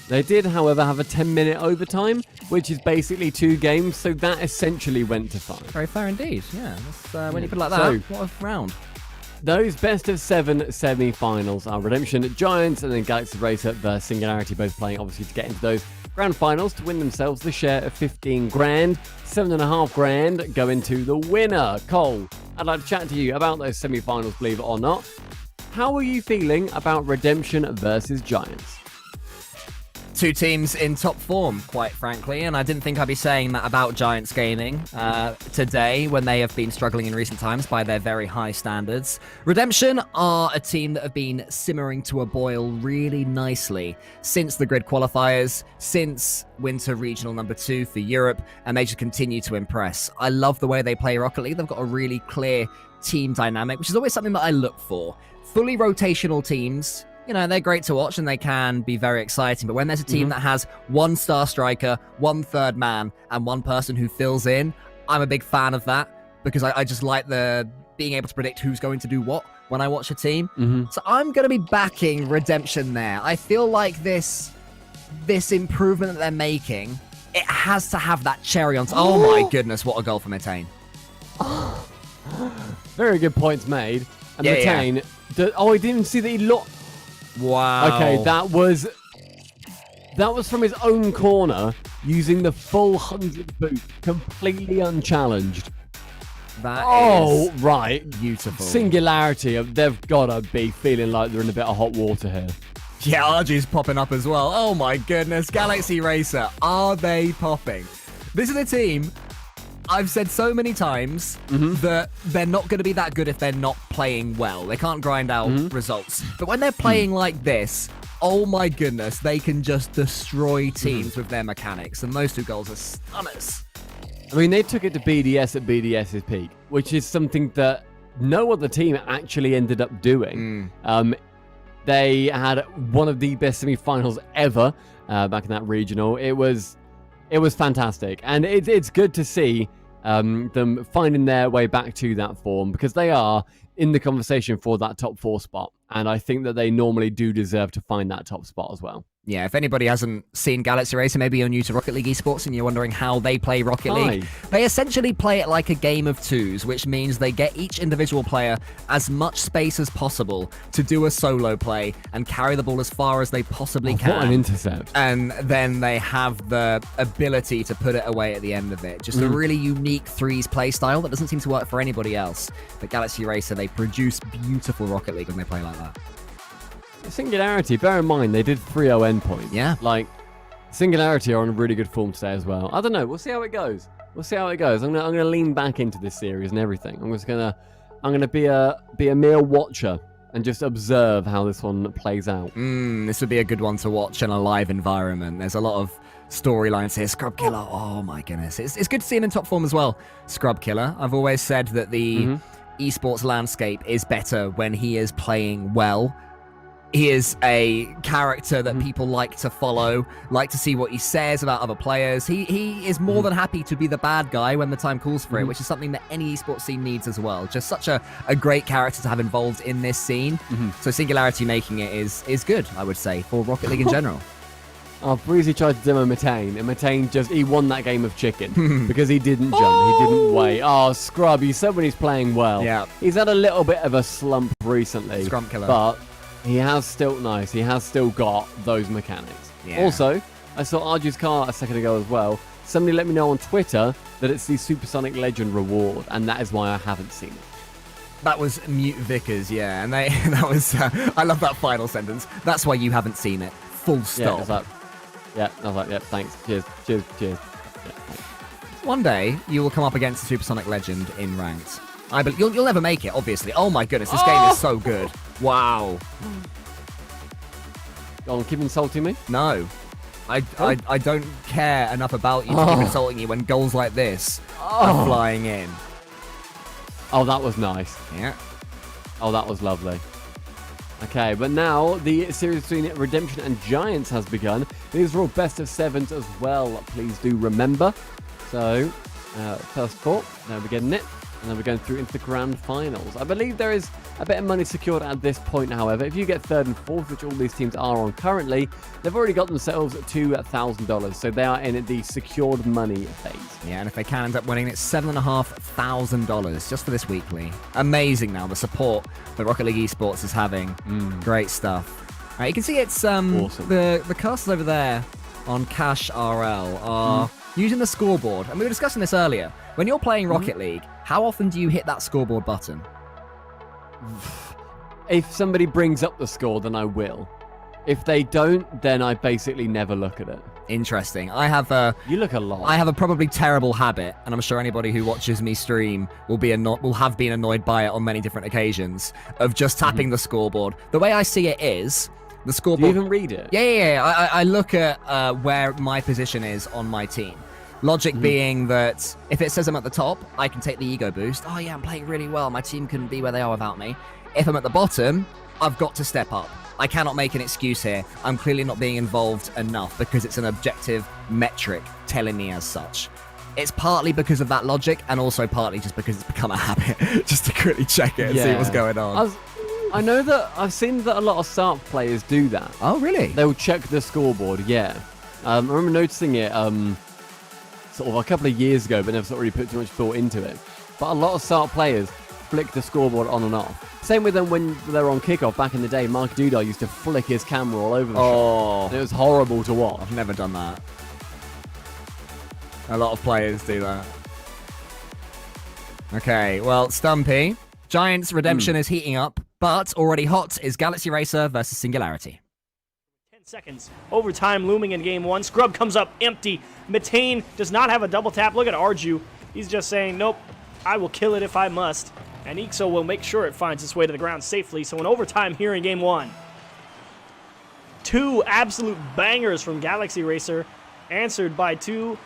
They did, however, have a 10-minute overtime, which is basically 2 games, so that essentially went to 5. Very fair indeed, yeah. When you put it like that, what a round. Those best of 7 semi-finals are Redemption, Giants, and then Galaxy Racer versus Singularity, both playing obviously to get into those grand finals to win themselves the share of 15 grand. 7.5 grand go into the winner. Cole, I'd like to chat to you about those semi-finals, believe it or not. How are you feeling about Redemption versus Giants? 2 teams in top form, quite frankly, and I didn't think I'd be saying that about Giants Gaming today when they have been struggling in recent times by their very high standards. Redemption are a team that have been simmering to a boil really nicely since the grid qualifiers, since Winter Regional number 2 for Europe, and they just continue to impress. I love the way they play Rocket League. They've got a really clear team dynamic, which is always something that I look for. Fully rotational teams, they're great to watch and they can be very exciting. But when there's a team that has 1 star striker, 1 third man, and 1 person who fills in, I'm a big fan of that because I just like the being able to predict who's going to do what when I watch a team. So I'm going to be backing Redemption there. I feel like this improvement that they're making, it has to have that cherry on top. Oh my goodness, what a goal for Metane. Very good points made. And Metane, I didn't see that he looked. Wow. Okay, that was from his own corner using the full 100 boost, completely unchallenged. That is right. Beautiful. Singularity, they've got to be feeling like they're in a bit of hot water here. Yeah, RG's popping up as well. Oh my goodness, Galaxy Racer, are they popping? This is a team I've said so many times that they're not going to be that good if they're not playing well. They can't grind out results. But when they're playing like this, oh my goodness, they can just destroy teams with their mechanics. And those 2 goals are stunners. I mean, they took it to BDS at BDS's peak, which is something that no other team actually ended up doing. They had one of the best semi-finals ever back in that regional. It was fantastic, and it's good to see them finding their way back to that form, because they are in the conversation for that top 4 spot, and I think that they normally do deserve to find that top spot as well. Yeah, if anybody hasn't seen Galaxy Racer, maybe you're new to Rocket League Esports and you're wondering how they play Rocket League. They essentially play it like a game of 2s, which means they get each individual player as much space as possible to do a solo play and carry the ball as far as they possibly can. What an intercept. And then they have the ability to put it away at the end of it. Just a really unique 3s play style that doesn't seem to work for anybody else. But Galaxy Racer, they produce beautiful Rocket League when they play like that. Singularity, bear in mind, they did 3-0 endpoint. Yeah. Like, Singularity are on a really good form today as well. I don't know. We'll see how it goes. I'm gonna lean back into this series and everything. I'm gonna be a mere watcher and just observe how this one plays out. This would be a good one to watch in a live environment. There's a lot of storylines here. Scrub Killer, oh my goodness. It's good to see him in top form as well. Scrub Killer. I've always said that the esports landscape is better when he is playing well. He is a character that people like to follow, like to see what he says about other players. He is more than happy to be the bad guy when the time calls for it, which is something that any esports scene needs as well. Just such a great character to have involved in this scene. So Singularity making it is good, I would say, for Rocket League in general. Oh, Breezy tried to demo Matane, and Matane he won that game of chicken because he didn't jump, he didn't wait. Oh, Scrub, you said when he's playing well. Yeah. He's had a little bit of a slump recently. Scrum Killer. But he has still got those mechanics. Yeah. Also, I saw Arju's car a second ago as well. Somebody let me know on Twitter that it's the Supersonic Legend reward, and that is why I haven't seen it. That was Mute Vickers, yeah, and that was I love that final sentence. That's why you haven't seen it. Full stop. I was like, thanks. Cheers. Yeah, thanks. One day you will come up against a Supersonic Legend in ranked. You'll never make it, obviously. Oh my goodness, this game is so good. Wow. Go on, keep insulting me? No. I don't care enough about you to keep insulting you when goals like this are flying in. Oh, that was nice. Yeah. Oh, that was lovely. Okay, but now the series between Redemption and Giants has begun. These are all best of 7s as well, please do remember. So, first 4, now we're getting it. And then we're going through into the grand finals. I believe there is a bit of money secured at this point, however. If you get 3rd and 4th, which all these teams are on currently, they've already got themselves $2,000. So they are in the secured money phase. Yeah, and if they can end up winning, it's $7,500 just for this weekly. Amazing now, the support that Rocket League Esports is having. Great stuff. Right, you can see it's awesome. The casters over there on Cash RL are using the scoreboard. And we were discussing this earlier. When you're playing Rocket League, how often do you hit that scoreboard button? If somebody brings up the score, then I will. If they don't, then I basically never look at it. Interesting. You look a lot. I have a probably terrible habit, and I'm sure anybody who watches me stream will have been annoyed by it on many different occasions, of just tapping the scoreboard. The way I see it is, the scoreboard... Do you even read it? Yeah. I look at where my position is on my team. Logic being that if it says I'm at the top, I can take the ego boost. Oh yeah, I'm playing really well. My team can be where they are without me. If I'm at the bottom, I've got to step up. I cannot make an excuse here. I'm clearly not being involved enough because it's an objective metric telling me as such. It's partly because of that logic and also partly just because it's become a habit just to quickly check it and see what's going on. I know that I've seen that a lot of SARP players do that. Oh, really? They'll check the scoreboard, yeah. I remember noticing it sort of a couple of years ago, but never sort of really put too much thought into it. But a lot of SARP players flick the scoreboard on and off. Same with them when they're on kickoff back in the day. Mark Dudar used to flick his camera all over the shop. It was horrible to watch. I've never done that. A lot of players do that. Okay, well, Stumpy. Giants Redemption is heating up, but already hot is Galaxy Racer versus Singularity. 10 seconds. Overtime looming in game 1. Scrub comes up empty. Matane does not have a double tap. Look at Arju. He's just saying, nope, I will kill it if I must. And Ixo will make sure it finds its way to the ground safely. So in overtime here in game 1. 2 absolute bangers from Galaxy Racer, answered by 2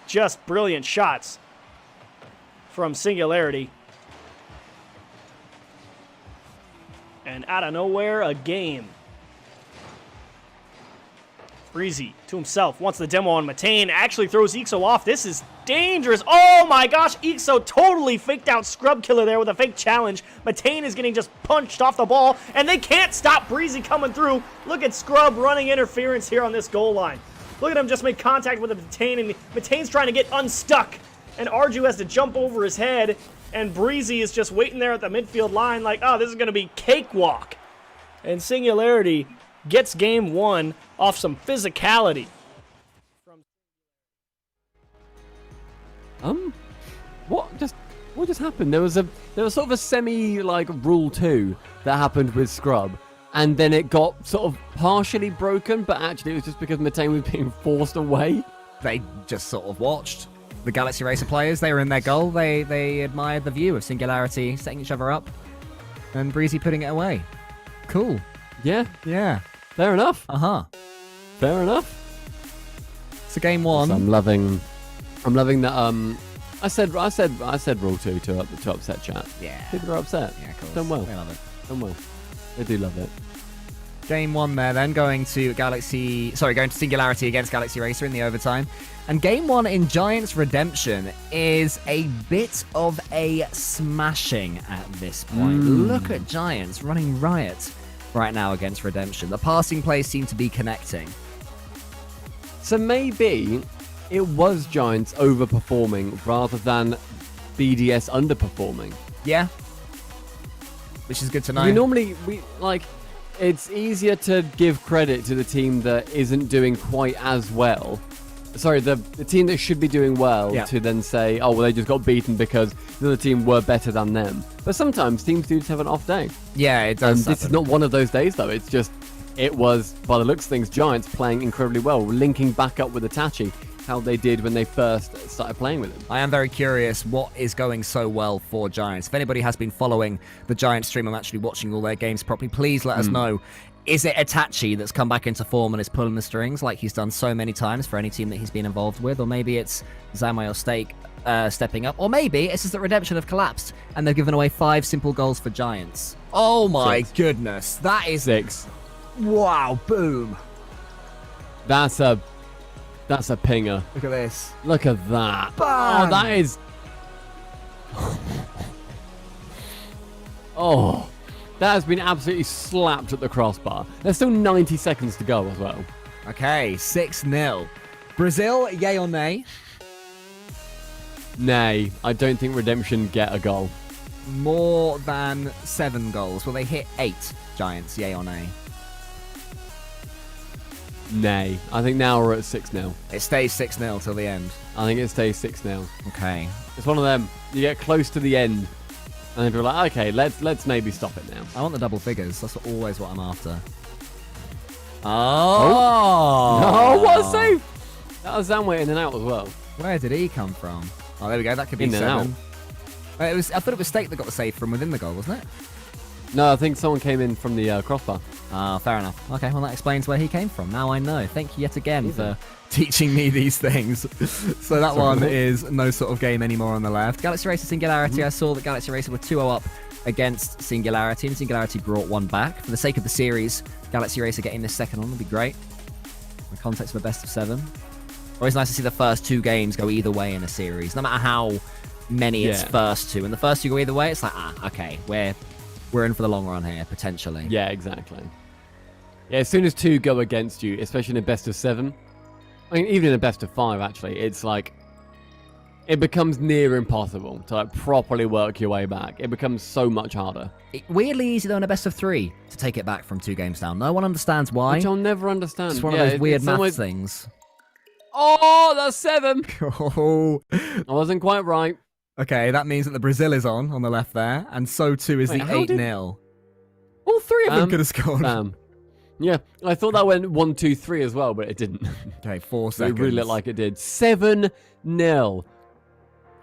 just brilliant shots from Singularity. And out of nowhere, a game. Breezy to himself wants the demo on Matane. Actually throws Ixo off. This is dangerous. Oh my gosh, Ixo totally faked out Scrub Killer there with a fake challenge. Matane is getting just punched off the ball, and they can't stop Breezy coming through. Look at Scrub running interference here on this goal line. Look at him just make contact with Matane, and Matane's trying to get unstuck. And Arju has to jump over his head, and Breezy is just waiting there at the midfield line like, oh, this is going to be cakewalk. And Singularity gets game 1 off some physicality. What just happened? There was sort of a semi like rule 2 that happened with Scrub, and then it got sort of partially broken, but actually it was just because Matane was being forced away. They just sort of watched the Galaxy Racer players. They were in their goal. They admired the view of Singularity setting each other up and Breezy putting it away. Cool. Yeah. Yeah. Fair enough. Fair enough. So game 1. So I'm loving that. I said rule 2 to upset chat. Yeah. People are upset. Yeah, of course. Done well. They love it. Done well. They do love it. Game 1 there, then going to Singularity against Galaxy Racer in the overtime. And game 1 in Giants Redemption is a bit of a smashing at this point. Look at Giants running riot right now against Redemption. The passing plays seem to be connecting. So maybe it was Giants overperforming rather than BDS underperforming. Yeah. Which is good to know. It's easier to give credit to the team that isn't doing quite as well. Sorry, the team that should be doing well to then say, oh, well, they just got beaten because the other team were better than them. But sometimes teams do just have an off day. Yeah, it does. This is not one of those days, though. It's just, it was, by the looks of things, Giants playing incredibly well, linking back up with Itachi, how they did when they first started playing with him. I am very curious what is going so well for Giants. If anybody has been following the Giants stream, I'm actually watching all their games properly, please let us know. Is it Itachi that's come back into form and is pulling the strings like he's done so many times for any team that he's been involved with? Or maybe it's Zamael Stake stepping up. Or maybe it's just that Redemption have collapsed and they've given away 5 simple goals for Giants. Oh my goodness. That is... 6. Wow, boom. That's a pinger. Look at this. Look at that. Bang! Oh, that is... Oh, that has been absolutely slapped at the crossbar. There's still 90 seconds to go as well. Okay, 6-0. Brazil, yay or nay? Nay, I don't think Redemption get a goal. More than 7 goals. Will they hit 8 Giants, yay or nay? Nay. I think now we're at 6-0. It stays 6-0 till the end. I think it stays 6-0. Okay. It's one of them. You get close to the end, and then you're like, okay, let's maybe stop it now. I want the double figures. That's always what I'm after. Oh, what a save! That was Zamway in and out as well. Where did he come from? Oh, there we go. That could be in 7. I thought it was Stake that got the save from within the goal, wasn't it? No, I think someone came in from the crossbar. Ah, fair enough. Okay, well that explains where he came from. Now I know. Thank you yet again for teaching me these things. So that one is no sort of game anymore on the left. Galaxy Racer Singularity. I saw that Galaxy Racer were 2-0 up against Singularity, and Singularity brought one back. For the sake of the series, Galaxy Racer getting this second one would be great. In the context of a best of 7. Always nice to see the first 2 games go either way in a series, no matter how many it's first 2. And the first 2 go either way, it's like, okay, we're in for the long run here, potentially. Yeah, exactly. Yeah, as soon as 2 go against you, especially in a best of 7, I mean, even in a best of 5, actually, it's like, it becomes near impossible to like properly work your way back. It becomes so much harder. Weirdly easy, though, in a best of 3 to take it back from 2 games down. No one understands why. Which I'll never understand. It's one of those weird math things. Oh, that's 7! Oh. I wasn't quite right. Okay, that means that the Brazil is on the left there, and so too is the 8-0. All 3 of them could have scored. Yeah, I thought that went 1, 2, 3 as well, but it didn't. Okay, 4 seconds. It really looked like it did. 7-0.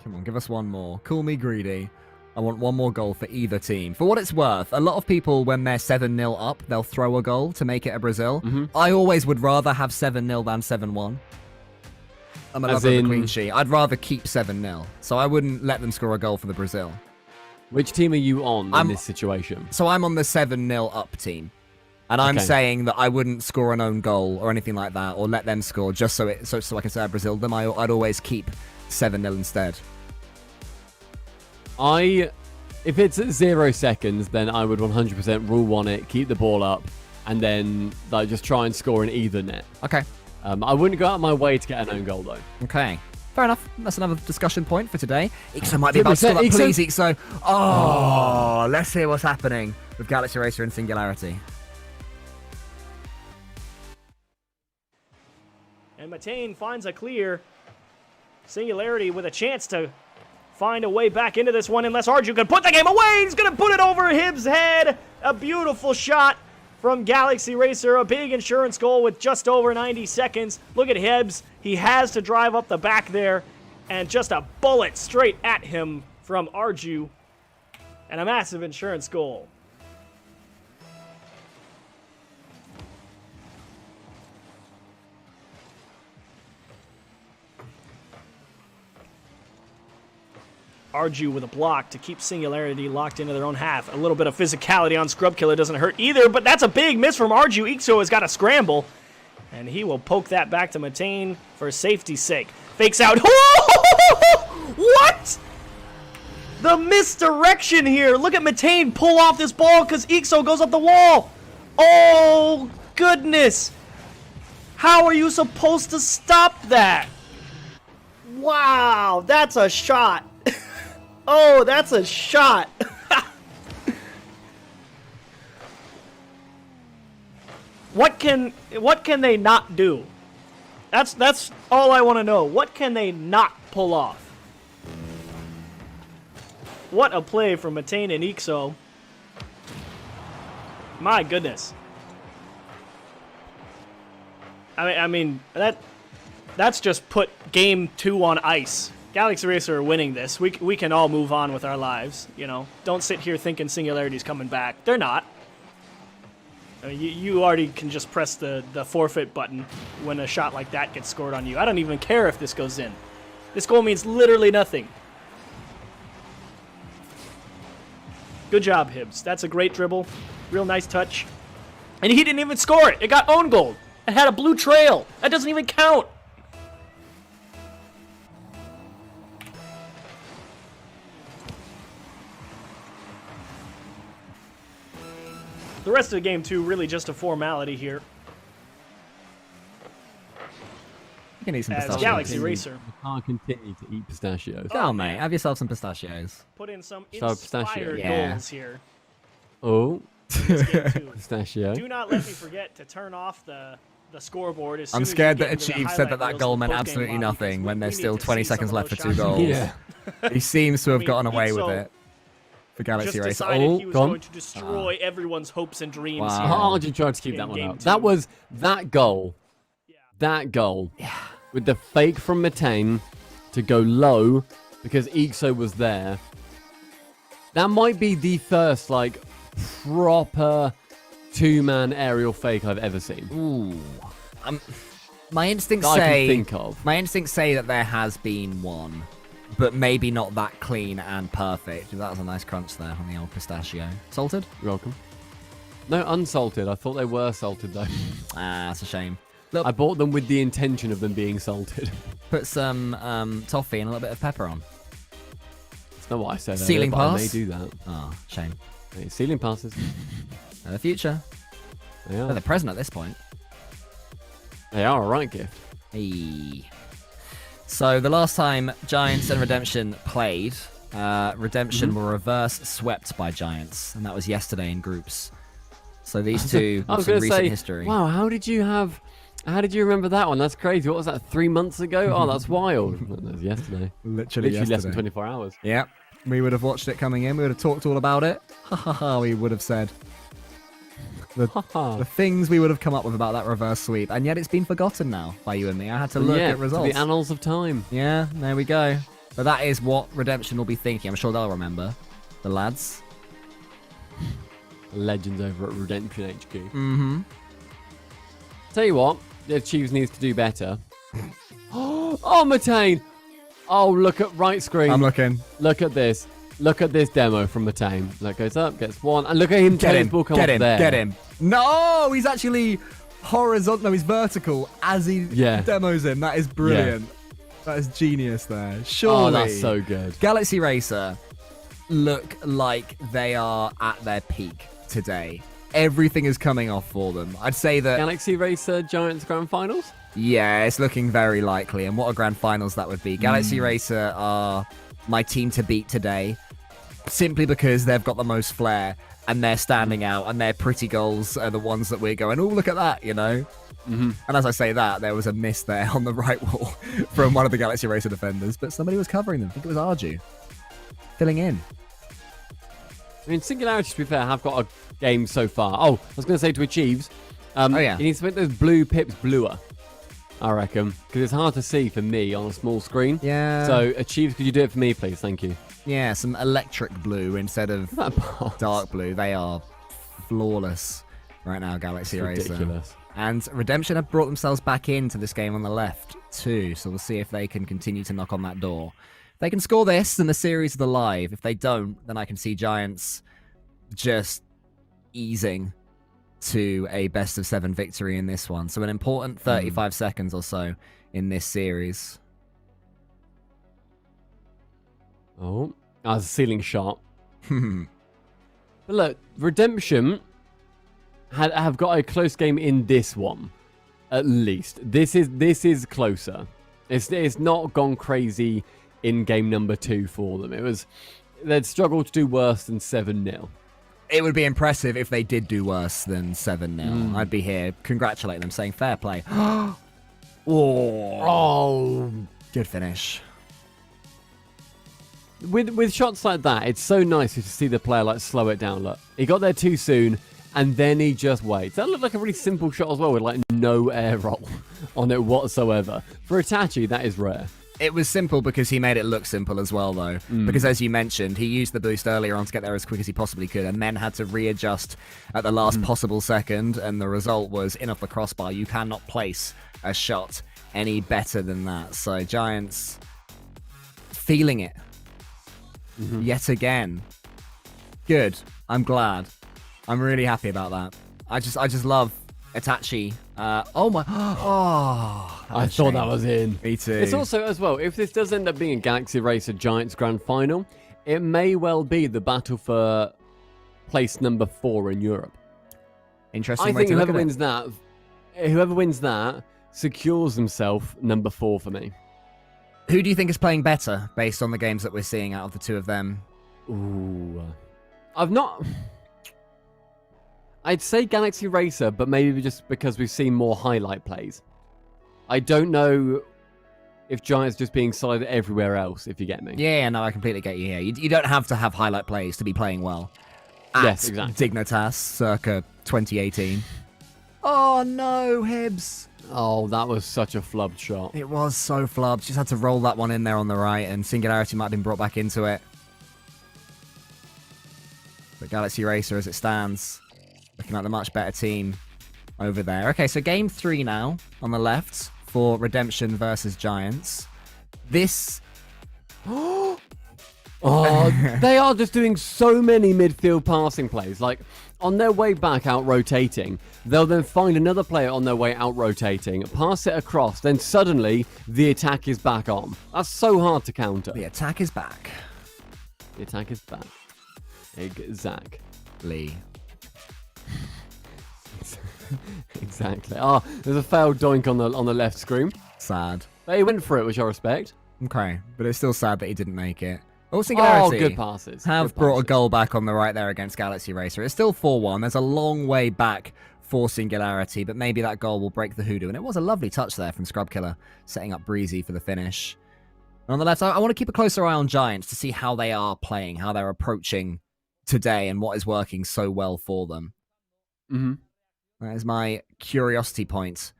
Come on, give us one more. Call me greedy. I want one more goal for either team. For what it's worth, a lot of people, when they're 7-0 up, they'll throw a goal to make it a Brazil. I always would rather have 7-0 than 7-1. I'm a lover of the clean sheet. I'd rather keep 7-0. So I wouldn't let them score a goal for the Brazil. Which team are you on in this situation? So I'm on the 7-0 up team. And I'm saying that I wouldn't score an own goal or anything like that, or let them score just so I can say I Brazil them. I'd always keep 7-0 instead. If it's at 0 seconds, then I would 100% rule on it, keep the ball up, and then like just try and score an either net. Okay. I wouldn't go out of my way to get an own goal though. Okay. Fair enough. That's another discussion point for today. Ixo might be about to score that. Please, Ixo. Oh, let's hear what's happening with Galaxy Racer and Singularity. And Matane finds a clear. Singularity with a chance to find a way back into this one unless Arju can put the game away. He's going to put it over Hibbs' head. A beautiful shot from Galaxy Racer. A big insurance goal with just over 90 seconds. Look at Hibbs. He has to drive up the back there. And just a bullet straight at him from Arju. And a massive insurance goal. Arju with a block to keep Singularity locked into their own half. A little bit of physicality on Scrub Killer doesn't hurt either, but that's a big miss from Arju. Ixo has got a scramble, and he will poke that back to Matane for safety's sake. Fakes out. What? The misdirection here. Look at Matane pull off this ball because Ixo goes up the wall. Oh, goodness. How are you supposed to stop that? Wow, that's a shot. Oh, that's a shot. What can they not do? That's all I want to know. What can they not pull off? What a play from Matane and Ixo. My goodness. I mean that's just put game 2 on ice. Galaxy Racer are winning this. We can all move on with our lives, you know. Don't sit here thinking Singularity's coming back. They're not. I mean, you already can just press the forfeit button when a shot like that gets scored on you. I don't even care if this goes in. This goal means literally nothing. Good job, Hibbs. That's a great dribble. Real nice touch. And he didn't even score it. It got own goal. It had a blue trail. That doesn't even count. The rest of the game, too, really just a formality here. You can eat some As pistachios. Galaxy Racer. You can't continue to eat pistachios. Oh, mate, have yourself some pistachios. Put in some pistachio. inspired goals here. Oh. This game, too. Pistachio. Do not let me forget to turn off the scored as soon I'm as scared you that get into the Achieve said that highlight that goal reels meant in the absolutely post-game lobby, nothing when we there's need still to 20 see some seconds of left for those 2 shots. goals. Yeah. He seems to have I mean, gotten away with Ixo it for Galaxy just Racer. decided Oh, he was gone. going to destroy everyone's hopes and dreams Wow. here. Hard to try to keep in that one game out. 2. That was that goal. That goal. With the fake from Matane to go low because Ixo was there. That might be the first like proper 2-man aerial fake I've ever seen. Ooh. My instincts That I can say think of. My instincts say that there has been one, but maybe not that clean and perfect. That was a nice crunch there on the old pistachio. Salted? You're welcome. No, unsalted. I thought they were salted though. Ah, that's a shame. Look, I bought them with the intention of them being salted. put some toffee and a little bit of pepper on. That's not what I said. Ceiling earlier, but pass? I may do that. Oh, shame. Hey, ceiling passes. The future. They are. They're the present at this point. They are a right gift. Hey. So the last time Giants and Redemption played, Redemption were reverse swept by Giants, and that was yesterday in groups. So these two I have was some going to recent say, history. wow, how did you remember that one? That's crazy. What was that, 3 months ago? Oh, that's wild. That was yesterday. Literally less than yesterday. 24 hours. Yep. We would have watched it coming in. We would have talked all about it. Ha ha ha, we would have said. The things we would have come up with about that reverse sweep. And yet it's been forgotten now by you and me. I had to look at results. The annals of time. Yeah, there we go. But that is what Redemption will be thinking. I'm sure they'll remember. the lads. Legends over at Redemption HQ. Mm-hmm. Tell you what, the Chiefs needs to do better. Oh, Matane! Oh, look at right screen. I'm looking. Look at this. Look at this demo from Matane. That goes up, gets one, and look at him Get him, ball come get off him, there. get him. No, he's actually horizontal. No, he's vertical as he demos him. That is brilliant. That is genius there. Surely. Oh, that's so good. Galaxy Racer look like they are at their peak today. Everything is coming off for them. I'd say that... Galaxy Racer Giants Grand Finals? Yeah, it's looking very likely. And what a Grand Finals that would be. Galaxy Racer are my team to beat today, simply because they've got the most flair and they're standing out, and their pretty goals are the ones that we're going, oh, look at that, you know? And as I say that, there was a miss there on the right wall from one of the Galaxy Racer defenders, but somebody was covering them. I think it was Arju. Filling in. I mean, Singularity, to be fair, have got a game so far. Oh, I was going to say to Achieves, oh, yeah. You need to make those blue pips bluer, I reckon, because it's hard to see for me on a small screen. Yeah. So, Achieves, could you do it for me, please? Thank you. Yeah, some electric blue instead of dark blue. They are flawless right now, Galaxy Racer. Ridiculous. And Redemption have brought themselves back into this game on the left, too. So we'll see if they can continue to knock on that door. If they can score this, then the series is alive. If they don't, then I can see Giants just easing to a best-of-7 victory in this one. So an important 35 seconds or so in this series. Oh, that's a ceiling shot. But look, Redemption have got a close game in this one, at least. This is closer. It's not gone crazy in game number 2 for them. They'd struggled to do worse than 7-0. It would be impressive if they did do worse than 7-0. I'd be here congratulating them, saying fair play. Oh, good finish. With shots like that, it's so nice to see the player like slow it down. Look, he got there too soon, and then he just waits. That looked like a really simple shot as well, with like no air roll on it whatsoever. For Itachi, that is rare. It was simple because he made it look simple as well, though. Because as you mentioned, he used the boost earlier on to get there as quick as he possibly could, and then had to readjust at the last possible second, and the result was in off the crossbar. You cannot place a shot any better than that. So Giants feeling it yet again. Good. I'm glad. I'm really happy about that. I just love Itachi. Oh my! Oh, I thought that was in. Me too. It's also, as well, if this does end up being a Galaxy Racer Giants Grand Final, it may well be the battle for place number 4 in Europe. Interesting. I think whoever wins that secures himself number 4 for me. Who do you think is playing better based on the games that we're seeing out of the two of them? Ooh, I'd say Galaxy Racer, but maybe just because we've seen more highlight plays. I don't know if Giants just being solid everywhere else, if you get me. Yeah, no, I completely get you here. You don't have to have highlight plays to be playing well. Yes, exactly. Dignitas, circa 2018. Oh no, Hibbs. Oh, that was such a flubbed shot. It was so flubbed. Just had to roll that one in there on the right, and Singularity might have been brought back into it. But Galaxy Racer, as it stands, looking like the much better team over there. Okay, so game 3 now on the left for Redemption versus Giants. This... Oh, they are just doing so many midfield passing plays. Like, on their way back out rotating, they'll then find another player on their way out rotating, pass it across, then suddenly the attack is back on. That's so hard to counter. The attack is back. The attack is back. Exactly. Exactly. Oh, there's a failed doink on the left screen. Sad. But he went for it, which I respect. Okay, but it's still sad that he didn't make it. Singularity good passes. Have brought a goal back on the right there against Galaxy Racer. It's still 4-1. There's a long way back for Singularity, but maybe that goal will break the hoodoo. And it was a lovely touch there from Scrub Killer, setting up Breezy for the finish. And on the left, I want to keep a closer eye on Giants to see how they are playing, how they're approaching today, and what is working so well for them. That is my curiosity point.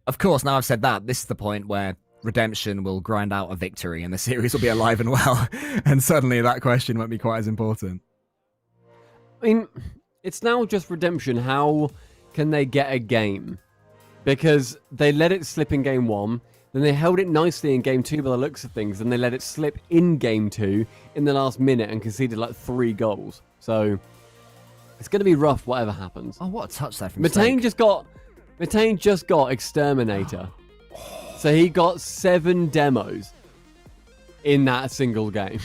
Of course, now I've said that, this is the point where Redemption will grind out a victory and the series will be alive and well. And suddenly that question won't be quite as important. I mean, it's now just Redemption. How can they get a game? Because they let it slip in game 1, then they held it nicely in game 2 by the looks of things, and they let it slip in game 2 in the last minute and conceded like 3 goals. So it's going to be rough whatever happens. Oh, what a touch there from Matane Snake. just got Exterminator. So he got 7 demos in that single game.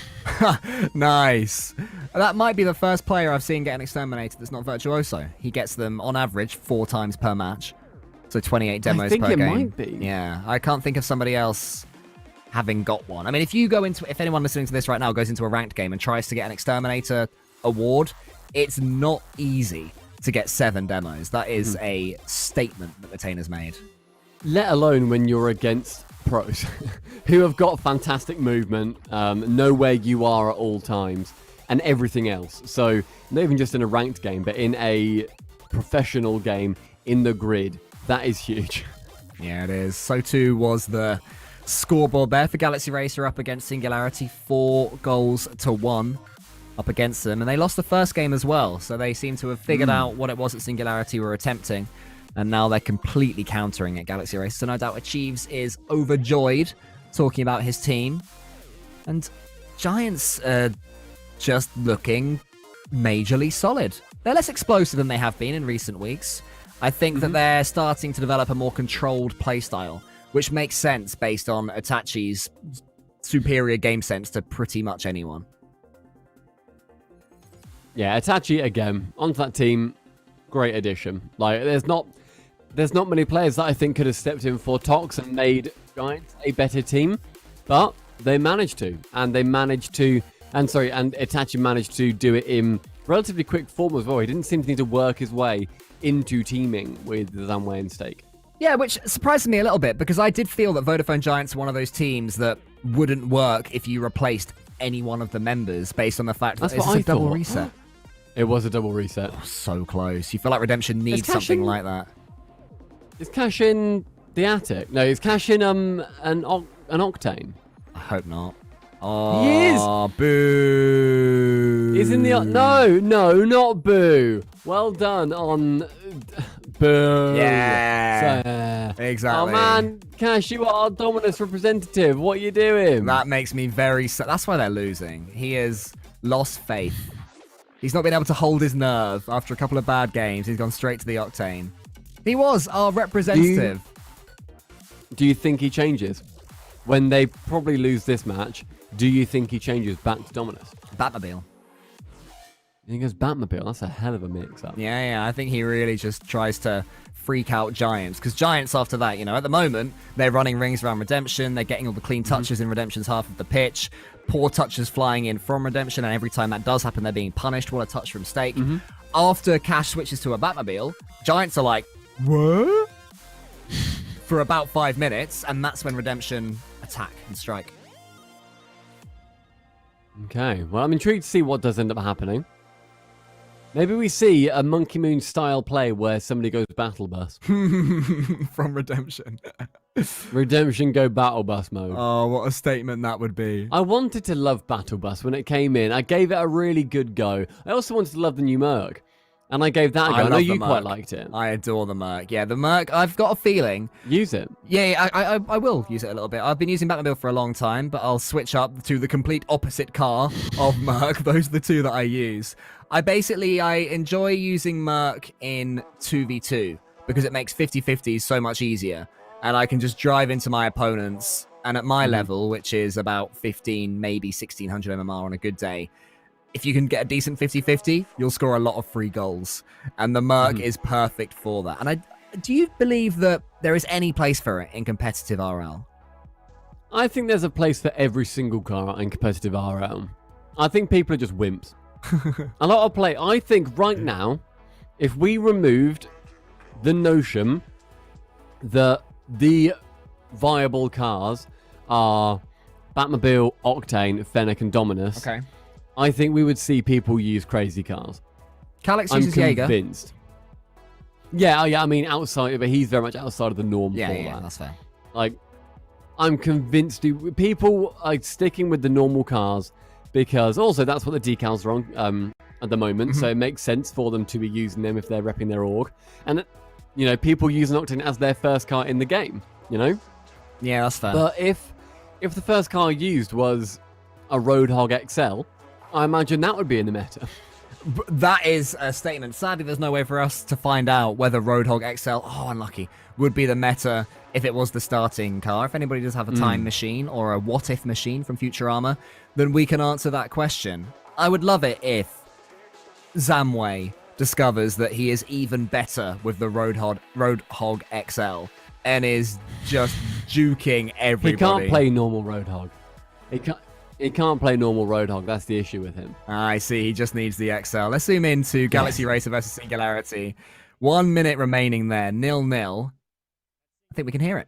Nice. That might be the first player I've seen get an Exterminator that's not Virtuoso. He gets them on average 4 times per match. So 28 demos per game. I think it might be. Yeah, I can't think of somebody else having got one. I mean, if anyone listening to this right now goes into a ranked game and tries to get an Exterminator award, it's not easy to get 7 demos. That is a statement that Matane has made. Let alone when you're against pros who have got fantastic movement, know where you are at all times, and everything else. So not even just in a ranked game, but in a professional game in the grid, that is huge. Yeah, it is. So too was the scoreboard there for Galaxy Racer up against Singularity, 4 goals to 1 up against them, and they lost the first game as well. So they seem to have figured out what it was that Singularity were attempting. And now they're completely countering it, Galaxy Race. So no doubt Achieves is overjoyed talking about his team. And Giants are just looking majorly solid. They're less explosive than they have been in recent weeks. I think that they're starting to develop a more controlled playstyle, which makes sense based on Itachi's superior game sense to pretty much anyone. Yeah, Itachi, again, onto that team, great addition. Like, there's not many players that I think could have stepped in for Tox and made Giants a better team, but they managed to, and Itachi managed to do it in relatively quick form as well. He didn't seem to need to work his way into teaming with Zamway and Stake. Yeah, which surprised me a little bit, because I did feel that Vodafone Giants are one of those teams that wouldn't work if you replaced any one of the members based on the fact that it's a double reset. It was a double reset. Oh, so close. You feel like Redemption needs something like that. Is Cash in the attic? No, is Cash in an Octane? I hope not. Oh, he is. Boo. He's in the no, not Boo. Well done on Boo. Yeah, exactly. Oh man, Cash, you are our Dominus representative. What are you doing? That makes me very sad. That's why they're losing. He has lost faith. He's not been able to hold his nerve after a couple of bad games. He's gone straight to the Octane. He was our representative. Do you think he changes? When they probably lose this match, do you think he changes back to Dominus? Batmobile. He goes Batmobile. That's a hell of a mix-up. Yeah. I think he really just tries to freak out Giants. Because Giants, after that, at the moment, they're running rings around Redemption. They're getting all the clean touches in Redemption's half of the pitch. Poor touches flying in from Redemption. And every time that does happen, they're being punished. What a touch from Stake. After Cash switches to a Batmobile, Giants are like, what? For about 5 minutes, and that's when Redemption attack and strike. Okay, well, I'm intrigued to see what does end up happening. Maybe we see a Monkey Moon style play where somebody goes Battle Bus. From Redemption. Redemption go Battle Bus mode. Oh, what a statement that would be. I wanted to love Battle Bus when it came in. I gave it a really good go. I also wanted to love the new Merc. And I gave that a go. I know you quite liked it. I adore the Merc. Yeah, the Merc, I've got a feeling. Use it. Yeah, I will use it a little bit. I've been using Batmobile for a long time, but I'll switch up to the complete opposite car of Merc. Those are the two that I use. I enjoy using Merc in 2v2 because it makes 50-50s so much easier. And I can just drive into my opponents. And at my level, which is about 15, maybe 1600 MMR on a good day, if you can get a decent 50-50, you'll score a lot of free goals. And the Merc is perfect for that. And do you believe that there is any place for it in competitive RL? I think there's a place for every single car in competitive RL. I think people are just wimps. A lot of play. I think right now, if we removed the notion that the viable cars are Batmobile, Octane, Fennec, and Dominus, okay, I think we would see people use crazy cars. Calyx uses Jaeger. I'm convinced. Yeah, I mean outside, but he's very much outside of the norm. Yeah, that's fair. Like, I'm convinced people are sticking with the normal cars because also that's what the decals are on. at the moment, so it makes sense for them to be using them if they're repping their org. And, you know, people use Nocturne as their first car in the game, you know? Yeah, that's fair. But if the first car used was a Roadhog XL, I imagine that would be in the meta. That is a statement. Sadly, there's no way for us to find out whether Roadhog XL, unlucky, would be the meta if it was the starting car. If anybody does have a time machine or a what-if machine from Futurama, then we can answer that question. I would love it if Zamway discovers that he is even better with the Roadhog XL and is just juking everybody. He can't play normal Roadhog. He can't play normal Roadhog. That's the issue with him. I see. He just needs the XL. Let's zoom into Galaxy Racer versus Singularity. 1 minute remaining there. 0-0. I think we can hear it.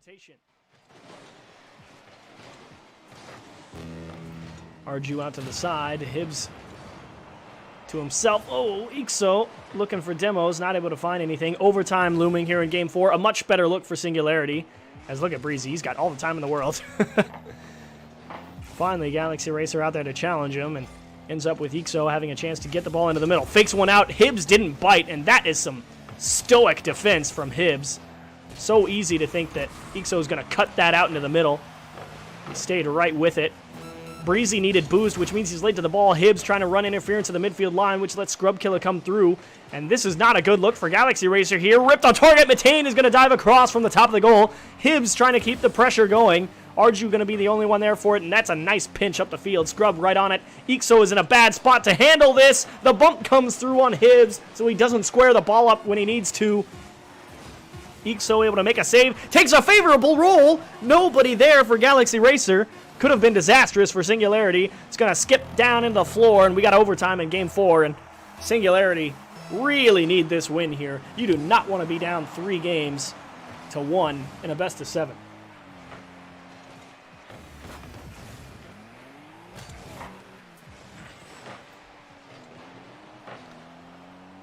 Arju out to the side. Hibbs to himself. Oh, Ixo looking for demos. Not able to find anything. Overtime looming here in Game 4. A much better look for Singularity. As look at Breezy. He's got all the time in the world. Finally, Galaxy Racer out there to challenge him, and ends up with Ixo having a chance to get the ball into the middle. Fakes one out. Hibbs didn't bite, and that is some stoic defense from Hibbs. So easy to think that Ixo is going to cut that out into the middle. He stayed right with it. Breezy needed boost, which means he's late to the ball. Hibbs trying to run interference to the midfield line, which lets Scrubkiller come through. And this is not a good look for Galaxy Racer here. Ripped on target. Matane is going to dive across from the top of the goal. Hibbs trying to keep the pressure going. Arju going to be the only one there for it, and that's a nice pinch up the field. Scrub right on it. Ixo is in a bad spot to handle this. The bump comes through on Hibbs, so he doesn't square the ball up when he needs to. Ixo able to make a save. Takes a favorable roll. Nobody there for Galaxy Racer. Could have been disastrous for Singularity. It's going to skip down into the floor, and we got overtime in Game 4, and Singularity really need this win here. You do not want to be down 3-1 in a best of 7.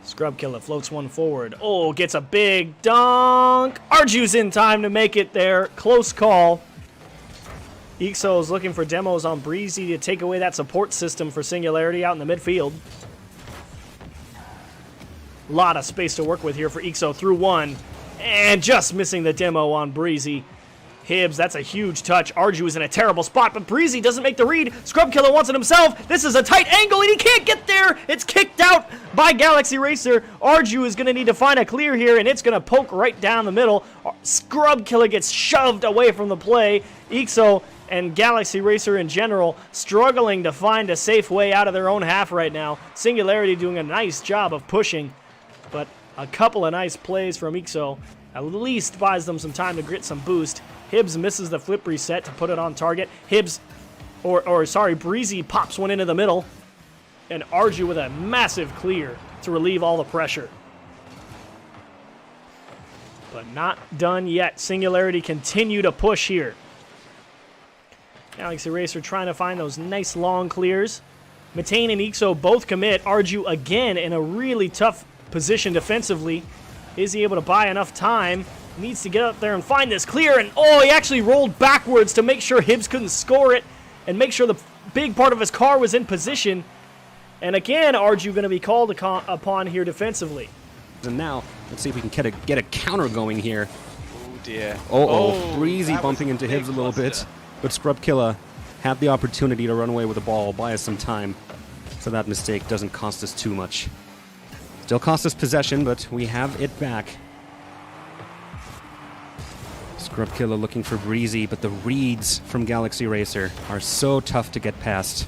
Scrubkiller floats one forward. Oh, gets a big dunk. Arju's in time to make it there. Close call. Ixo is looking for demos on Breezy to take away that support system for Singularity out in the midfield. A lot of space to work with here for Ixo through one. And just missing the demo on Breezy. Hibbs, that's a huge touch. Arju is in a terrible spot, but Breezy doesn't make the read. Scrubkiller wants it himself. This is a tight angle, and he can't get there. It's kicked out by Galaxy Racer. Arju is going to need to find a clear here, and it's going to poke right down the middle. Scrubkiller gets shoved away from the play. Ixo and Galaxy Racer in general struggling to find a safe way out of their own half right now. Singularity doing a nice job of pushing, but a couple of nice plays from Ixo at least buys them some time to get some boost. Hibbs misses the flip reset to put it on target. Breezy pops one into the middle. And Arju with a massive clear to relieve all the pressure. But not done yet. Singularity continue to push here. Galaxy Racer trying to find those nice long clears. Matane and Ixo both commit. Arju again in a really tough position defensively. Is he able to buy enough time? Needs to get up there and find this clear, and he actually rolled backwards to make sure Hibbs couldn't score it and make sure the big part of his car was in position. And again, Arju going to be called upon here defensively. And now, let's see if we can get a counter going here. Oh dear. Breezy bumping into Hibbs a little bit, but Scrubkiller had the opportunity to run away with the ball, buy us some time, so that mistake doesn't cost us too much. Still cost us possession, but we have it back. Scrubkiller looking for Breezy, but the reads from Galaxy Racer are so tough to get past.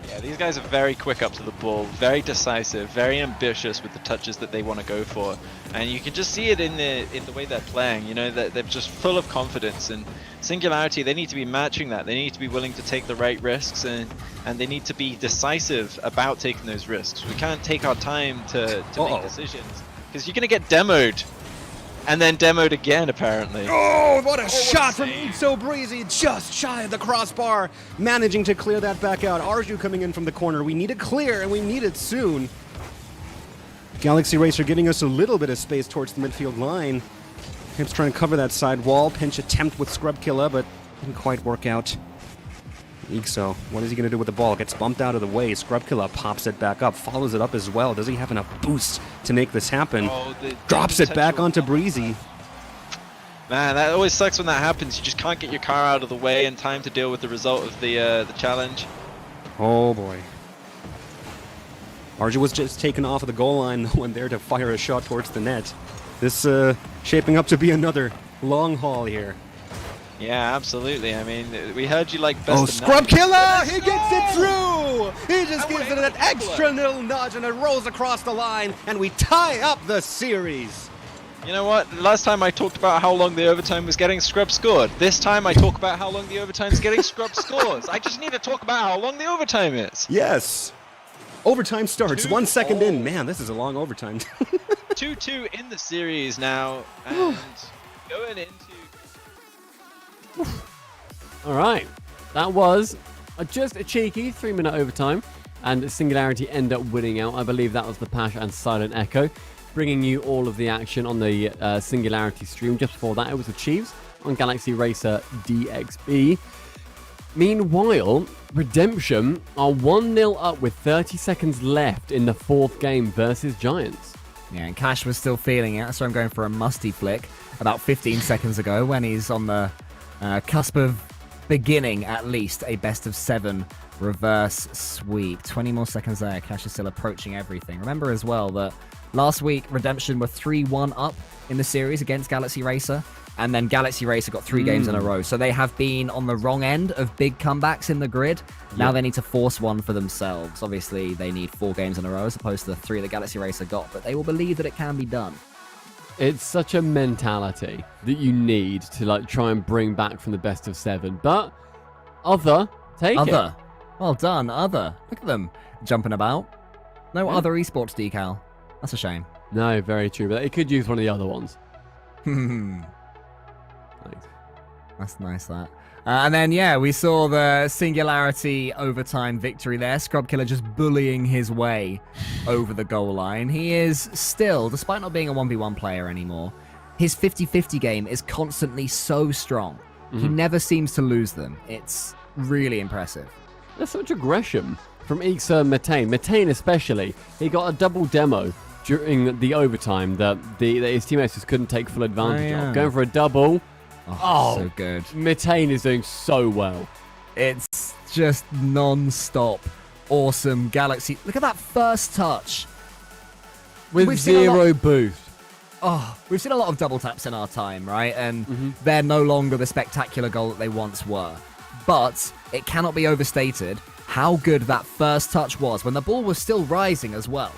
Yeah, these guys are very quick up to the ball, very decisive, very ambitious with the touches that they want to go for, and you can just see it in the way they're playing. You know, that they're just full of confidence. And Singularity, they need to be matching that. They need to be willing to take the right risks, and they need to be decisive about taking those risks. We can't take our time to make decisions, because you're going to get demoed. And then demoed again, apparently. Oh, what a shot from Ixo. Breezy, just shy of the crossbar, managing to clear that back out. Arju coming in from the corner. We need it clear, and we need it soon. Galaxy Racer giving us a little bit of space towards the midfield line. Hibbs trying to cover that side wall. Pinch attempt with Scrubkiller, but didn't quite work out. Ixo, what is he going to do with the ball? Gets bumped out of the way. Scrubkilla pops it back up, follows it up as well. Does he have enough boost to make this happen? Drops it back onto Breezy. Man, that always sucks when that happens. You just can't get your car out of the way in time to deal with the result of the challenge. Oh boy. Arju was just taken off of the goal line, no one there to fire a shot towards the net. This shaping up to be another long haul here. Yeah, absolutely. I mean, we heard you like best Oh, of Scrub nine. Killer! He gets it through! He just gives it an extra little nudge and it rolls across the line, and we tie up the series. You know what? Last time I talked about how long the overtime was getting, Scrub scored. This time I talk about how long the overtime is getting, Scrub scores. I just need to talk about how long the overtime is. Yes. Overtime starts 1 second in. Man, this is a long overtime. 2-2 in the series now, and going into... All right, that was just a cheeky 3-minute overtime, and Singularity end up winning out. I believe that was the Pash and Silent Echo, bringing you all of the action on the Singularity stream. Just before that, it was the Chiefs on Galaxy Racer DXB. Meanwhile, Redemption are 1-0 up with 30 seconds left in the 4th game versus Giants. Yeah, and Cash was still feeling it, so I'm going for a musty flick about 15 seconds ago when he's on the cusp of beginning, at least, a best-of-7 reverse sweep. 20 more seconds there. Cash is still approaching everything. Remember as well that last week, Redemption were 3-1 up in the series against Galaxy Racer, and then Galaxy Racer got 3 games in a row. So they have been on the wrong end of big comebacks in the grid. Now they need to force one for themselves. Obviously, they need 4 games in a row as opposed to the 3 that Galaxy Racer got, but they will believe that it can be done. It's such a mentality that you need to like try and bring back from the best-of-7. But take it. Well done, Other. Look at them jumping about. No Other esports decal. That's a shame. No, very true. But it could use one of the other ones. That's nice, that. And then, yeah, we saw the Singularity overtime victory there. Scrubkiller just bullying his way over the goal line. He is still, despite not being a 1v1 player anymore, his 50-50 game is constantly so strong. He never seems to lose them. It's really impressive. There's such aggression from Ixa and Metane. Metane especially. He got a double demo during the overtime that his teammates just couldn't take full advantage of. Going for a double. Oh, so good. Metane is doing so well. It's just non-stop awesome Galaxy. Look at that first touch. With zero boost. Oh, we've seen a lot of double taps in our time, right? And they're no longer the spectacular goal that they once were. But it cannot be overstated how good that first touch was when the ball was still rising as well.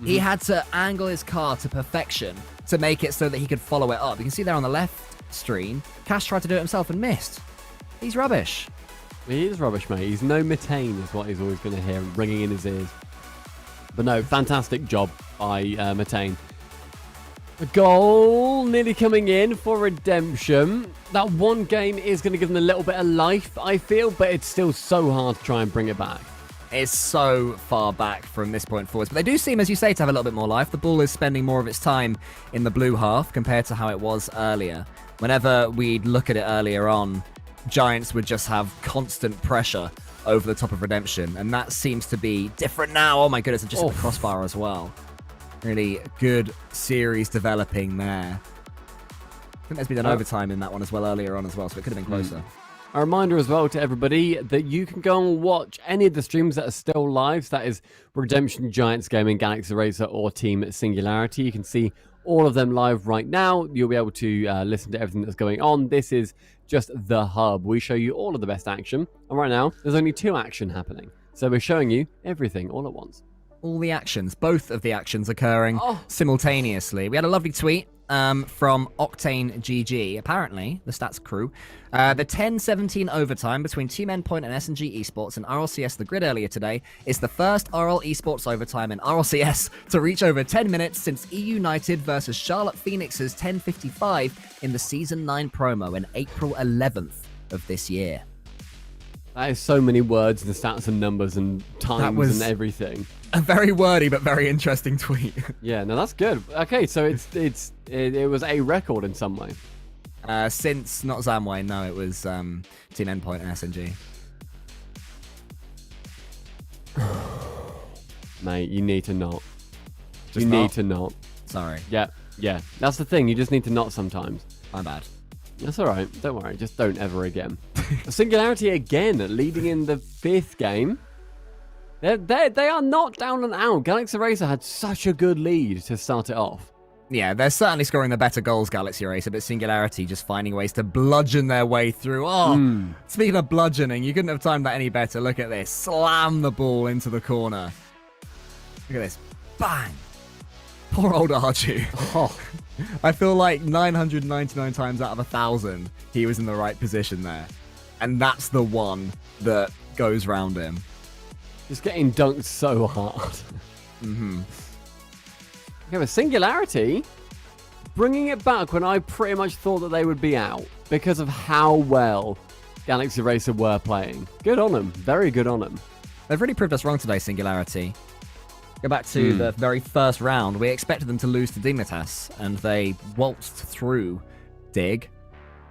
He had to angle his car to perfection to make it so that he could follow it up. You can see there on the left stream, Cash tried to do it himself and missed. He's rubbish. He is rubbish, mate. He's no Metane is what he's always going to hear ringing in his ears. But no, fantastic job by Metane. A goal nearly coming in for Redemption. That one game is going to give them a little bit of life, I feel, but it's still so hard to try and bring it back. It's so far back from this point forwards. But they do seem, as you say, to have a little bit more life. The ball is spending more of its time in the blue half compared to how it was earlier. Whenever we'd look at it earlier on, Giants would just have constant pressure over the top of Redemption. And that seems to be different now. Oh my goodness, and just at the crossbar as well. Really good series developing there. I think there's been an overtime in that one as well earlier on as well, so it could have been closer. A reminder as well to everybody that you can go and watch any of the streams that are still live. So that is Redemption, Giants Gaming, Galaxy Racer, or Team Singularity. You can see all of them live right now. You'll be able to listen to everything that's going on. This is just the hub. We show you all of the best action. And right now, there's only 2 action happening. So we're showing you everything all at once. All the actions, both of the actions occurring simultaneously. We had a lovely tweet from Octane GG, apparently, the stats crew. The 10-17 overtime between Team Endpoint and S&G Esports and RLCS The Grid earlier today is the first RL Esports overtime in RLCS to reach over 10 minutes since E-United versus Charlotte Phoenix's 10:55 in the Season 9 promo in April 11th of this year. That is so many words and stats and numbers and times and everything. A very wordy but very interesting tweet. Yeah, no, that's good. Okay, so it was a record in some way. Since not Zamway, no, it was Team Endpoint and SNG. Mate, you need to not. Just you not? need to not. Sorry. Yeah, yeah. That's the thing. You just need to not sometimes. My bad. That's all right. Don't worry. Just don't ever again. Singularity again, leading in the 5th game. They are not down and out. Galaxy Racer had such a good lead to start it off. Yeah, they're certainly scoring the better goals, Galaxy Racer, but Singularity just finding ways to bludgeon their way through. Oh, speaking of bludgeoning, you couldn't have timed that any better. Look at this. Slam the ball into the corner. Look at this. Bang. Poor old Arju. Oh, I feel like 999 times out of 1,000, he was in the right position there. And that's the one that goes round him. Just getting dunked so hard. Okay, but Singularity, bringing it back when I pretty much thought that they would be out because of how well Galaxy Racer were playing. Good on them. Very good on them. They've really proved us wrong today, Singularity. Go back to the very first round. We expected them to lose to Dignitas, and they waltzed through Dig.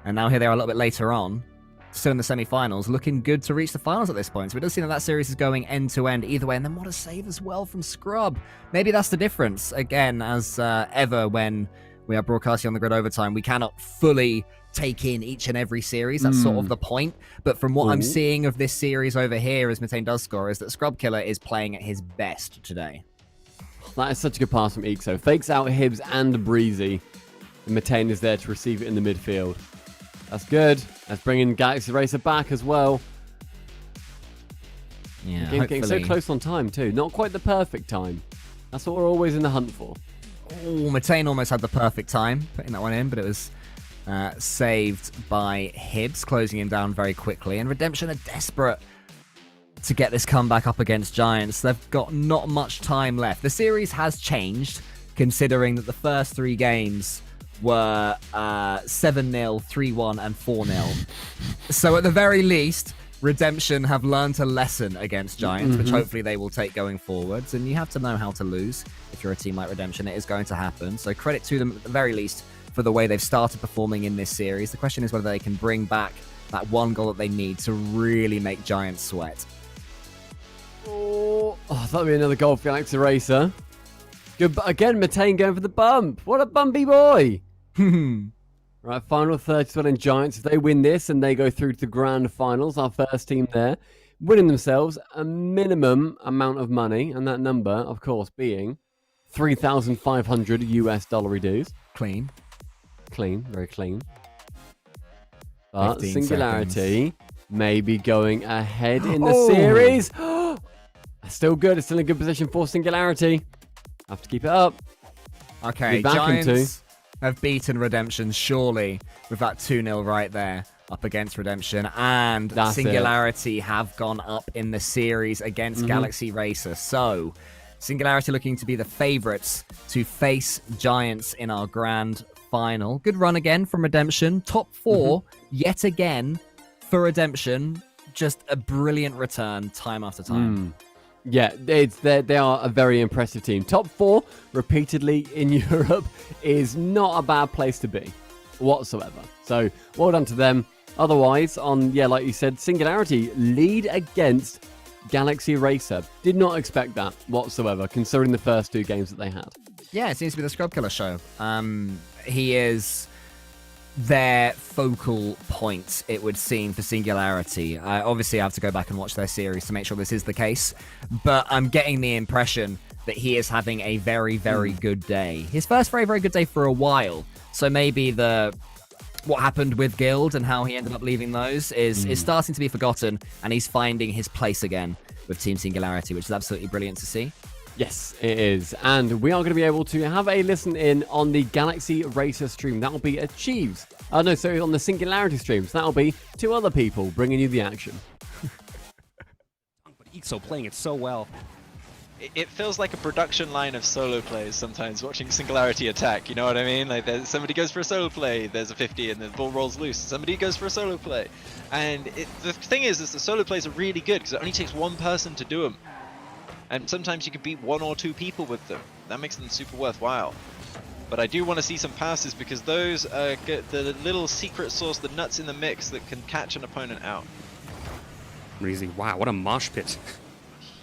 And now here they are a little bit later on, still in the semi-finals, looking good to reach the finals at this point. So it does seem that series is going end-to-end either way. And then what a save as well from Scrub. Maybe that's the difference. Again, as ever when we are broadcasting on the grid overtime, we cannot fully take in each and every series. That's sort of the point. But from what I'm seeing of this series over here, as Matane does score, is that Scrub Killer is playing at his best today. That is such a good pass from Ixo. Fakes out Hibbs and Breezy. And Matane is there to receive it in the midfield. That's good. That's bringing Galaxy Racer back as well. Yeah, the game's getting so close on time too. Not quite the perfect time. That's what we're always in the hunt for. Oh, Matane almost had the perfect time putting that one in, but it was saved by Hibbs, closing him down very quickly. And Redemption are desperate to get this comeback up against Giants. They've got not much time left. The series has changed, considering that the first 3 games were 7-0, 3-1, and 4-0. So at the very least, Redemption have learned a lesson against Giants, which hopefully they will take going forwards. And you have to know how to lose if you're a team like Redemption. It is going to happen. So credit to them at the very least for the way they've started performing in this series. The question is whether they can bring back that one goal that they need to really make Giants sweat. Oh, that'll be another goal for Galaxy Racer. Good, but again, Matane going for the bump. What a bumpy boy. Right, final third still in Giants. If they win this and they go through to the grand finals, our first team there, winning themselves a minimum amount of money, and that number, of course, being $3,500 US dues. Clean. Clean, very clean. But Singularity may be going ahead in the series. Still good. It's still in a good position for Singularity. Have to keep it up. Okay, Giants have beaten Redemption, surely, with that 2-0 right there up against Redemption. And Singularity have gone up in the series against Galaxy Racer. So, Singularity looking to be the favourites to face Giants in our grand final. Good run again from Redemption. Top 4, yet again, for Redemption. Just a brilliant return, time after time. Yeah, they are a very impressive team. Top 4 repeatedly in Europe is not a bad place to be whatsoever. So well done to them. Otherwise, like you said, Singularity lead against Galaxy Racer. Did not expect that whatsoever, considering the first 2 games that they had. Yeah, it seems to be the Scrub Killer show. He is their focal point, it would seem, for Singularity. Obviously, I have to go back and watch their series to make sure this is the case, but I'm getting the impression that he is having a very, very good day. His first very, very good day for a while, so maybe what happened with Guild and how he ended up leaving those is starting to be forgotten, and he's finding his place again with Team Singularity, which is absolutely brilliant to see. Yes, it is. And we are going to be able to have a listen in on the Galaxy Racer stream. That will be Achieves. On the Singularity stream. So that will be 2 other people bringing you the action. But Ixo playing it so well. It feels like a production line of solo plays sometimes, watching Singularity attack, you know what I mean? Like, somebody goes for a solo play, there's a 50, and the ball rolls loose. Somebody goes for a solo play. And the thing is the solo plays are really good, because it only takes one person to do them. And sometimes you can beat 1 or 2 people with them. That makes them super worthwhile. But I do want to see some passes, because those are the little secret sauce, the nuts in the mix that can catch an opponent out. Breezy, wow, what a mosh pit.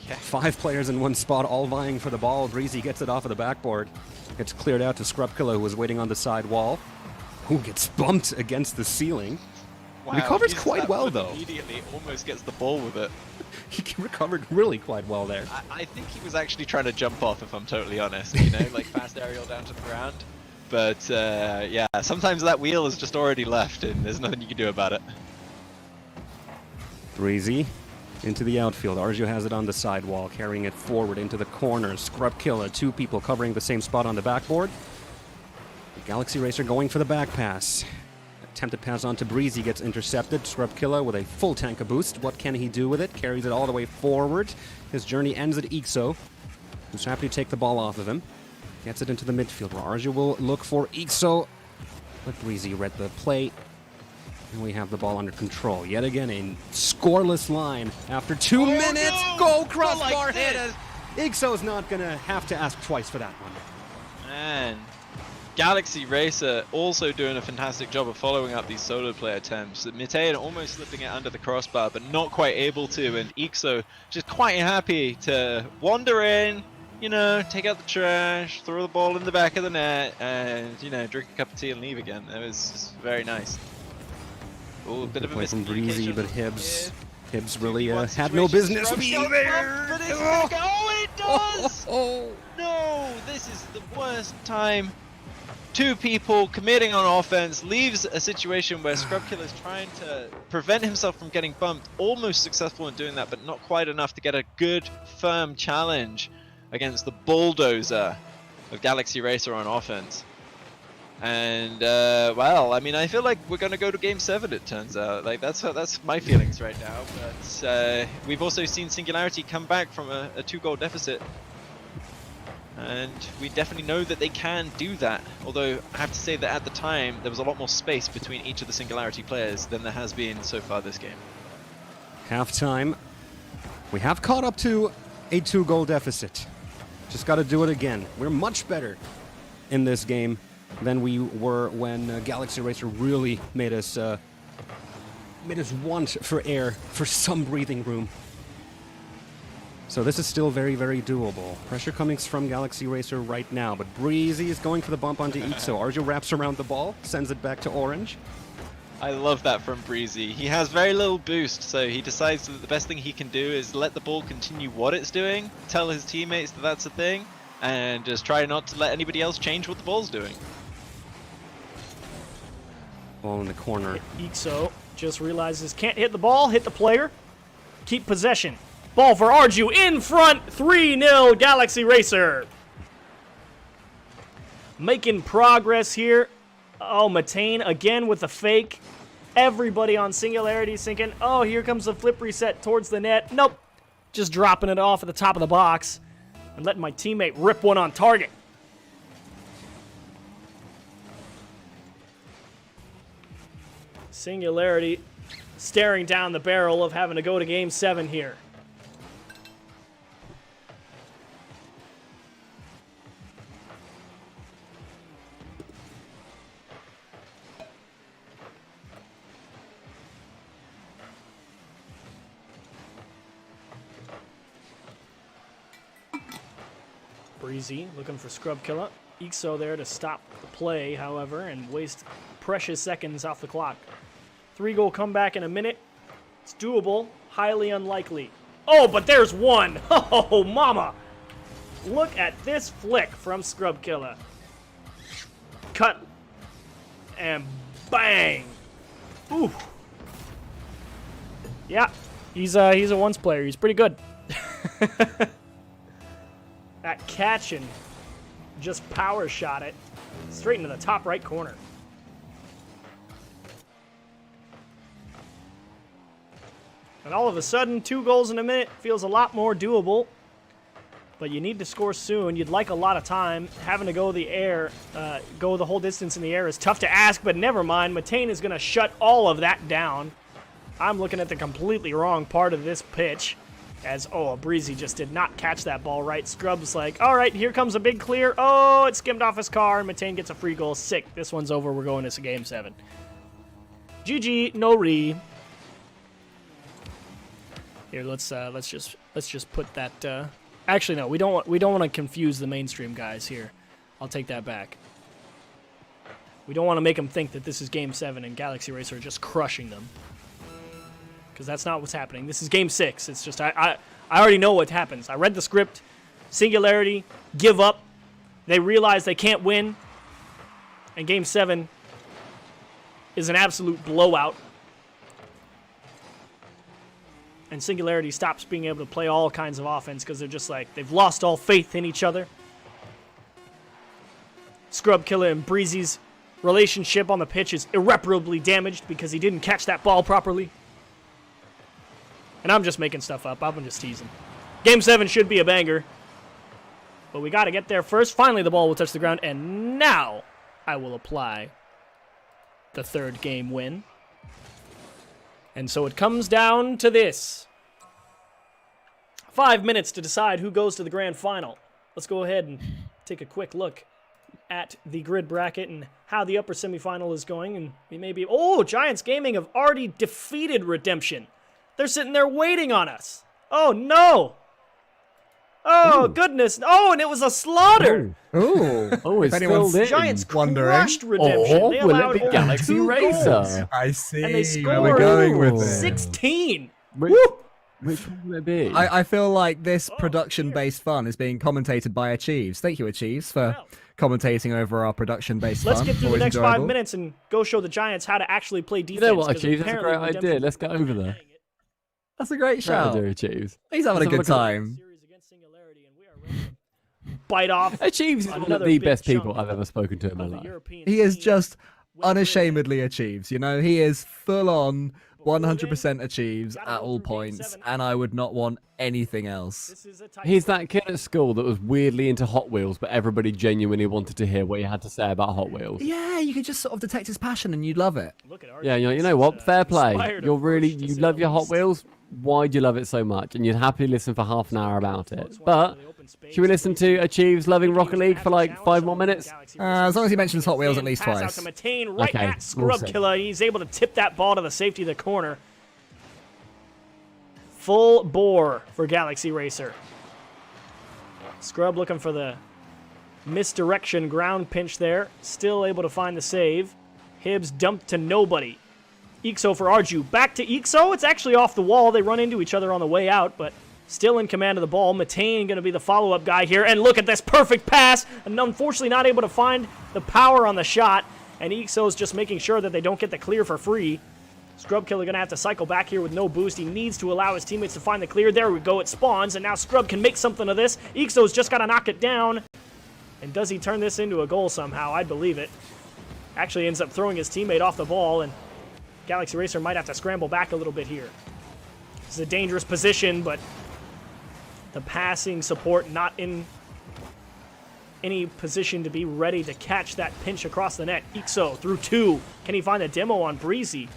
Yeah. 5 players in one spot, all vying for the ball. Breezy gets it off of the backboard. Gets cleared out to Scrubkilla, who was waiting on the side wall. Who gets bumped against the ceiling. Wow, Recovers uses quite that well, flip though. Immediately, almost gets the ball with it. He recovered really quite well there. I think he was actually trying to jump off, if I'm totally honest. You know, like fast aerial down to the ground. But yeah, sometimes that wheel is just already left, and there's nothing you can do about it. Breezy into the outfield. Arju has it on the sidewall, carrying it forward into the corner. Scrubkilla, 2 people covering the same spot on the backboard. The Galaxy Racer going for the back pass. Attempted pass on to Breezy gets intercepted. Scrubkilla with a full tank of boost. What can he do with it? Carries it all the way forward. His journey ends at Ixo, who's happy to take the ball off of him. Gets it into the midfield where Arju will look for Ixo. But Breezy read the play. And we have the ball under control. Yet again, a scoreless line after 2 minutes. No! Go crossbar Not like hit this. it. Ixo's not going to have to ask twice for that one. Man, Galaxy Racer also doing a fantastic job of following up these solo play attempts. Mitaean almost slipping it under the crossbar, but not quite able to. And Ixo just quite happy to wander in, you know, take out the trash, throw the ball in the back of the net, and, you know, drink a cup of tea and leave again. It was just very nice. Oh, a bit of a play from Breezy, miscommunication but from Hibbs really One had no situation, business Scrubs being got there. bumped, but it's gonna go. Oh, it does! No, this is the worst time. 2 people committing on offense leaves a situation where Scrubkilla is trying to prevent himself from getting bumped. Almost successful in doing that, but not quite enough to get a good, firm challenge against the bulldozer of Galaxy Racer on offense. And well, I mean, I feel like we're gonna go to Game 7. It turns out, like that's my feelings right now. But we've also seen Singularity come back from a 2-goal deficit, and we definitely know that they can do that. Although I have to say that at the time there was a lot more space between each of the Singularity players than there has been so far this game. Halftime. We have caught up to a 2-goal deficit. Just got to do it again. We're much better in this game than we were when Galaxy Racer really made us want for air, for some breathing room. So this is still very, very doable. Pressure coming from Galaxy Racer right now, but Breezy is going for the bump onto Ixo. Arju wraps around the ball, sends it back to Orange. I love that from Breezy. He has very little boost, so he decides that the best thing he can do is let the ball continue what it's doing, tell his teammates that that's a thing, and just try not to let anybody else change what the ball's doing. Ball in the corner. Ixo just realizes can't hit the ball, hit the player. Keep possession. Ball for Arju in front. 3-0 Galaxy Racer. Making progress here. Oh, Mitaean again with the fake. Everybody on Singularity thinking, oh, here comes the flip reset towards the net. Nope. Just dropping it off at the top of the box and letting my teammate rip one on target. Singularity staring down the barrel of having to go to Game 7 here. Breezy looking for Scrubkilla. Ixo there to stop the play, however, and waste precious seconds off the clock. 3-goal comeback in a minute. It's doable. Highly unlikely. Oh, but there's one. Oh, mama. Look at this flick from Scrubkilla. Cut. And bang. Ooh. Yeah, he's a once player. He's pretty good. That catch and just power shot it straight into the top right corner. And all of a sudden, 2 goals in a minute feels a lot more doable. But you need to score soon. You'd like a lot of time. Having to go the air, go the whole distance in the air is tough to ask, but never mind. Mitaean is going to shut all of that down. I'm looking at the completely wrong part of this pitch. As, oh, Breezy just did not catch that ball right. Scrub's like, all right, here comes a big clear. Oh, it skimmed off his car, and Mitaean gets a free goal. Sick. This one's over. We're going to Game 7. GG, no re. Here, let's just put that. Actually, no, we don't want to confuse the mainstream guys here. I'll take that back. We don't want to make them think that this is Game 7 and Galaxy Racer are just crushing them. Because that's not what's happening. This is Game 6. It's just, I already know what happens. I read the script. Singularity, give up. They realize they can't win. And Game 7 is an absolute blowout. And Singularity stops being able to play all kinds of offense because they're just like, they've lost all faith in each other. Scrub Killer and Breezy's relationship on the pitch is irreparably damaged because he didn't catch that ball properly. And I'm just making stuff up. I'm just teasing. Game 7 should be a banger. But we got to get there first. Finally, the ball will touch the ground. And now I will apply the third game win. And so it comes down to this. 5 minutes to decide who goes to the grand final. Let's go ahead and take a quick look at the grid bracket and how the upper semifinal is going. And we may be... Oh, Giants Gaming have already defeated Redemption. They're sitting there waiting on us. Oh, no. Oh, goodness. Oh, and it was a slaughter. Oh, it's anyone's still Giants crushed Redemption. Oh, they will allowed it be only Galaxy 2 Racer? goals. I see. And they where we're scored going with it. 16. Which one will it be? I feel like this production-based fun is being commentated by Achieves. Thank you, Achieves, for commentating over our production-based fun. Let's get through the Always next enjoyable. 5 minutes and go show the Giants how to actually play defense. You know what, 'cause Achieves? That's a apparently great idea. Redemption- Let's get over there. That's a great shout. Shout out to Achieves. He's having a Let's good have time. Bite off. Achieves is one of another the big best chunk people I've ever spoken to in my life. He is just unashamedly Achieves, you know? He is full-on 100% Achieves at all points, and I would not want anything else. He's that kid at school that was weirdly into Hot Wheels, but everybody genuinely wanted to hear what he had to say about Hot Wheels. Yeah, you could just sort of detect his passion and you'd love it. Yeah, you know what? Fair play. You love your Hot Wheels. Why do you love it so much? And you'd happily listen for half an hour about it. But should we listen to Achieves loving Rocket League for like 5 more minutes? As long as he mentions Hot Wheels at least Pass twice. out to Matane right Okay, at Scrub we'll see. Killer. He's able to tip that ball to the safety of the corner. Full bore for Galaxy Racer. Scrub looking for the misdirection ground pinch there. Still able to find the save. Hibbs dumped to nobody. Ixo for Arju. Back to Ixo. It's actually off the wall. They run into each other on the way out, but still in command of the ball. Matane going to be the follow-up guy here. And look at this perfect pass. And unfortunately not able to find the power on the shot. And Ixo's just making sure that they don't get the clear for free. Scrub Killer going to have to cycle back here with no boost. He needs to allow his teammates to find the clear. There we go. It spawns. And now Scrub can make something of this. Ixo's just got to knock it down. And does he turn this into a goal somehow? I believe it. Actually ends up throwing his teammate off the ball. And Galaxy Racer might have to scramble back a little bit here. This is a dangerous position, but the passing support not in any position to be ready to catch that pinch across the net. Ixo through 2. Can he find a demo on Breezy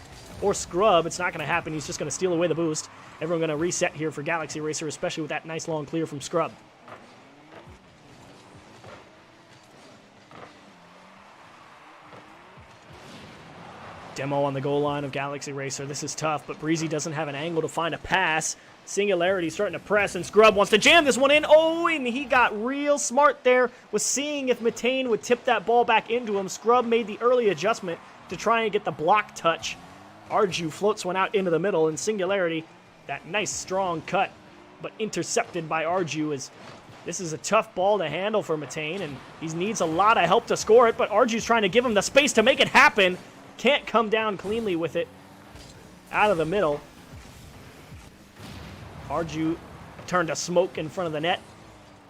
or Scrub? It's not going to happen. He's just going to steal away the boost. Everyone going to reset here for Galaxy Racer, especially with that nice long clear from Scrub. Demo on the goal line of Galaxy Racer. This is tough, but Breezy doesn't have an angle to find a pass. Singularity starting to press, and Scrub wants to jam this one in. Oh, and he got real smart there, was seeing if Matane would tip that ball back into him. Scrub made the early adjustment to try and get the block touch. Arju floats one out into the middle, and Singularity, that nice strong cut, but intercepted by Arju as this is a tough ball to handle for Matane, and he needs a lot of help to score it, but Arju's trying to give him the space to make it happen. Can't come down cleanly with it out of the middle. Arju turned to smoke in front of the net.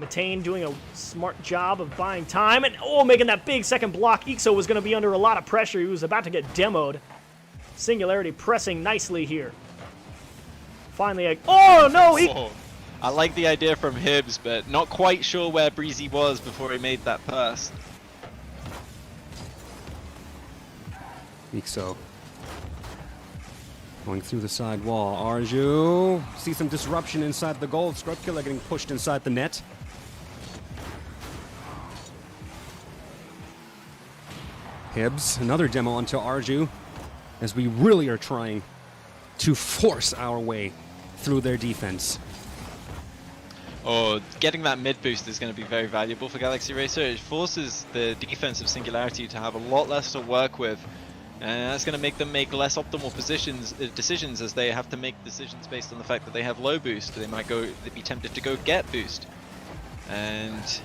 Matane doing a smart job of buying time. And, oh, making that big second block. Ixo was going to be under a lot of pressure. He was about to get demoed. Singularity pressing nicely here. Finally, oh, no! Oh, I like the idea from Hibbs, but not quite sure where Breezy was before he made that pass. Ixo going through the side wall. Arju see some disruption inside the goal. Scrub Killer getting pushed inside the net. Hibbs, another demo onto Arju as we really are trying to force our way through their defense. Or getting that mid boost is going to be very valuable for Galaxy Racer. It forces the defense of Singularity to have a lot less to work with, and that's going to make them make less optimal decisions as they have to make decisions based on the fact that they have low boost. They'd be tempted to go get boost. And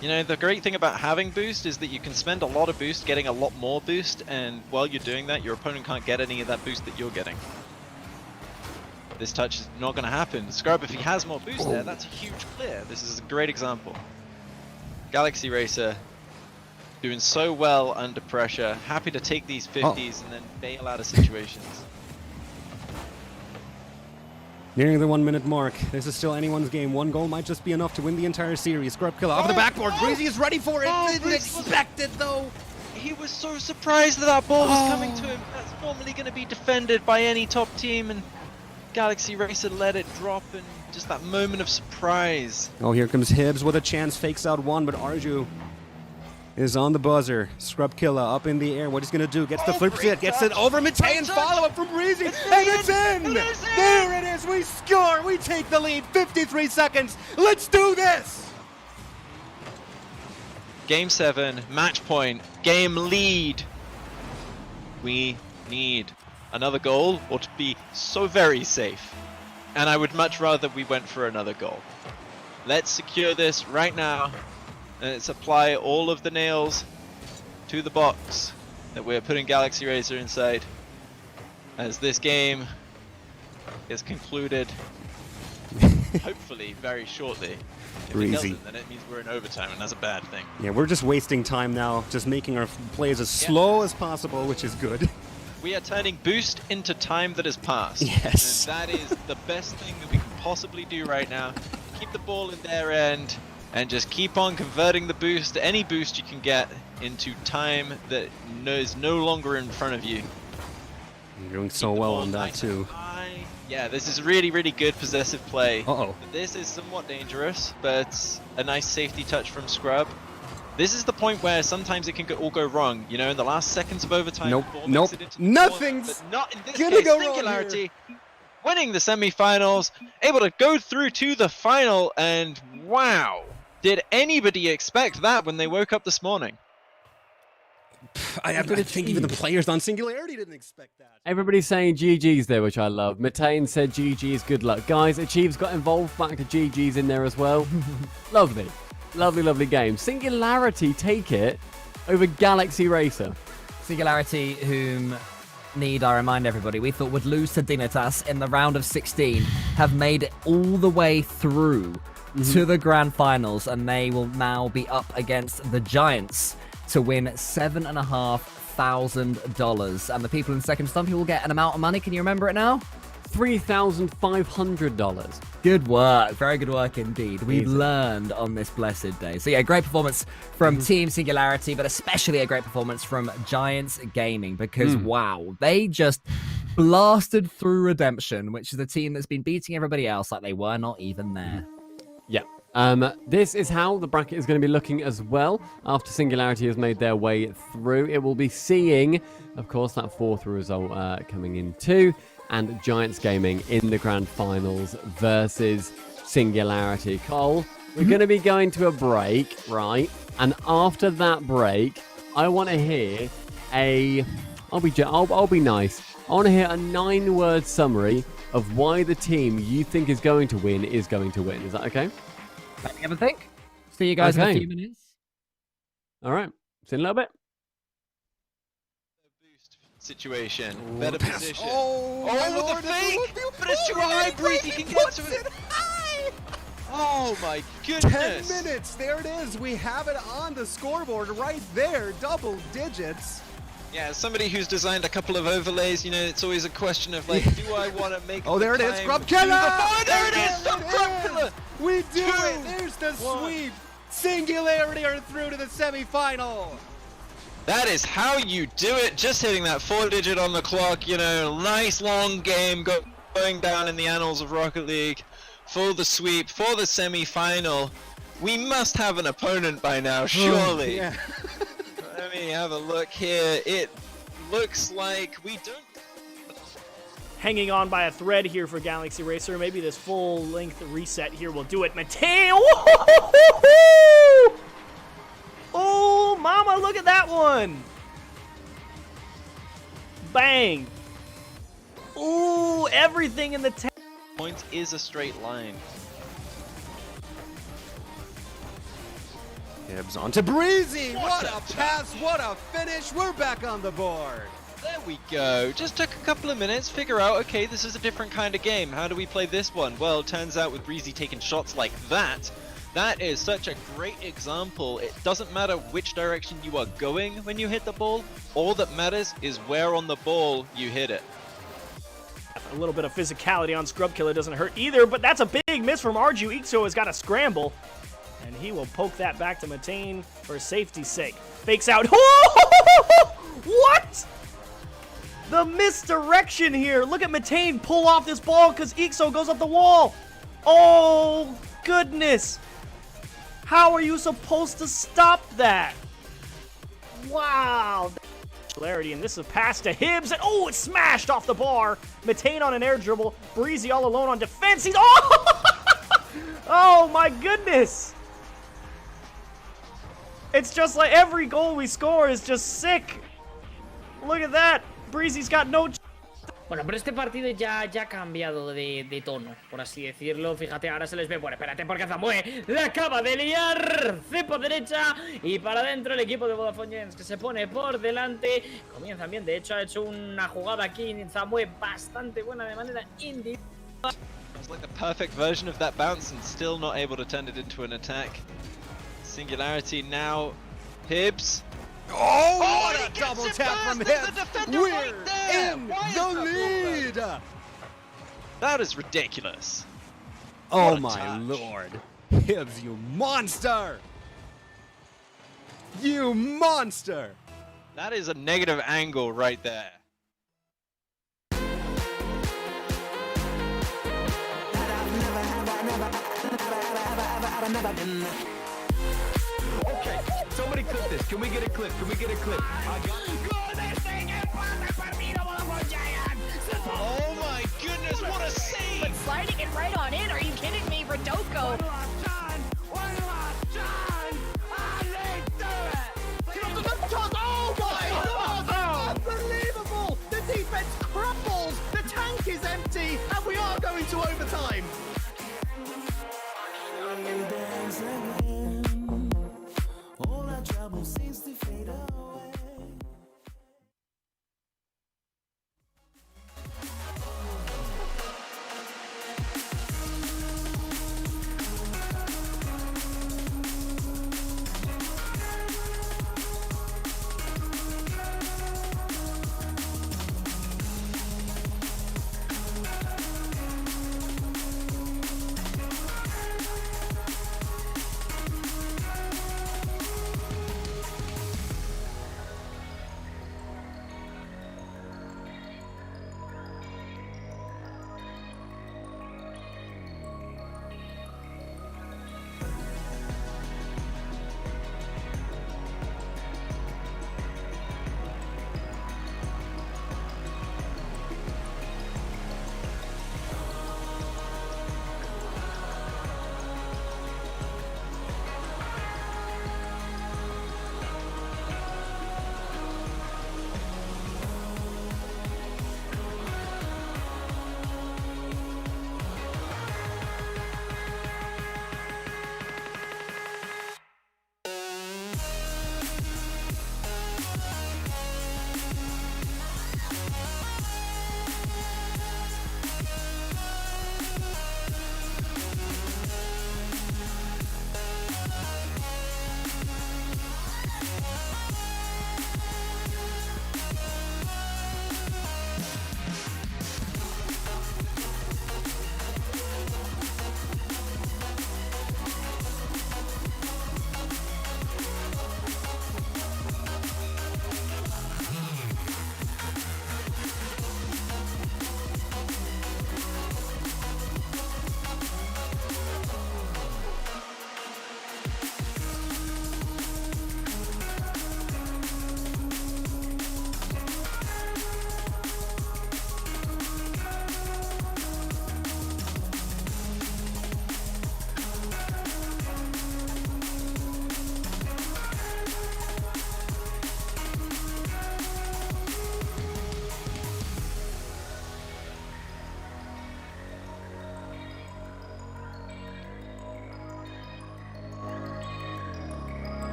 you know, the great thing about having boost is that you can spend a lot of boost getting a lot more boost, and while you're doing that, your opponent can't get any of that boost that you're getting. This touch is not going to happen. Scrub, if he has more boost there, that's a huge clear. This is a great example. Galaxy Racer doing so well under pressure, happy to take these 50s and then bail out of situations. Nearing the 1 minute mark. This is still anyone's game. One goal might just be enough to win the entire series. Scrub Killer off the backboard. Breezy is ready for it. Didn't expect it though. He was so surprised that that ball was coming to him. That's normally going to be defended by any top team, and Galaxy Racer let it drop, and just that moment of surprise. Oh, here comes Hibbs with a chance. Fakes out one, but Arju is on the buzzer. Scrub Killer up in the air. What he's going to do? Gets the flip set. Gets it over Matei, and follow up from Breezy. And it's in! There it is. We score. We take the lead. 53 seconds. Let's do this! Game 7, match point, game lead. We need another goal or to be so very safe. And I would much rather we went for another goal. Let's secure this right now. And let's apply all of the nails to the box that we're putting Galaxy Racer inside. As this game is concluded, hopefully very shortly. If Breezy. it doesn't, then it means we're in overtime, and that's a bad thing. Yeah, we're just wasting time now, just making our plays as slow as possible, which is good. We are turning boost into time that has passed. Yes. And that is the best thing that we can possibly do right now. Keep the ball in their end and just keep on converting the boost, any boost you can get, into time that is no longer in front of you. You're doing so well on that too. Yeah, this is really, really good possessive play. Uh-oh. This is somewhat dangerous, but a nice safety touch from Scrub. This is the point where sometimes it can all go wrong. You know, in the last seconds of overtime, Nope, the ball nope, makes it into the nothing's corner, but not in this gonna case. go wrong Singularity winning the semi-finals, able to go through to the final, and wow, did anybody expect that when they woke up this morning? I think even the players on Singularity didn't expect that. Everybody's saying GG's there, which I love. Matane said GG's, good luck. Guys, Achieve's got involved, back to GG's in there as well. Lovely. Lovely, lovely game. Singularity take it over Galaxy Racer. Singularity, whom, need I remind everybody, we thought would lose to Dignitas in the round of 16, have made it all the way through to the grand finals, and they will now be up against the Giants to win $7,500. And the people in second, some people get an amount of money. Can you remember it now? $3,500. Good work. Very good work indeed. We learned on this blessed day. So yeah, great performance from Team Singularity, but especially a great performance from Giants Gaming, because wow, they just blasted through Redemption, which is a team that's been beating everybody else like they were not even there. Yeah. This is how the bracket is going to be looking as well after Singularity has made their way through. It will be seeing, of course, that fourth result coming in too, and Giants Gaming in the grand finals versus Singularity. Cole, we're going to be going to a break, right? And after that break, I want to hear I'll be nice. I want to hear a 9-word summary of why the team you think is going to win is going to win. Is that okay? Let me have a think. See you guys in a few minutes. All right. See you in a little bit. Situation, better position. Oh, the fake! But it's too high, Breezy can get to it. Oh my goodness! 10 minutes, there it is. We have it on the scoreboard right there, double digits. Yeah, as somebody who's designed a couple of overlays, you know, it's always a question of like, do I want to make? Oh, there it is, Scrub Killer! Oh, there it is, Scrub Killer! We do it. There's the sweep. Singularity are through to the semifinal. That is how you do it. Just hitting that 4-digit on the clock, you know, nice long game going down in the annals of Rocket League for the sweep, for the semi-final. We must have an opponent by now, surely. Yeah. Let me have a look here. It looks like we don't. hanging on by a thread here for Galaxy Racer. Maybe this full-length reset here will do it. Mateo! Oh, mama, look at that one! Bang! Ooh, everything in the Point is a straight line. Hibbs onto Breezy. What a pass, what a finish. We're back on the board. There we go. Just took a couple of minutes, figure out, okay, this is a different kind of game. How do we play this one? Well, turns out with Breezy taking shots like that, that is such a great example. It doesn't matter which direction you are going when you hit the ball. All that matters is where on the ball you hit it. A little bit of physicality on Scrub Killer doesn't hurt either, but that's a big miss from Arju. Ixo has got a scramble, and he will poke that back to Matane for safety's sake. Fakes out. What? The misdirection here. Look at Matane pull off this ball because Ixo goes up the wall. Oh, goodness. How are you supposed to stop that? Wow. And this is a pass to Hibbs, and oh, it's smashed off the bar. Matane on an air dribble. Breezy all alone on defense. He's oh my goodness. It's just like every goal we score is just sick. Look at that. Breezy's got no. Bueno, pero este partido ya ha cambiado de tono, por así decirlo. Fíjate, ahora se les ve. Bueno, espérate, porque Zamue la acaba de liar. Cepo derecha y para adentro el equipo de Vodafone Gens que se pone por delante. Comienzan bien, de hecho ha hecho una jugada aquí en Zamue bastante buena de manera individual. It's like the perfect version of that bounce and still not able to turn it into an attack. Singularity now. Hibbs. Oh, what a double tap from Hibbs. We're in the lead. That is ridiculous. Oh What a my touch. lord. Hibbs, you monster. You monster. That is a negative angle right there. Okay, somebody clip this. Can we get a clip? Can we get a clip? I got Oh my goodness, what a save! But sliding it right on in, are you kidding me, Rodoko? Oh my God! Unbelievable! The defense crumbles. The tank is empty, and we are going to overtime. All our trouble seems to fade away.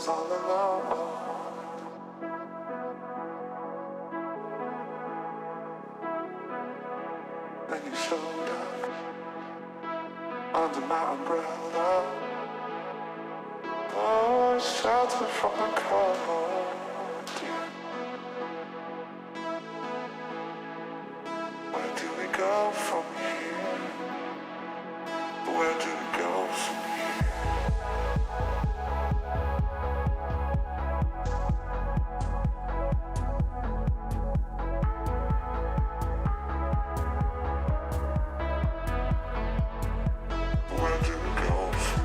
was all alone. Then you showed up under my umbrella. Oh, shelter from the cold. Where do we go from here? Where do we go from here? Where do we go from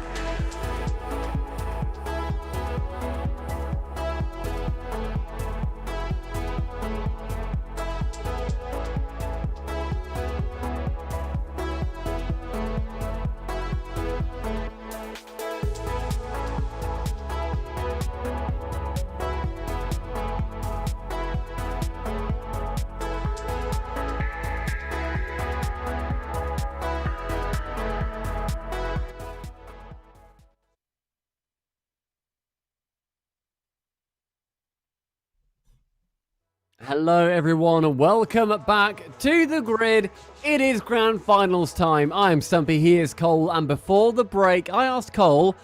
Hello everyone and welcome back to the grid. It is grand finals time. I am Stumpy, he is Cole, and before the break I asked Cole,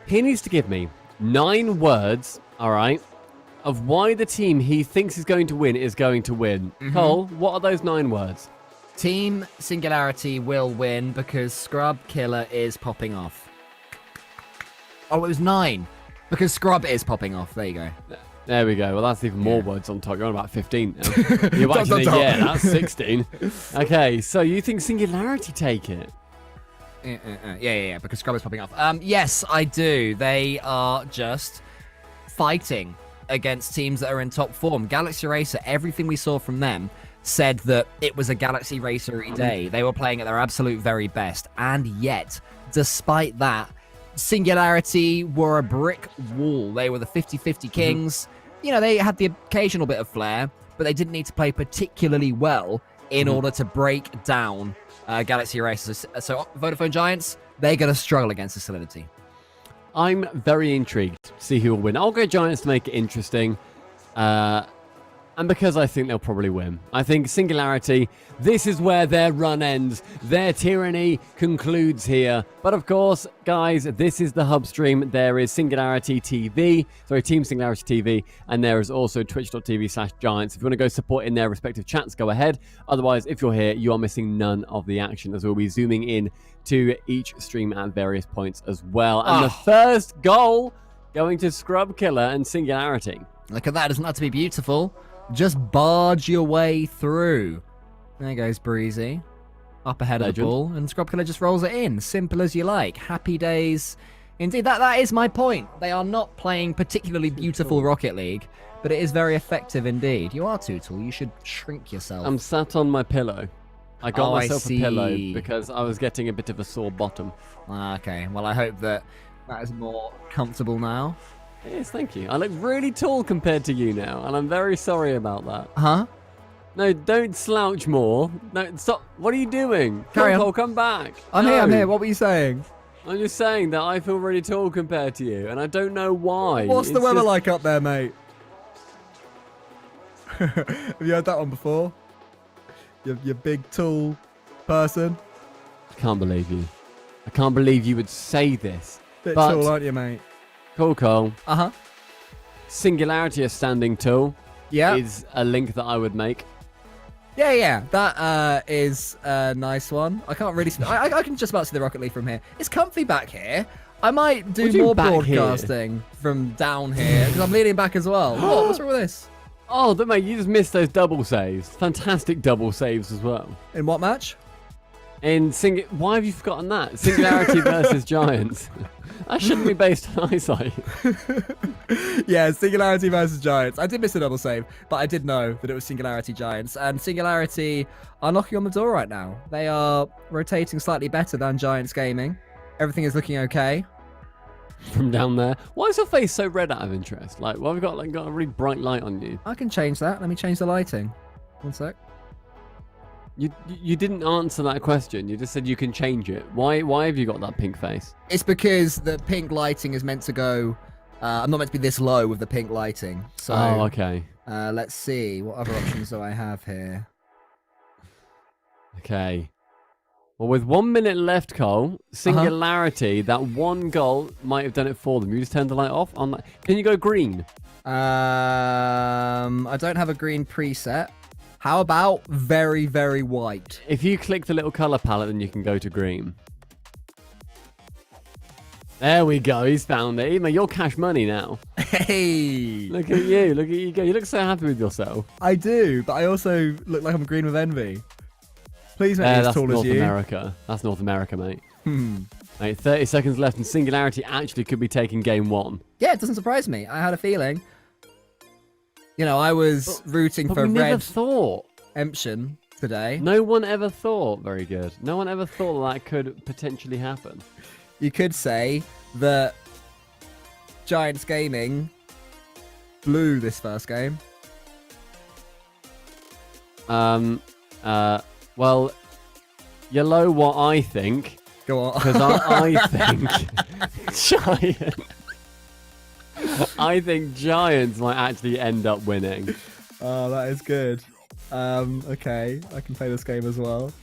he needs to give me 9 words, alright, of why the team he thinks is going to win is going to win. Cole, what are those 9 words? Team Singularity will win because Scrub Killer is popping off. Oh, it was 9. Because Scrub is popping off. There you go. There we go. Well, that's even more words on top. You're on about 15 now. You might think, yeah, that's 16. Okay, so you think Singularity take it? Yeah, because Scrub is popping off. Yes, I do. They are just fighting against teams that are in top form. Galaxy Racer, everything we saw from them said that it was a Galaxy Racer-y day. They were playing at their absolute very best. And yet, despite that, Singularity were a brick wall. They were the 50-50 kings. You know, they had the occasional bit of flair, but they didn't need to play particularly well in order to break down Galaxy Racers. So Vodafone Giants, they're going to struggle against the Solidity. I'm very intrigued to see who will win. I'll go Giants to make it interesting. And because I think they'll probably win. I think Singularity, this is where their run ends. Their tyranny concludes here. But of course, guys, this is the hub stream. There is Singularity TV, sorry, Team Singularity TV, and there is also twitch.tv/Giants. If you want to go support in their respective chats, go ahead. Otherwise, if you're here, you are missing none of the action, as we'll be zooming in to each stream at various points as well. And the first goal going to Scrub Killer and Singularity. Look at that. Doesn't have to be beautiful. Just barge your way through. There goes Breezy. Up ahead of the ball. And Scrub Killer just rolls it in. Simple as you like. Happy days. Indeed, that is my point. They are not playing particularly beautiful Rocket League, but it is very effective indeed. You are Tootle. You should shrink yourself. I'm sat on my pillow. I got myself a pillow because I was getting a bit of a sore bottom. Okay. Well, I hope that is more comfortable now. Yes, thank you. I look really tall compared to you now, and I'm very sorry about that. Huh? No, don't slouch more. No, stop. What are you doing? Carry on. Cole, come back. I'm here. What were you saying? I'm just saying that I feel really tall compared to you, and I don't know why. What's the weather like up there, mate? Have you heard that one before? You big, tall person. I can't believe you. I can't believe you would say this. Bit tall, aren't you, mate? Cole. Uh-huh. Singularity is standing tall. Yeah. Is a link that I would make. Yeah. That is a nice one. I can't really... I can just about see the Rocket League from here. It's comfy back here. I might do more broadcasting from down here, because I'm leaning back as well. What's wrong with this? Oh, mate, you just missed those double saves. Fantastic double saves as well. In what match? Why have you forgotten that? Singularity versus Giants. That shouldn't be based on eyesight. Yeah, Singularity versus Giants. I did miss a double save, but I did know that it was Singularity Giants. And Singularity are knocking on the door right now. They are rotating slightly better than Giants Gaming. Everything is looking okay. From down there. Why is your face so red out of interest? Like, why have you got a really bright light on you? I can change that. Let me change the lighting. One sec. You didn't answer that question. You just said you can change it. Why have you got that pink face? It's because the pink lighting is meant to go I'm not meant to be this low with the pink lighting. So, okay. Let's see. What other options do I have here? Okay. Well, with 1 minute left, Cole, Singularity, that one goal might have done it for them. You just turned the light off. On that. Can you go green? I don't have a green preset. How about very, very white? If you click the little color palette, then you can go to green. There we go. He's found it. Ema, you're cash money now. Hey! Look at you. Look at you go. You look so happy with yourself. I do, but I also look like I'm green with envy. Please make me as tall as you. That's North America. That's North America, mate. Mate, 30 seconds left, and Singularity actually could be taking game 1. Yeah, it doesn't surprise me. I had a feeling. You know, I was rooting for we never red thought. Emption today. No one ever thought. Very good. No one ever thought that could potentially happen. You could say that Giants Gaming blew this first game. Well, you know what I think. Go on. Because I think I think Giants might actually end up winning. Oh, that is good. Okay, I can play this game as well.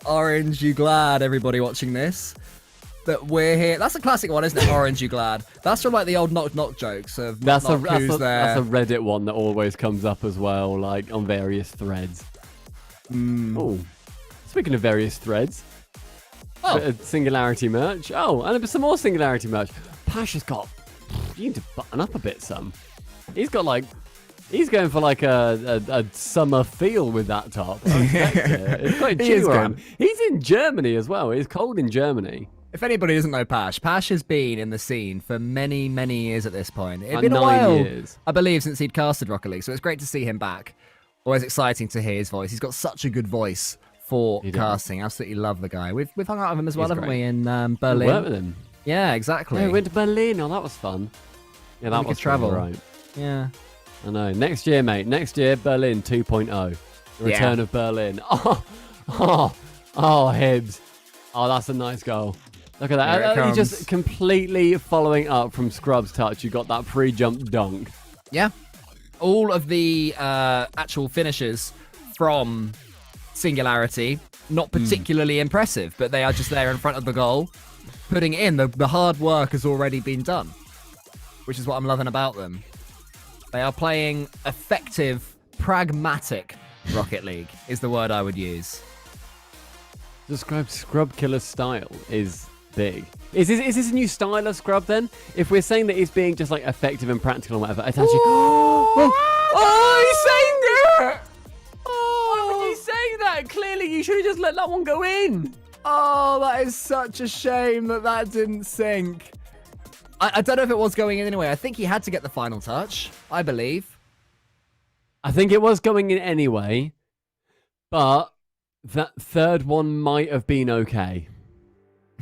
Orange, you glad, everybody watching this, that we're here? That's a classic one, isn't it? Orange, you glad? That's from like the old knock knock jokes of That's a Reddit one that always comes up as well, like on various threads. Oh, speaking of various threads, Singularity merch. Oh, and some more Singularity merch. Pasha's got. You need to button up a bit, some. He's got like. He's going for like a summer feel with that top. It's quite chill. He's in Germany as well. It's cold in Germany. If anybody doesn't know Pash, Pash has been in the scene for many, many years at this point. It's Like been a 9 while, years. I believe, since he'd casted Rocket League, so it's great to see him back. Always exciting to hear his voice. He's got such a good voice for casting. Absolutely love the guy. We've hung out with him as well, haven't we, in Berlin? We worked with him. Yeah, exactly. Yeah, we went to Berlin. Oh, that was fun. Yeah, that was travel. Right. Yeah. I know. Next year, mate. Next year, Berlin 2.0. The return of Berlin. Oh, Hibbs. Oh, that's a nice goal. Look at that. You're just completely following up from Scrub's touch. You got that pre-jump dunk. Yeah. All of the actual finishes from Singularity, not particularly impressive, but they are just there in front of the goal, putting it in. The hard work has already been done, which is what I'm loving about them. They are playing effective, pragmatic Rocket League, is the word I would use. The Scrub Killer's style is big. Is this a new style of Scrub then? If we're saying that he's being just like effective and practical and whatever, it's actually. He's saying it! Why would you say that? Clearly, you should have just let that one go in. Oh, that is such a shame that didn't sink. I don't know if it was going in anyway. I think he had to get the final touch, I believe. I think it was going in anyway, but that third one might have been okay.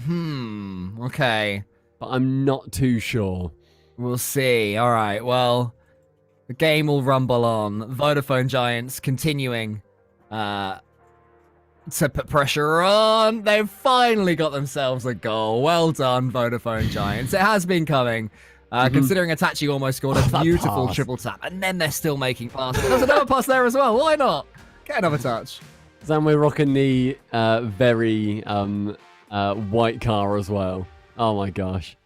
Okay. But I'm not too sure. We'll see. All right, well, the game will rumble on. Vodafone Giants continuing to put pressure on. They've finally got themselves a goal. Well done, Vodafone Giants. It has been coming. Considering Itachi almost scored a beautiful triple tap, and then they're still making passes. There's another pass there as well. Why not? Get another touch. Then we're rocking the very white car as well. Oh my gosh.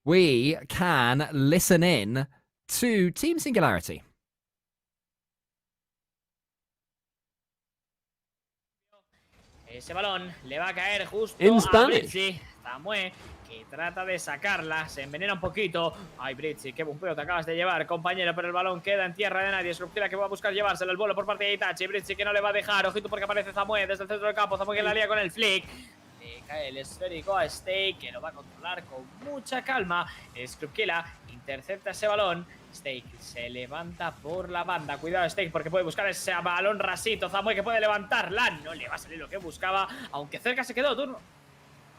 We can listen in to Team Singularity. Ese balón le va a caer justo In a Spanish. Britzi. Zamue, que trata de sacarla, se envenena un poquito. Ay, Britzi, qué bumpeo te acabas de llevar, compañero, pero el balón queda en tierra de nadie. Scrubkilla que va a buscar llevárselo, el vuelo por parte de Itachi. Britzi que no le va a dejar, ojito porque aparece Zamue desde el centro del campo. Zamue que la lía con el flick. Le cae el esférico a Steak, que lo va a controlar con mucha calma. Scrubkilla intercepta ese balón. Steak se levanta por la banda. Cuidado, Steak, porque puede buscar ese balón rasito. Zamue que puede levantarla. No le va a salir lo que buscaba, aunque cerca se quedó. Turno.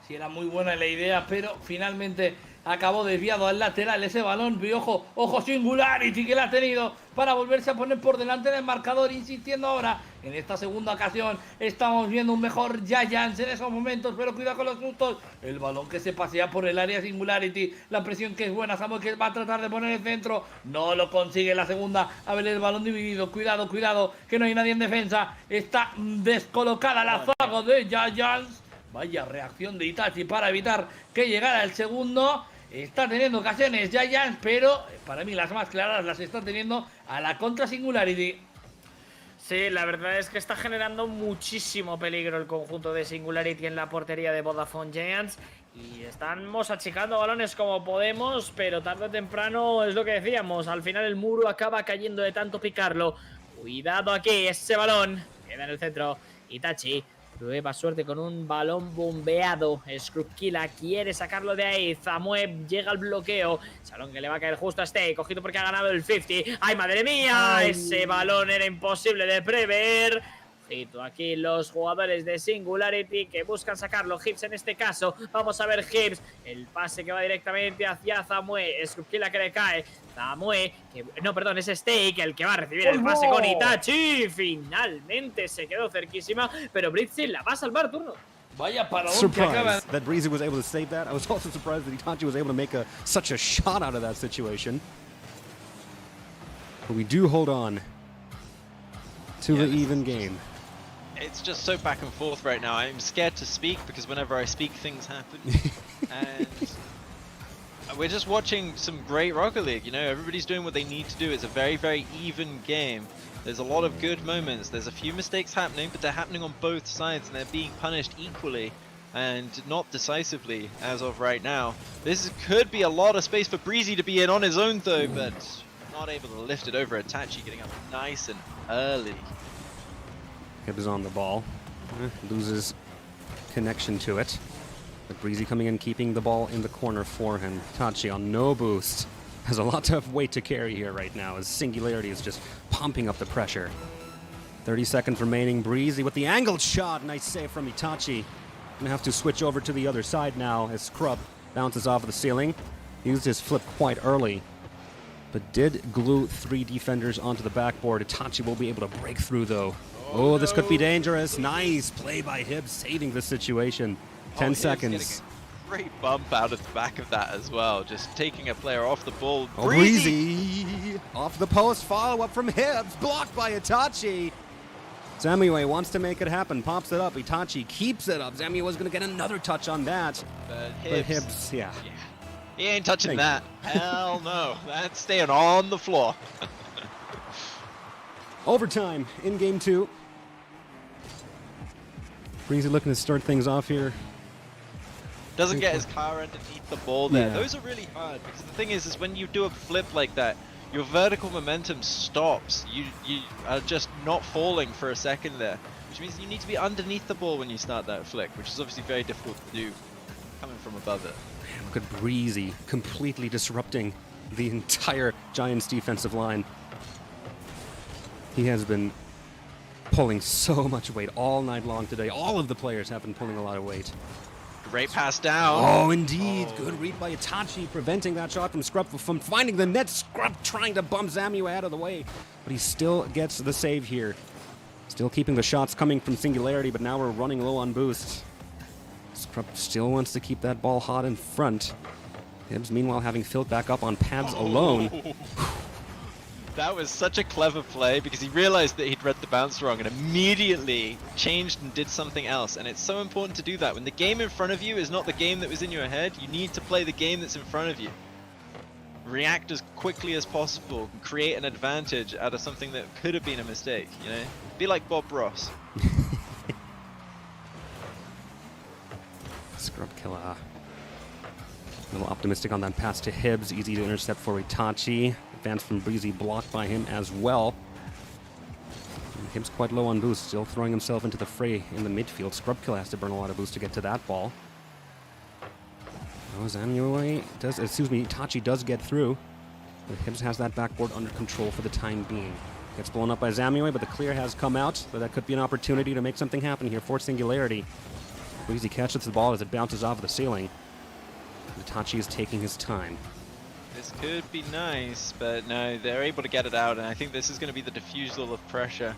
Sí, era muy buena la idea, pero finalmente acabó desviado al lateral ese balón. Y ojo Singularity que la ha tenido para volverse a poner por delante del marcador, insistiendo ahora en esta segunda ocasión. Estamos viendo un mejor Giants en esos momentos, pero cuidado con los sustos. El balón que se pasea por el área Singularity, la presión que es buena. Samuel que va a tratar de poner el centro, no lo consigue la segunda. A ver el balón dividido, cuidado, que no hay nadie en defensa. Está descolocada la zaga de Giants. Vaya reacción de Itachi para evitar que llegara el segundo. Está teniendo ocasiones Giants, pero para mí las más claras las está teniendo a la contra Singularity. Sí, la verdad es que está generando muchísimo peligro el conjunto de Singularity en la portería de Vodafone Giants. Y estamos achicando balones como podemos, pero tarde o temprano es lo que decíamos. Al final el muro acaba cayendo de tanto picarlo. Cuidado aquí, ese balón queda en el centro. Itachi prueba suerte con un balón bombeado. Scrubkilla quiere sacarlo de ahí. Zamue llega al bloqueo. Salón que le va a caer justo a Stay. Cogido porque ha ganado el 50. ¡Ay, madre mía! Ay. Ese balón era imposible de prever. Ojito aquí los jugadores de Singularity que buscan sacarlo. Hibbs en este caso. Vamos a ver Hibbs. El pase que va directamente hacia Zamue. Scrubkilla que le cae. Zamue, que no, perdón, es Steak el que va a recibir el pase con Itachi. Finalmente se quedó cerquísima, pero Britzy la va a salvar turno. Vaya parón que Surprised acaba. that Breezy was able to save that. I was also surprised that Itachi was able to make such a shot out of that situation. But we do hold on to the even game. It's just so back and forth right now. I'm scared to speak because whenever I speak, things happen. And we're just watching some great Rocket League. You know, everybody's doing what they need to do. It's a very, very even game. There's a lot of good moments. There's a few mistakes happening, but they're happening on both sides and they're being punished equally and not decisively as of right now. This could be a lot of space for Breezy to be in on his own though, but not able to lift it over. Itachi getting up nice and early. Hibbs on the ball. Loses connection to it. But Breezy coming in, keeping the ball in the corner for him. Itachi on no boost. Has a lot of weight to carry here right now as Singularity is just pumping up the pressure. 30 seconds remaining. Breezy with the angled shot. Nice save from Itachi. Gonna have to switch over to the other side now as Scrub bounces off of the ceiling. Used his flip quite early, but did glue 3 defenders onto the backboard. Itachi will be able to break through though. Oh, this could be dangerous. Nice play by Hibbs, saving the situation. 10 seconds. Great bump out of the back of that as well. Just taking a player off the ball. Oh, Breezy! Off the post, follow-up from Hibbs, blocked by Itachi. Zamue wants to make it happen, pops it up. Itachi keeps it up. Zamue was going to get another touch on that. But Hibbs, yeah. He ain't touching that. Hell no. That's staying on the floor. Overtime in game 2. Breezy looking to start things off here. Doesn't get his car underneath the ball there. Yeah. Those are really hard because the thing is when you do a flip like that, your vertical momentum stops. You are just not falling for a second there, which means you need to be underneath the ball when you start that flick, which is obviously very difficult to do coming from above it. Man, look at Breezy completely disrupting the entire Giants defensive line. He has been pulling so much weight all night long today. All of the players have been pulling a lot of weight. Great pass down. Oh, indeed. Good read by Itachi, preventing that shot from Scrub from finding the net. Scrub trying to bump Zamue out of the way, but he still gets the save here. Still keeping the shots coming from Singularity, but now we're running low on boost. Scrub still wants to keep that ball hot in front. Hibbs, meanwhile, having filled back up on pads alone. That was such a clever play because he realized that he'd read the bounce wrong and immediately changed and did something else. And it's so important to do that. When the game in front of you is not the game that was in your head, you need to play the game that's in front of you. React as quickly as possible and create an advantage out of something that could have been a mistake, you know? Be like Bob Ross. Scrub killer. A little optimistic on that pass to Hibbs. Easy to intercept for Itachi. Advance from Breezy blocked by him as well. And Hibbs quite low on boost, still throwing himself into the fray in the midfield. Scrubkilla has to burn a lot of boost to get to that ball. Oh, Zamue does, Itachi does get through. But Hibbs has that backboard under control for the time being. Gets blown up by Zamue, but the clear has come out, so that could be an opportunity to make something happen here for Singularity. Breezy catches the ball as it bounces off the ceiling. Itachi is taking his time. This could be nice, but no, they're able to get it out, and I think this is going to be the diffusal of pressure.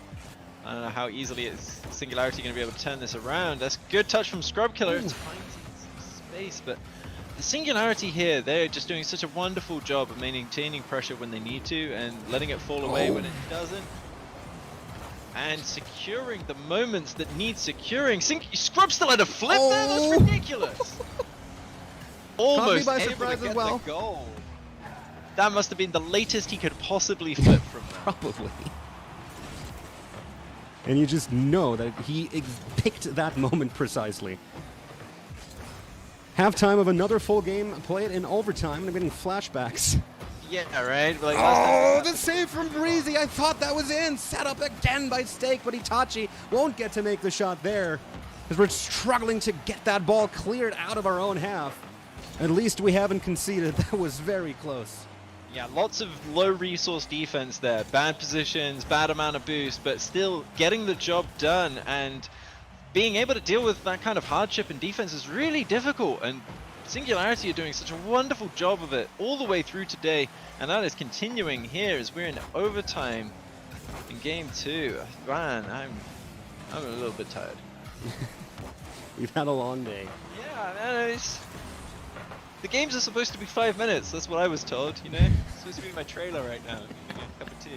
I don't know how easily is Singularity going to be able to turn this around. That's good touch from Scrub Killer. It's finding some space, but the Singularity here, they're just doing such a wonderful job of maintaining pressure when they need to and letting it fall away when it doesn't. And securing the moments that need securing. Scrub still had a flip there? That's ridiculous. Almost by able surprise to get as well. the goal. That must have been the latest he could possibly flip from that. Probably. And you just know that he picked that moment precisely. Halftime of another full game, play it in overtime, and I'm getting flashbacks. Yeah, right? Like Oh, the save from Breezy! I thought that was in! Set up again by Stake, but Itachi won't get to make the shot there. Because we're struggling to get that ball cleared out of our own half. At least we haven't conceded. That was very close. Yeah, lots of low resource defense there. Bad positions, bad amount of boost, but still getting the job done and being able to deal with that kind of hardship in defense is really difficult. And Singularity are doing such a wonderful job of it all the way through today. And that is continuing here as we're in overtime in game 2. Man, I'm a little bit tired. We've had a long day. Yeah, man, the games are supposed to be 5 minutes, that's what I was told, you know? It's supposed to be my trailer right now, getting a cup of tea.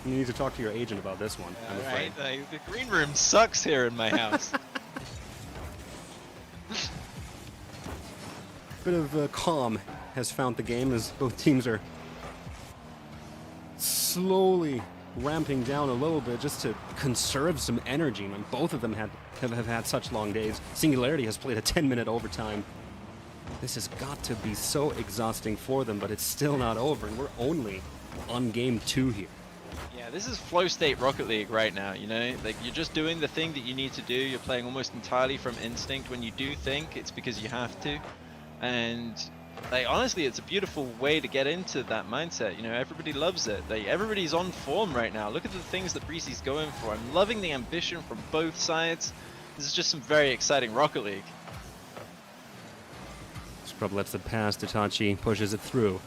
You need to talk to your agent about this one, I'm afraid. Right, the green room sucks here in my house. Bit of calm has found the game as both teams are slowly ramping down a little bit just to conserve some energy. I mean, both of them have had such long days. Singularity has played a 10-minute overtime. This has got to be so exhausting for them, but it's still not over, and we're only on game 2 here. Yeah, this is flow state Rocket League right now, you know? Like, you're just doing the thing that you need to do. You're playing almost entirely from instinct. When you do think, it's because you have to. And, like, honestly, it's a beautiful way to get into that mindset. You know, everybody loves it. Like, everybody's on form right now. Look at the things that Breezy's going for. I'm loving the ambition from both sides. This is just some very exciting Rocket League. Scrub lets it pass. Itachi pushes it through.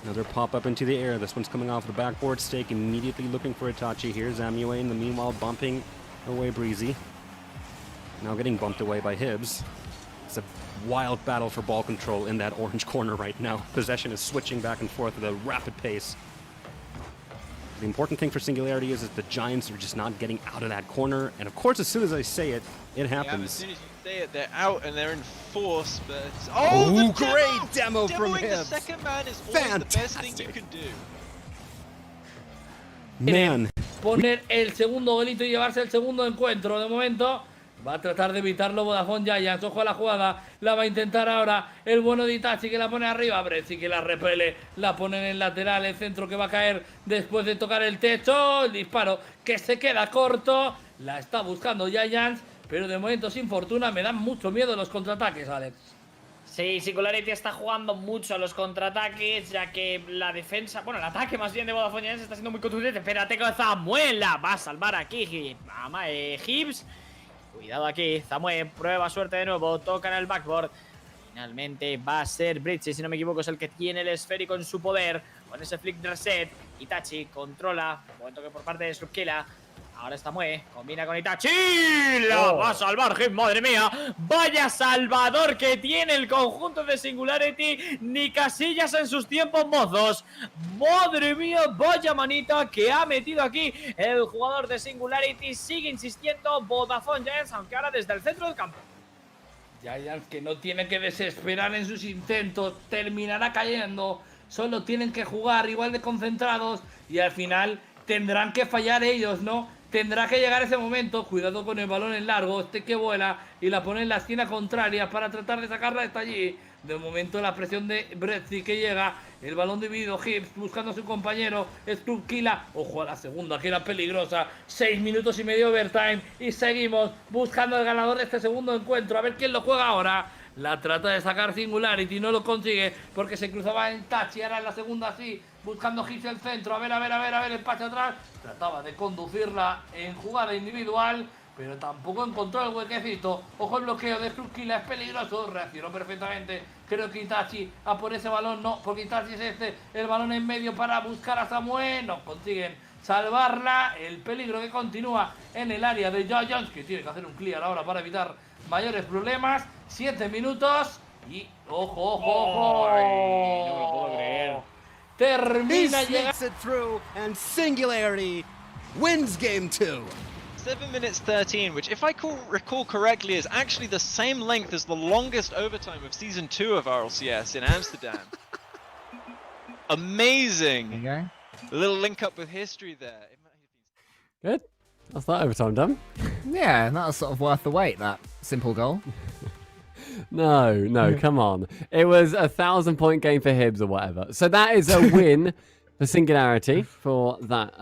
Another pop-up into the air. This one's coming off the backboard. Stake immediately looking for Itachi here. Zamue in the meanwhile bumping away Breezy. Now getting bumped away by Hibbs. It's a wild battle for ball control in that orange corner right now. Possession is switching back and forth at a rapid pace. The important thing for Singularity is that the Giants are just not getting out of that corner. And of course, as soon as I say it, it happens. Yeah, as soon as you say it, they're out and they're in force, but... Oh, great demo from Demoing Hibbs. the second man is always the best thing you can do. Man. Poner el segundo golito y llevarse el segundo encuentro. De momento va a tratar de evitarlo Vodafone Giants. Ojo a la jugada. La va a intentar ahora el bueno de Itachi, que la pone arriba. Brezzi que la repele. La pone en el lateral. El centro que va a caer después de tocar el techo. El disparo que se queda corto. La está buscando Giants, pero de momento sin fortuna. Me dan mucho miedo los contraataques, Alex. Sí, Singularity está jugando mucho a los contraataques, ya que la defensa, bueno, el ataque más bien de Vodafone Giants está siendo muy contundente. Espérate con Zamuela, va a salvar aquí Hibbs. Cuidado aquí, Zamue prueba suerte de nuevo, toca en el backboard. Finalmente va a ser Bridge, si no me equivoco, es el que tiene el esférico en su poder. Con ese flick reset, Itachi controla, momento que por parte de Subkila. Ahora está Mue, combina con Itachi. La va a salvar Hibbs, madre mía. Vaya salvador que tiene el conjunto de Singularity. Ni casillas en sus tiempos mozos. Madre mía, vaya manita que ha metido aquí el jugador de Singularity. Sigue insistiendo Vodafone Giants, aunque ahora desde el centro del campo. Giants que no tiene que desesperar en sus intentos. Terminará cayendo. Solo tienen que jugar igual de concentrados. Y al final tendrán que fallar ellos, ¿no? Tendrá que llegar ese momento. Cuidado con el balón en largo. Este que vuela y la pone en la esquina contraria para tratar de sacarla hasta allí. De momento la presión de Brezzi que llega. El balón dividido. Hibbs buscando a su compañero. Stutkila. Ojo a la segunda que era peligrosa. 6 minutos y medio overtime. Y seguimos buscando al ganador de este segundo encuentro. A ver quién lo juega ahora. La trata de sacar Singularity, no lo consigue porque se cruzaba en touch y ahora en la segunda así, buscando Hibbs el centro, a ver, el pase atrás, trataba de conducirla en jugada individual, pero tampoco encontró el huequecito. Ojo el bloqueo de Krukila, es peligroso, reaccionó perfectamente. Creo que Itachi a por ese balón, no, porque Itachi es el balón en medio para buscar a Samuel, no consiguen salvarla. El peligro que continúa en el área de Giants, que tiene que hacer un clear ahora para evitar mayores problemas. 7 minutos y ojo, ojo, ojo. Ay, no me lo puedo creer. Termina He llegando. sneaks it through, and Singularity wins game 2. 7 minutes 13, which if I recall correctly is actually the same length as the longest overtime of Season 2 of RLCS in Amsterdam. Amazing! There you A little link up with history there. Good. That's that overtime done. Yeah, that was sort of worth the wait, that simple goal. No, come on. It was a 1,000-point game for Hibs or whatever. So that is a win for Singularity for that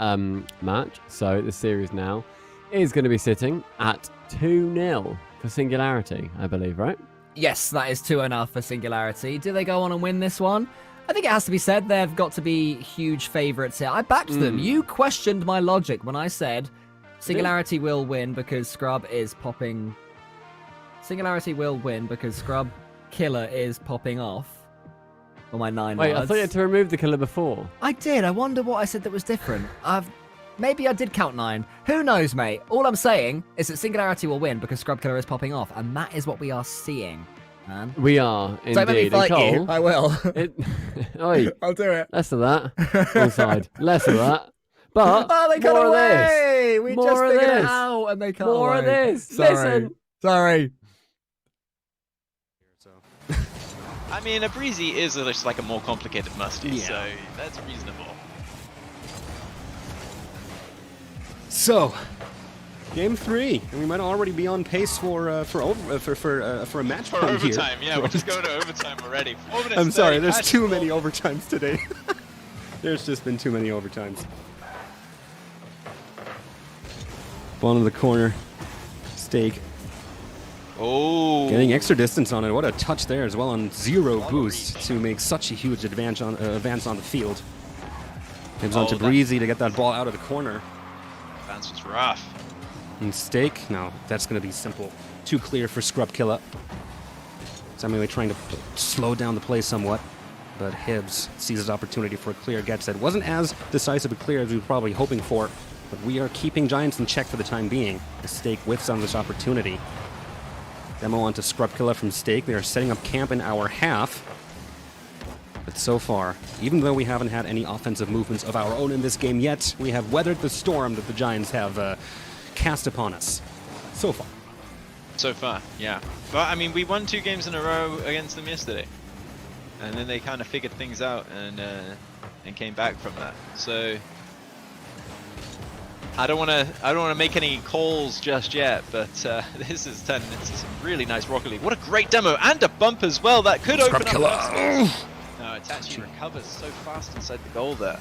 match. So the series now is going to be sitting at 2-0 for Singularity, I believe, right? Yes, that is 2-0 for Singularity. Do they go on and win this one? I think it has to be said they've got to be huge favourites here. I backed them. You questioned my logic when I said Singularity will win because Scrub is popping... Singularity will win because Scrub Killer is popping off. Or my 9 Wait, words. I thought you had to remove the killer before. I did. I wonder what I said that was different. Maybe I did count 9. Who knows, mate? All I'm saying is that Singularity will win because Scrub Killer is popping off, and that is what we are seeing, man. We are, indeed. Don't make me fight you. I will. Oi, I'll do it. Less of that. One side. Less of that. But oh, they got more away! Of this. We more just of figured this. it out, and they cut More away. of this. Sorry. Listen. Sorry. I mean, a Breezy is just like a more complicated musty, Yeah. so that's reasonable. So, game 3, and we might already be on pace for a match For point overtime, here. yeah, we're just going to overtime already. 4 minutes I'm sorry, 30, there's patch too ball. many overtimes today. There's just been too many overtimes. Ball into the corner. Stake. Oh. Getting extra distance on it. What a touch there as well on 0 boost to make such a huge advance on the field. Gives on to Breezy to get that ball out of the corner. Advance was rough. And Stake, no, that's going to be simple. Too clear for Scrub Killer. Samuel trying to slow down the play somewhat, but Hibs sees his opportunity for a clear, gets it. Wasn't as decisive a clear as we were probably hoping for, but we are keeping Giants in check for the time being. Stake whiffs on this opportunity. Demo onto Scrub Killer from Stake. They are setting up camp in our half. But so far, even though we haven't had any offensive movements of our own in this game yet, we have weathered the storm that the Giants have cast upon us. So far. So far, yeah. But I mean, we won 2 games in a row against them yesterday, and then they kind of figured things out and came back from that. So I don't want to make any calls just yet, but this is turning into some really nice Rocket League. What a great demo and a bump as well. That could open up. No, Itachi recovers so fast inside the goal there.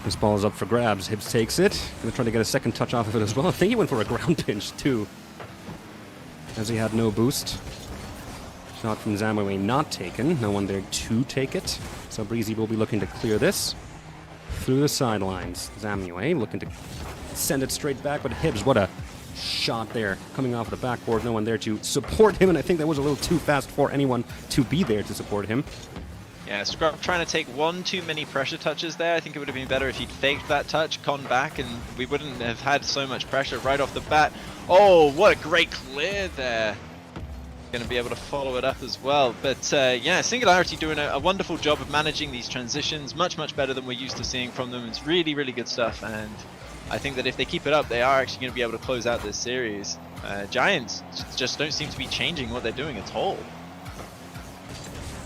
This ball is up for grabs. Hibs takes it. Gonna try to get a second touch off of it as well. I think he went for a ground pinch too, as he had no boost. Shot from Zamwe not taken. No one there to take it. So Breezy will be looking to clear this through the sidelines. Zamwe looking to send it straight back, but Hibs, what a shot there. Coming off the backboard, no one there to support him, and I think that was a little too fast for anyone to be there to support him. Yeah, Scrub trying to take 1 too many pressure touches there. I think it would have been better if he'd faked that touch, gone back, and we wouldn't have had so much pressure right off the bat. Oh, what a great clear there. Going to be able to follow it up as well. But yeah, Singularity doing a wonderful job of managing these transitions, much better than we're used to seeing from them. It's really good stuff, and I think that if they keep it up, they are actually going to be able to close out this series. Giants just don't seem to be changing what they're doing at all.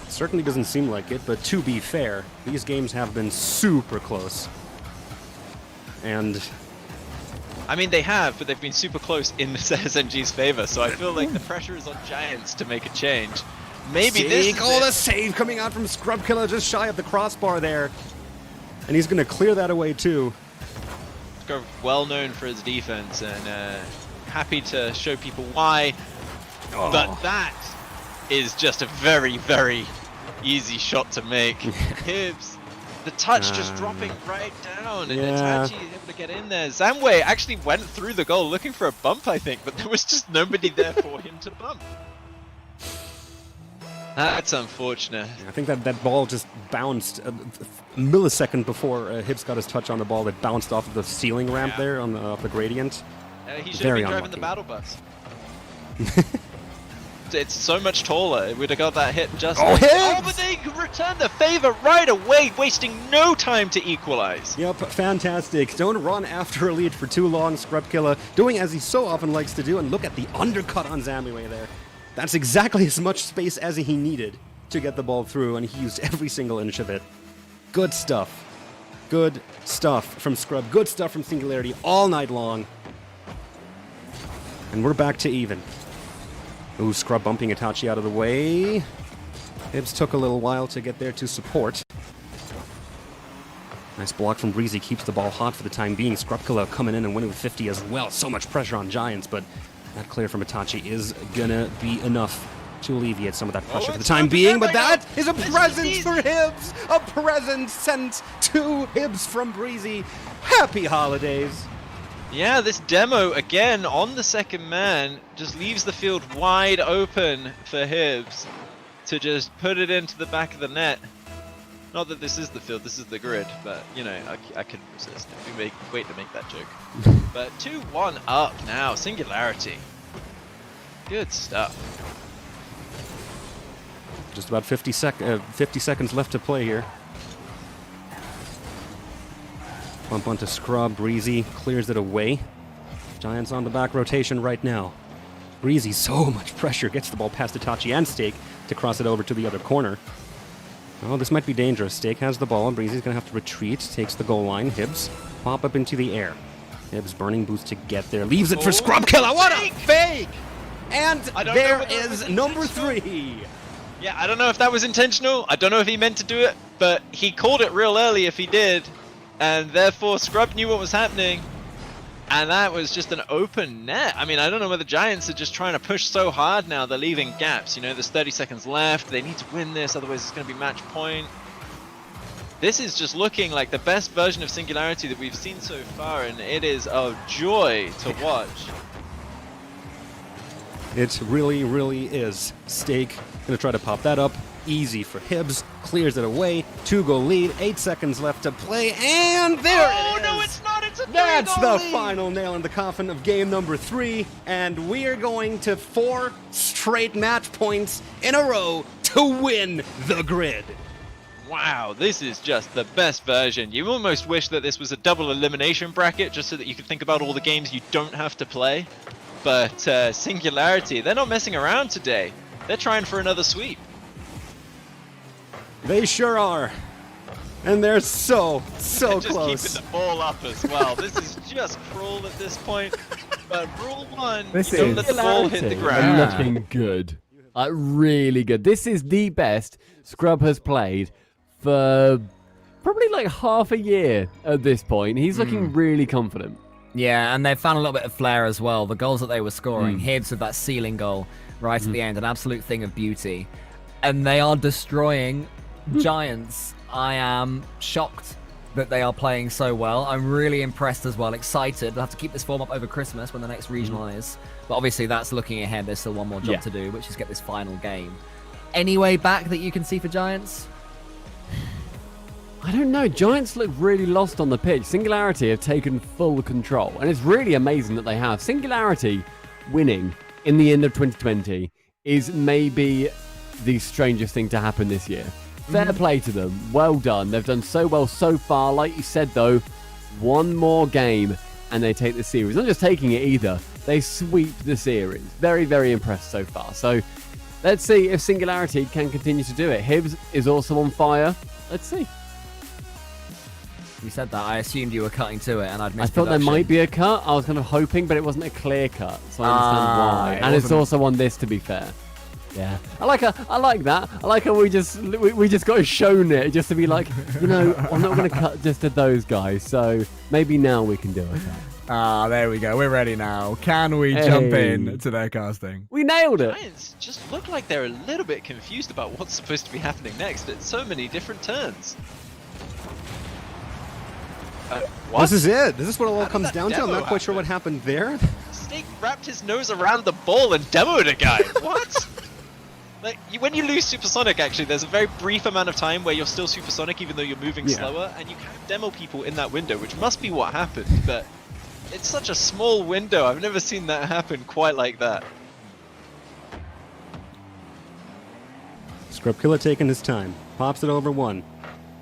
Certainly doesn't seem like it, but to be fair, these games have been super close. And I mean, they have, but they've been super close in the SMG's favor, so I feel like the pressure is on Giants to make a change. Maybe this is the save coming out from Scrub Killer just shy of the crossbar there. And he's going to clear that away too. Scrub well known for his defense, and happy to show people why. Oh. But that is just a very easy shot to make. Hibs, The touch just dropping right down, and Yeah. Itachi able to get in there. Zamwe actually went through the goal looking for a bump, I think, but there was just nobody there for him to bump. That's unfortunate. I think that ball just bounced a millisecond before Hibs got his touch on the ball. It bounced off of the ceiling ramp there on off the gradient. He should Very have been driving the unlucky. battle bus. It's so much taller. It would have got that hit just. Oh, Hibs! But they return the favor right away, wasting no time to equalize. Yep, fantastic. Don't run after a lead for too long. Scrubkilla doing as he so often likes to do, and look at the undercut on Zambiway there. That's exactly as much space as he needed to get the ball through, and he used every single inch of it. Good stuff. Good stuff from Scrub. Good stuff from Singularity all night long. And we're back to even. Ooh, Scrub bumping Itachi out of the way. Hibs took a little while to get there to support. Nice block from Breezy, keeps the ball hot for the time being. Scrubkilla coming in and winning with 50 as well. So much pressure on Giants, but that clear from Itachi is gonna be enough to alleviate some of that pressure for the time being. But that is a present for Hibs! A present sent to Hibs from Breezy. Happy holidays! Yeah, this demo again on the second man just leaves the field wide open for Hibs to just put it into the back of the net. Not that this is the field, this is the grid, but you know, I couldn't resist. We wait to make that joke. But 2-1 up now, Singularity. Good stuff. Just about 50 seconds left to play here. Bump onto Scrub. Breezy clears it away. Giants on the back rotation right now. Breezy, so much pressure. Gets the ball past Itachi and Steak to cross it over to the other corner. Oh, this might be dangerous. Steak has the ball. Breezy's going to have to retreat. Takes the goal line. Hibs pop up into the air. Hibs burning boost to get there. Leaves it for Scrubkilla. What a fake! And there is number 3. Yeah, I don't know if that was intentional. I don't know if he meant to do it, but he called it real early if he did. And therefore, Scrub knew what was happening. And that was just an open net. I mean, I don't know whether Giants are just trying to push so hard now. They're leaving gaps. You know, there's 30 seconds left. They need to win this, otherwise it's going to be match point. This is just looking like the best version of Singularity that we've seen so far, and it is a joy to watch. It really, really is. Steak going to try to pop that up. Easy for Hibs. Clears it away. 2-goal lead. 8 seconds left to play. And there it is. No, it's not. It's a 3-goal That's the lead. final nail in the coffin of game number 3. And we are going to 4 straight match points in a row to win the grid. Wow, this is just the best version. You almost wish that this was a double elimination bracket just so that you could think about all the games you don't have to play. But Singularity, they're not messing around today. They're trying for another sweep. They sure are. And they're so Just close. keeping the ball up as well. This is just cruel at this point. But rule 1, This don't is let the ball hit the ground. looking good. Really good. This is the best Scrub has played for probably like half a year at this point. He's looking really confident. Yeah, and they've found a little bit of flair as well. The goals that they were scoring, Hibs with that ceiling goal right at the end, an absolute thing of beauty. And they are destroying Giants. I am shocked that they are playing so well. I'm really impressed as well, excited. They'll have to keep this form up over Christmas when the next regional is. But obviously that's looking ahead. There's still one more job to do, which is get this final game. Any way back that you can see for Giants? I don't know. Giants look really lost on the pitch. Singularity have taken full control. And it's really amazing that they have. Singularity winning in the end of 2020 is maybe the strangest thing to happen this year. Fair play to them. Well done. They've done so well so far. Like you said, though, one more game and they take the series. Not just taking it either. They sweep the series. Very, very impressed so far. So let's see if Singularity can continue to do it. Hibs is also on fire. Let's see. You said that. I assumed you were cutting to it, and I'd missed I thought there might be a cut. I was kind of hoping, but it wasn't a clear cut, so I understand why. And it's also on this, to be fair. Yeah, I like that. I like how we just got shown it just to be like, you know, I'm not going to cut just to those guys. So maybe now we can do it. There we go. We're ready now. Can we jump in to their casting? We nailed it. Giants just look like they're a little bit confused about what's supposed to be happening next at so many different turns. What? This is it. This is what it all How did comes that down to. I'm demo not quite sure what happened there. Snake wrapped his nose around the ball and demoed a guy. What? Like, when you lose supersonic, actually, there's a very brief amount of time where you're still supersonic even though you're moving Yeah. slower, and you can demo people in that window, which must be what happened, but it's such a small window. I've never seen that happen quite like that. Scrubkilla taking his time. Pops it over one.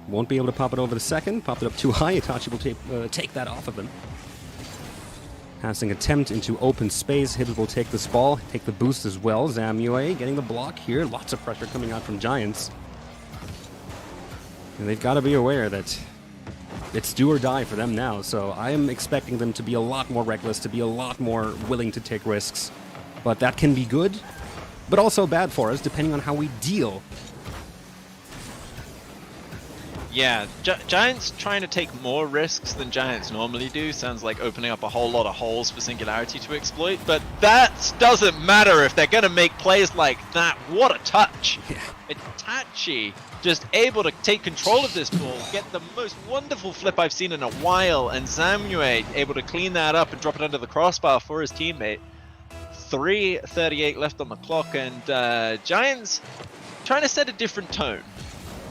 Won't be able to pop it over the second. Popped it up too high. Itachi will take that off of him. Passing attempt into open space. Hibbs will take this ball, take the boost as well. Zamue getting the block here. Lots of pressure coming out from Giants. And they've got to be aware that it's do or die for them now. So I am expecting them to be a lot more reckless, to be a lot more willing to take risks. But that can be good, but also bad for us, depending on how we deal. Yeah, Giants trying to take more risks than Giants normally do sounds like opening up a whole lot of holes for Singularity to exploit, but that doesn't matter if they're going to make plays like that. What a touch! Itachi just able to take control of this ball, get the most wonderful flip I've seen in a while, and Zamue able to clean that up and drop it under the crossbar for his teammate. 3:38 left on the clock, and Giants trying to set a different tone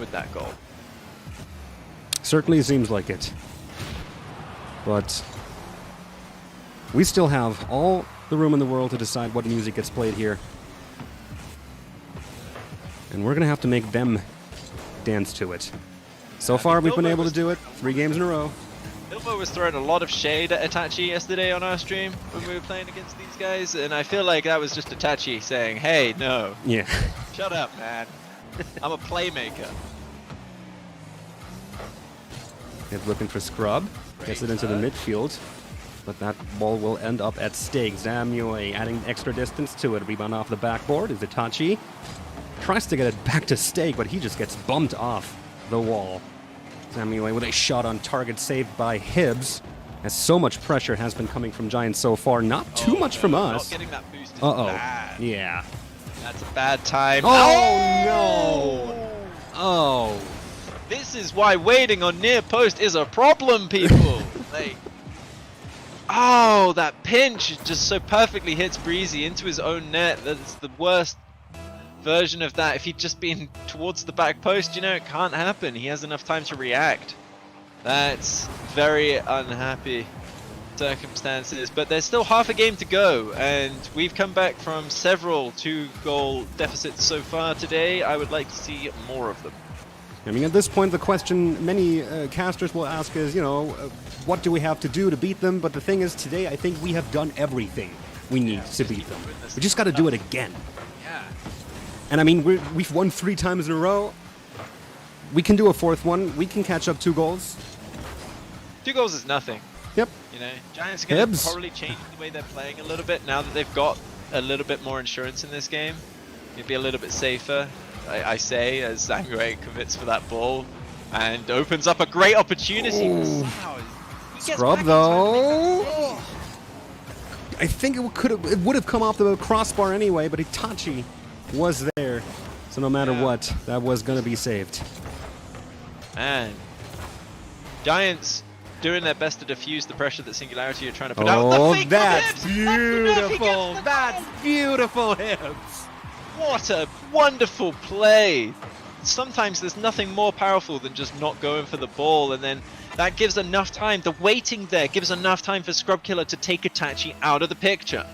with that goal. Certainly seems like it. But we still have all the room in the world to decide what music gets played here. And we're going to have to make them dance to it. So far, we've been able to do it 3 games in a row. Bilbo was throwing a lot of shade at Itachi yesterday on our stream when we were playing against these guys, and I feel like that was just Itachi saying, hey, no. Yeah. Shut up, man. I'm a playmaker. It's looking for Scrub. Gets it into the midfield. But that ball will end up at stake. Zamue adding extra distance to it. Rebound off the backboard is Itachi. Tries to get it back to stake, but he just gets bumped off the wall. Zamue with a shot on target saved by Hibbs. As so much pressure has been coming from Giants so far. Not too much from us. Not getting that boost is Uh-oh. bad. Yeah. That's a bad time. Oh, no! Oh. This is why waiting on near post is a problem, people. Like, oh, that pinch just so perfectly hits Breezy into his own net. That's the worst version of that. If he'd just been towards the back post, you know, it can't happen. He has enough time to react. That's very unhappy circumstances, but there's still half a game to go, and we've come back from several 2-goal deficits so far today. I would like to see more of them. I mean, at this point, the question many casters will ask is, you know, what do we have to do to beat them? But the thing is, today, I think we have done everything we need to beat them. We just got to do it again. Yeah. And I mean, we've won 3 times in a row. We can do a 4th one. We can catch up 2 goals. 2 goals is nothing. Yep. You know, Giants are going to Hibbs. probably change the way they're playing a little bit now that they've got a little bit more insurance in this game. Maybe a little bit safer. I say, as Zamue commits for that ball and opens up a great opportunity. Wow. Scrub, though. I think it would have come off the crossbar anyway, but Itachi was there. So no matter what, that was going to be saved. Man. Giants doing their best to diffuse the pressure that Singularity are trying to put out. Oh, The fake that's from Hibbs! beautiful. That's beautiful, Hibbs. What a wonderful play! Sometimes there's nothing more powerful than just not going for the ball, and then that gives enough time. The waiting there gives enough time for Scrubkilla to take Itachi out of the picture.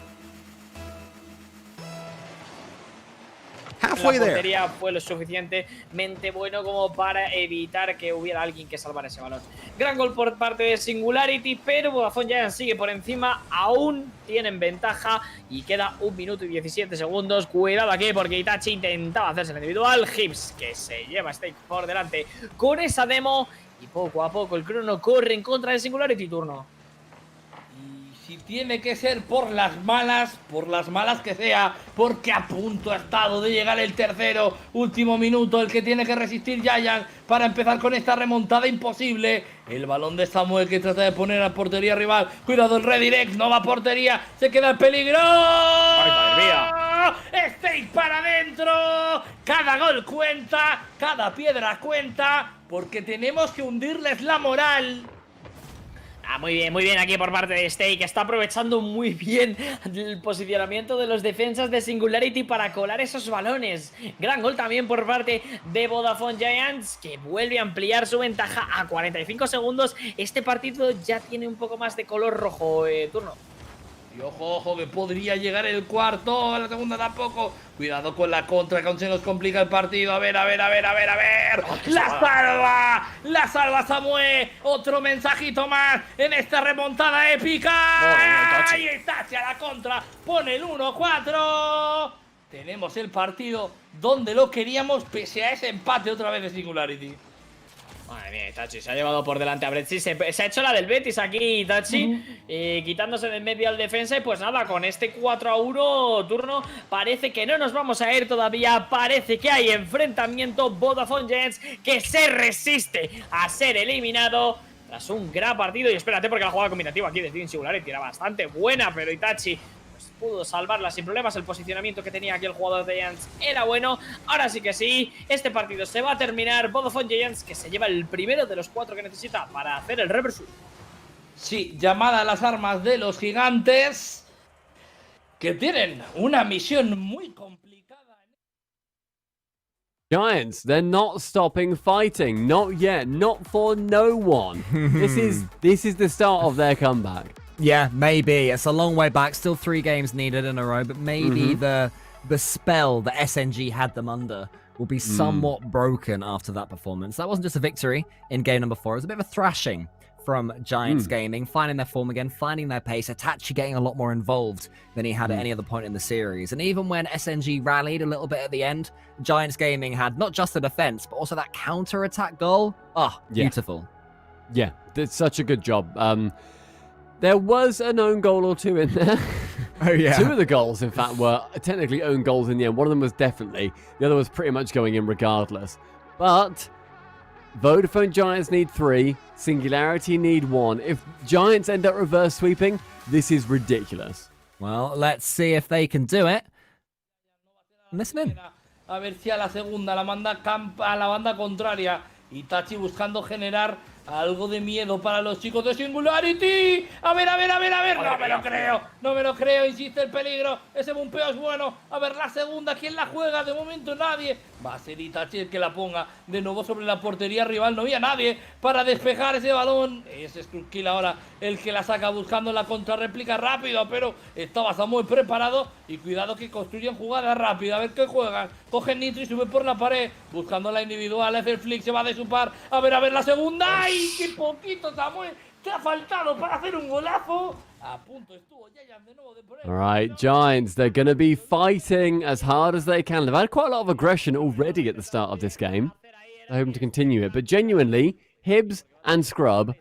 Halfway La there. portería fue lo suficientemente bueno como para evitar que hubiera alguien que salvara ese balón. Gran gol por parte de Singularity, pero Vodafone Giants sigue por encima, aún tienen ventaja y queda 1 minuto y 17 segundos. Cuidado aquí porque Itachi intentaba hacerse el individual. Hibbs que se lleva Stake por delante con esa demo y poco a poco el crono corre en contra de Singularity. Turno. Si tiene que ser por las malas que sea, porque a punto ha estado de llegar el tercero, último minuto, el que tiene que resistir Giant para empezar con esta remontada imposible. El balón de Samuel que trata de poner a portería rival. Cuidado el redirect, no va a portería, se queda en peligro. ¡Ay, madre mía! ¡Steak para adentro! Cada gol cuenta, cada piedra cuenta, porque tenemos que hundirles la moral. Muy bien aquí por parte de Stake. Está aprovechando muy bien el posicionamiento de los defensas de Singularity para colar esos balones. Gran gol también por parte de Vodafone Giants, que vuelve a ampliar su ventaja a 45 segundos. Este partido ya tiene un poco más de color rojo, turno. Y ojo, ojo, que podría llegar el cuarto, la segunda tampoco. Cuidado con la contra, que se nos complica el partido. A ver. ¡La salva Samuel! Otro mensajito más en esta remontada épica. Ahí está, hacia la contra. Pone el 1-4. Tenemos el partido donde lo queríamos, pese a ese empate otra vez de Singularity. Madre mía, Itachi se ha llevado por delante a Bretzi. Se ha hecho la del Betis aquí, Itachi, quitándose del medio al defensa. Y pues nada, con este 4-1 turno, parece que no nos vamos a ir todavía. Parece que hay enfrentamiento. Vodafone Giants que se resiste a ser eliminado tras un gran partido. Y espérate, porque la jugada combinativa aquí de Team Singularity era bastante buena, pero Itachi pudo salvarla sin problemas. El posicionamiento que tenía aquí el jugador de Giants era bueno. Ahora sí que sí, este partido se va a terminar. Vodafone Giants, que se lleva el primero de los 4 que necesita para hacer el reverse. Sí, llamada a las armas de los gigantes, que tienen una misión muy complicada. Giants, they're not stopping fighting. Not yet. Not for no one. This is the start of their comeback. Yeah, maybe. It's a long way back. Still 3 games needed in a row, but maybe the spell that SNG had them under will be somewhat broken after that performance. That wasn't just a victory in game number 4. It was a bit of a thrashing from Giants Gaming, finding their form again, finding their pace, Itachi getting a lot more involved than he had at any other point in the series. And even when SNG rallied a little bit at the end, Giants Gaming had not just the defense, but also that counter-attack goal. Oh, beautiful. Yeah, did such a good job. There was an own goal or 2 in there. Oh, yeah. 2 of the goals, in fact, were technically own goals in the end. One of them was definitely. The other was pretty much going in regardless. But Vodafone Giants need 3. Singularity need 1. If Giants end up reverse sweeping, this is ridiculous. Well, let's see if they can do it. Listen in. A ver si a la segunda la manda a la banda contraria. Itachi buscando generar algo de miedo para los chicos de Singularity. A ver. No me lo creo, insiste el peligro. Ese bumpeo es bueno. A ver, la segunda, ¿quién la juega? De momento nadie. Va a ser Itachi el que la ponga de nuevo sobre la portería rival. No había nadie para despejar ese balón. Es Skrull ahora el que la saca buscando la contrarréplica rápido, pero estaba Samuel preparado. Y cuidado que construyen jugadas rápidas. A ver qué juegan. Cogen Nitro y sube por la pared buscando la individual. Hace el flick, se va de su par. A ver la segunda. ¡Ay, qué poquito, Samuel! Te ha faltado para hacer un golazo. A punto estuvo Giants de nuevo de por ahí. All right, Giants, they're going to be fighting as hard as they can. They've had quite a lot of aggression already at the start of this game. They're hoping to continue it. But genuinely, Hibbs and Scrub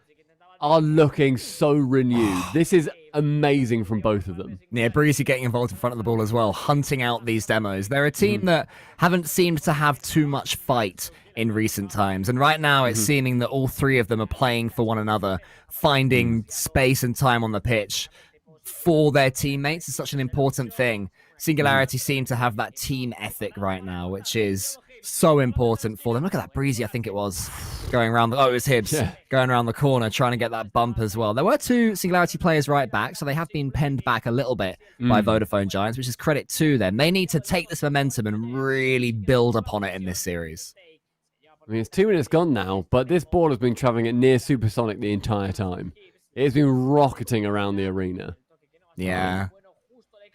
are looking so renewed. This is amazing from both of them. Yeah, Breezy getting involved in front of the ball as well, hunting out these demos. They're a team that haven't seemed to have too much fight in recent times. And right now it's seeming that all 3 of them are playing for one another, finding space and time on the pitch for their teammates is such an important thing. Singularity seem to have that team ethic right now, which is so important for them. Look at that Breezy, I think it was, going around the... Oh, it was Hibbs. Yeah. Going around the corner, trying to get that bump as well. There were 2 Singularity players right back, so they have been penned back a little bit by Vodafone Giants, which is credit to them. They need to take this momentum and really build upon it in this series. I mean, it's 2 minutes gone now, but this ball has been traveling at near supersonic the entire time. It has been rocketing around the arena. Yeah.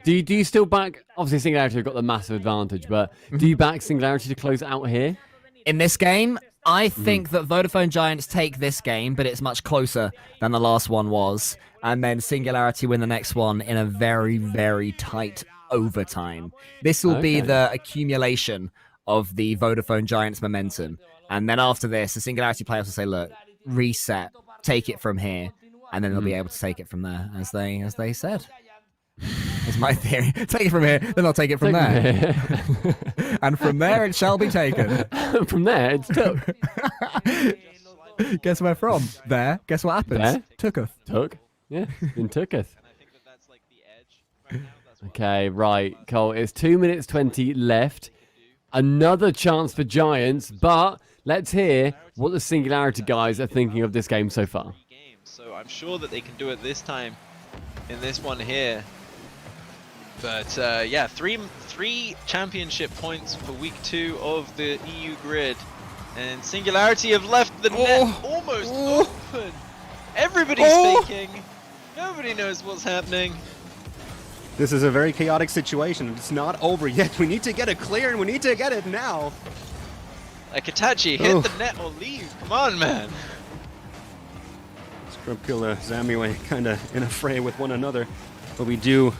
Do you still back... Obviously, Singularity have got the massive advantage, but do you back Singularity to close it out here? In this game, I think that Vodafone Giants take this game, but it's much closer than the last one was. And then Singularity win the next one in a very, very tight overtime. This will be the accumulation of the Vodafone Giants momentum. And then after this, the Singularity players will say, look, reset, take it from here. And then they'll be able to take it from there, as they said. It's my theory. Take it from here, then I'll take it from there. And from there, it shall be taken. From there, it's took. Guess where from? There. Guess what happens? There. Tooketh. Took. Yeah, in Tooketh. Okay, right, Cole. It's 2 minutes 20 left. Another chance for Giants, but let's hear what the Singularity guys are thinking of this game so far. So I'm sure that they can do it this time in this one here. But yeah, three championship points for week 2 of the EU grid. And Singularity have left the net almost open. Everybody's faking. Nobody knows what's happening. This is a very chaotic situation. It's not over yet. We need to get it clear, and we need to get it now. Like Itachi, hit the net or leave. Come on, man. Scrubkilla, Zamue kind of in a fray with one another. But we do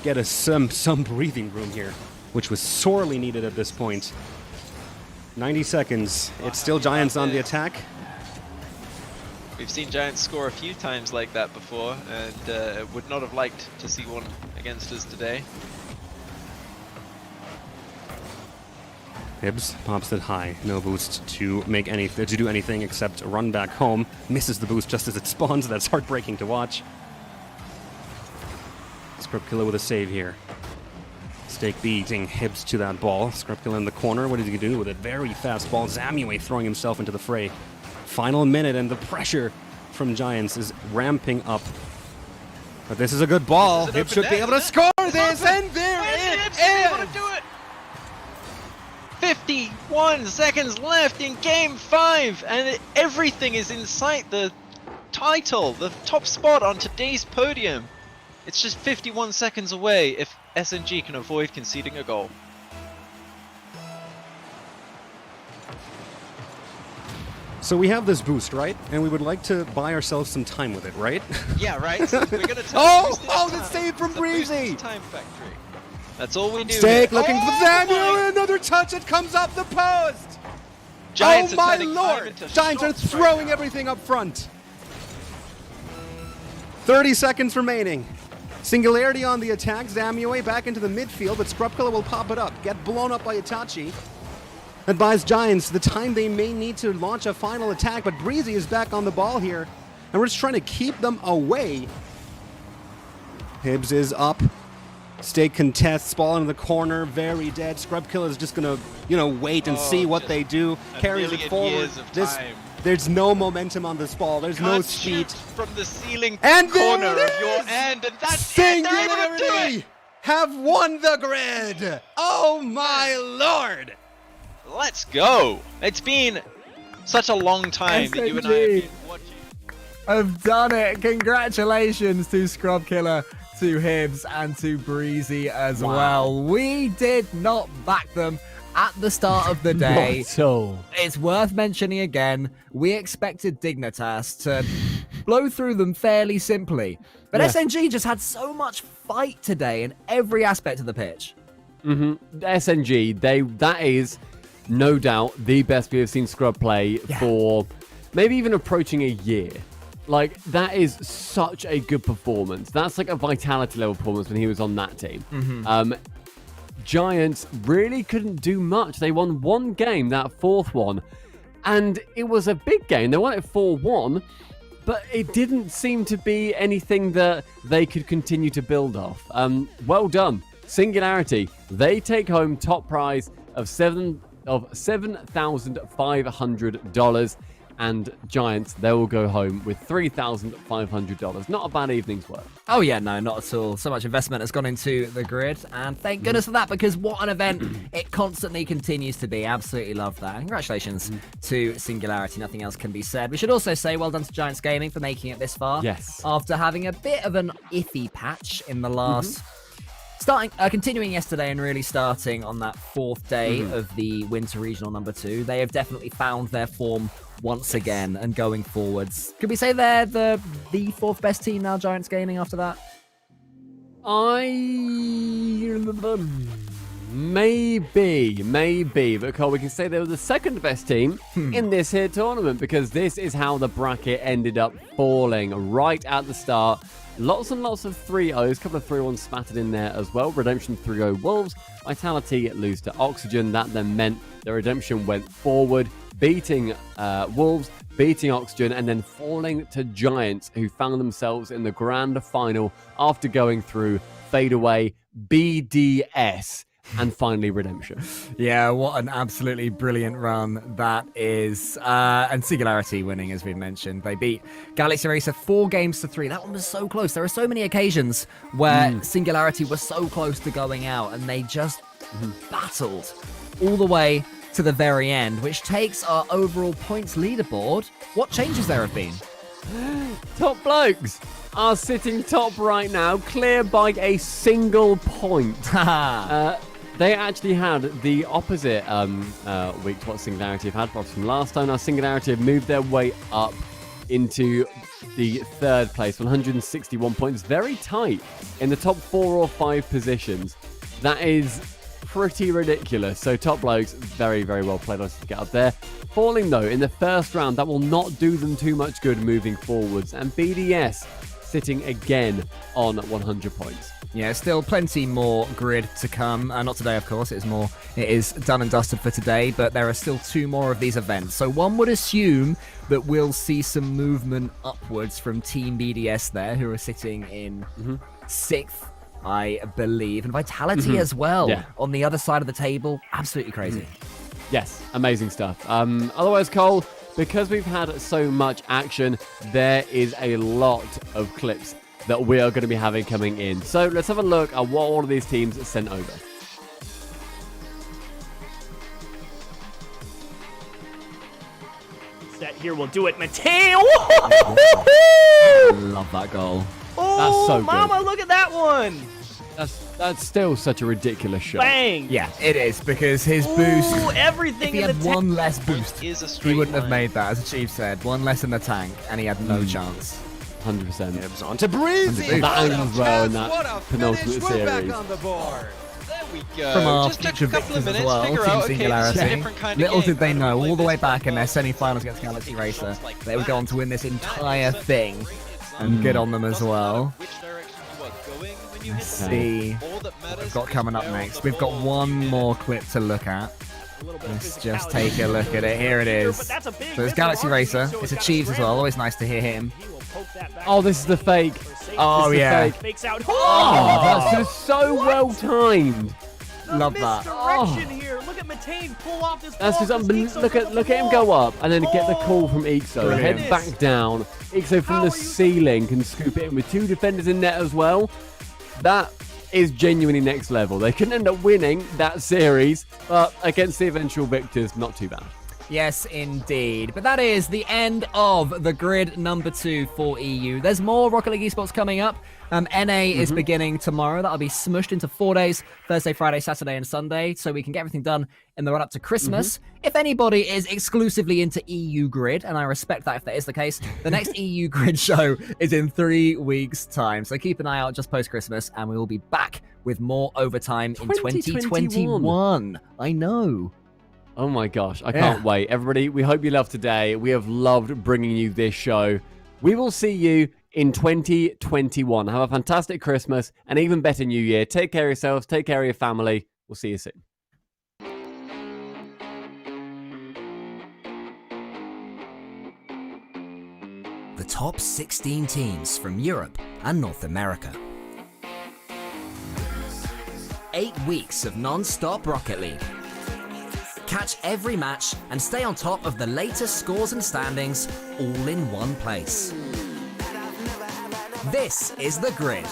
get some breathing room here, which was sorely needed at this point. 90 seconds. It's still Giants on the attack. We've seen Giants score a few times like that before, and would not have liked to see one against us today. Hibbs pops it high. No boost to do anything except run back home. Misses the boost just as it spawns. That's heartbreaking to watch. Scrubkilla with a save here. Stake beating Hibbs to that ball. Scrubkilla in the corner. What is he going to do with it? Very fast ball. Zamue throwing himself into the fray. Final minute, and the pressure from Giants is ramping up. But this is a good ball. Hibbs should be able to score this, and there it is! 51 seconds left in Game 5, and everything is in sight. The title, the top spot on today's podium. It's just 51 seconds away if SNG can avoid conceding a goal. So we have this boost, right? And we would like to buy ourselves some time with it, right? Yeah, right? We're gonna the save from Breezy! Time factory. That's all we do. Stake here. looking for Zamue, another touch, it comes up the post! Giants oh my are turning time lord! into Giants are shots right throwing now. everything up front. 30 seconds remaining. Singularity on the attack, Zamue back into the midfield, but Scrubkilla will pop it up. Get blown up by Itachi. That buys Giants the time they may need to launch a final attack, but Breezy is back on the ball here, and we're just trying to keep them away. Hibbs is up. Stake contests, ball in the corner, very dead. Scrubkilla is just gonna, wait and see what they do. Carries it forward. There's no momentum on this ball. There's no speed. From the ceiling and corner of your end, and that's Singularity have won the grid. Oh my lord! Let's go! It's been such a long time that you and I have been watching. I've done it. Congratulations to Scrubkilla, to Hibbs, and to Breezy as well. We did not back them at the start of the day. Not at all. It's worth mentioning again, we expected Dignitas to blow through them fairly simply. But SNG just had so much fight today in every aspect of the pitch. SNG, that is no doubt the best we have seen Scrub play for maybe even approaching a year. Like, that is such a good performance. That's like a vitality level performance when he was on that team. Giants really couldn't do much. They won one game, that fourth one, and it was a big game. They won it 4-1, but it didn't seem to be anything that they could continue to build off. Well done. Singularity, they take home top prize of $7,500, and Giants, they will go home with $3,500. Not a bad evening's work. Oh yeah, no, not at all. So much investment has gone into the grid, and thank goodness for that, because what an event it constantly continues to be. Absolutely love that. Congratulations to Singularity. Nothing else can be said. We should also say well done to Giants Gaming for making it this far. Yes. After having a bit of an iffy patch in the last... continuing yesterday and really starting on that fourth day of the Winter Regional number 2, they have definitely found their form once again and going forwards. Could we say they're the fourth best team now, Giants Gaming, after that? Maybe, but Cole, we can say they were the second best team in this here tournament, because this is how the bracket ended up falling right at the start. Lots and lots of 3-0s, a couple of 3-1s spattered in there as well. Redemption 3-0 Wolves, Vitality lose to Oxygen. That then meant the Redemption went forward, beating Wolves, beating Oxygen, and then falling to Giants, who found themselves in the grand final after going through fadeaway BDS. and finally redemption. Yeah, what an absolutely brilliant run that is. And Singularity winning, as we've mentioned. They beat Galaxy Racer 4-3. That one was so close. There are so many occasions where Singularity was so close to going out, and they just battled all the way to the very end, which takes our overall points leaderboard. What changes there have been? Top Blokes are sitting top right now, clear by a single point. They actually had the opposite week to what Singularity have had from last time. Now, Singularity have moved their way up into the third place, 161 points. Very tight in the top 4 or 5 positions. That is pretty ridiculous. So Top Blokes, very, very well played us to get up there. Falling, though, in the first round, that will not do them too much good moving forwards. And BDS sitting again on 100 points. Yeah, still plenty more grid to come. Not today, of course. It is done and dusted for today, but there are still 2 more of these events. So one would assume that we'll see some movement upwards from Team BDS there, who are sitting in 6th, I believe. And Vitality as well on the other side of the table. Absolutely crazy. Yes, amazing stuff. Otherwise, Cole, because we've had so much action, there is a lot of clips that we are going to be having coming in. So let's have a look at what all of these teams sent over. That here will do it. Mateo! Love that goal. Oh, That's so good. mama, look at that one. That's still such a ridiculous shot. Bang! Yeah, it is, because his boost... everything if he in had the one less boost, is a he wouldn't have made that, as Chief said. One less in the tank, and he had no chance. 100%. It was on to Breezy. That angle as well in that penultimate We're back series. on the board. We go. From our Just took future a couple of victors as minutes, well, figure Team out, okay, this is a Singularity. different kind of Little game. did they know, all the way this back in their semi-finals against Galaxy Racer, they would go on to win this entire thing. And good on them as well. Let's see what we've got coming up next. We've got one more clip to look at. Let's just take a look at it. Here it is. So it's Galaxy Racer. It's Achieves as well. Always nice to hear him. Oh, this is the fake. Oh, This is the yeah. fake. Fakes out. Oh, that's just so well timed. Love that. Misdirection here. Look at Matane pull off this That's ball. just unbelievable. Look at him go up and then get the call from Ixo. Brilliant. Head back down. Ixo from the ceiling can scoop it in with 2 defenders in net as well. That is genuinely next level. They couldn't end up winning that series, but against the eventual victors, not too bad. Yes, indeed. But that is the end of the grid number 2 for EU. There's more Rocket League Esports coming up. NA is beginning tomorrow. That'll be smushed into 4 days, Thursday, Friday, Saturday, and Sunday, so we can get everything done in the run-up to Christmas. If anybody is exclusively into EU Grid, and I respect that if that is the case, the next EU Grid show is in 3 weeks' time. So keep an eye out just post-Christmas, and we will be back with more overtime in 2021. I know. Oh my gosh, I can't wait. Everybody, we hope you loved today. We have loved bringing you this show. We will see you in 2021. Have a fantastic Christmas and even better New Year. Take care of yourselves. Take care of your family. We'll see you soon. The top 16 teams from Europe and North America. 8 weeks of non-stop Rocket League. Catch every match and stay on top of the latest scores and standings all in one place. This is The Grid.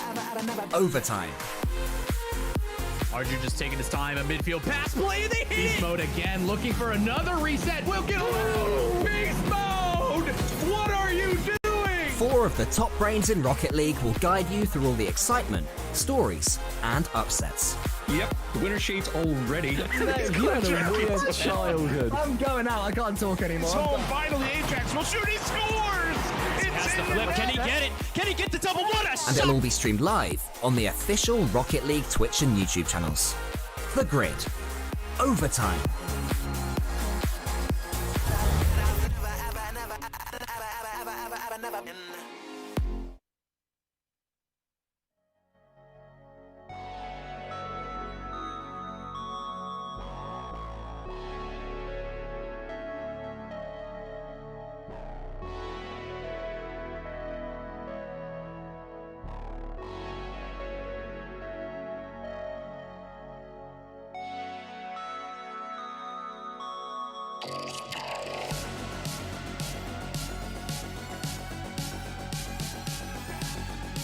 Overtime. Archer just taking his time, a midfield pass play, they hit Beast mode again, looking for another reset. We'll get a Beast mode! What are you doing? 4 of the top brains in Rocket League will guide you through all the excitement, stories, and upsets. Yep, the winner sheet's already. You had a weird childhood. I'm going out. I can't talk anymore. So finally, Ajax will shoot. He scores. It's the flip. Can he get it? Can he get the double one? And it'll all be streamed live on the official Rocket League Twitch and YouTube channels. The Grid. Overtime.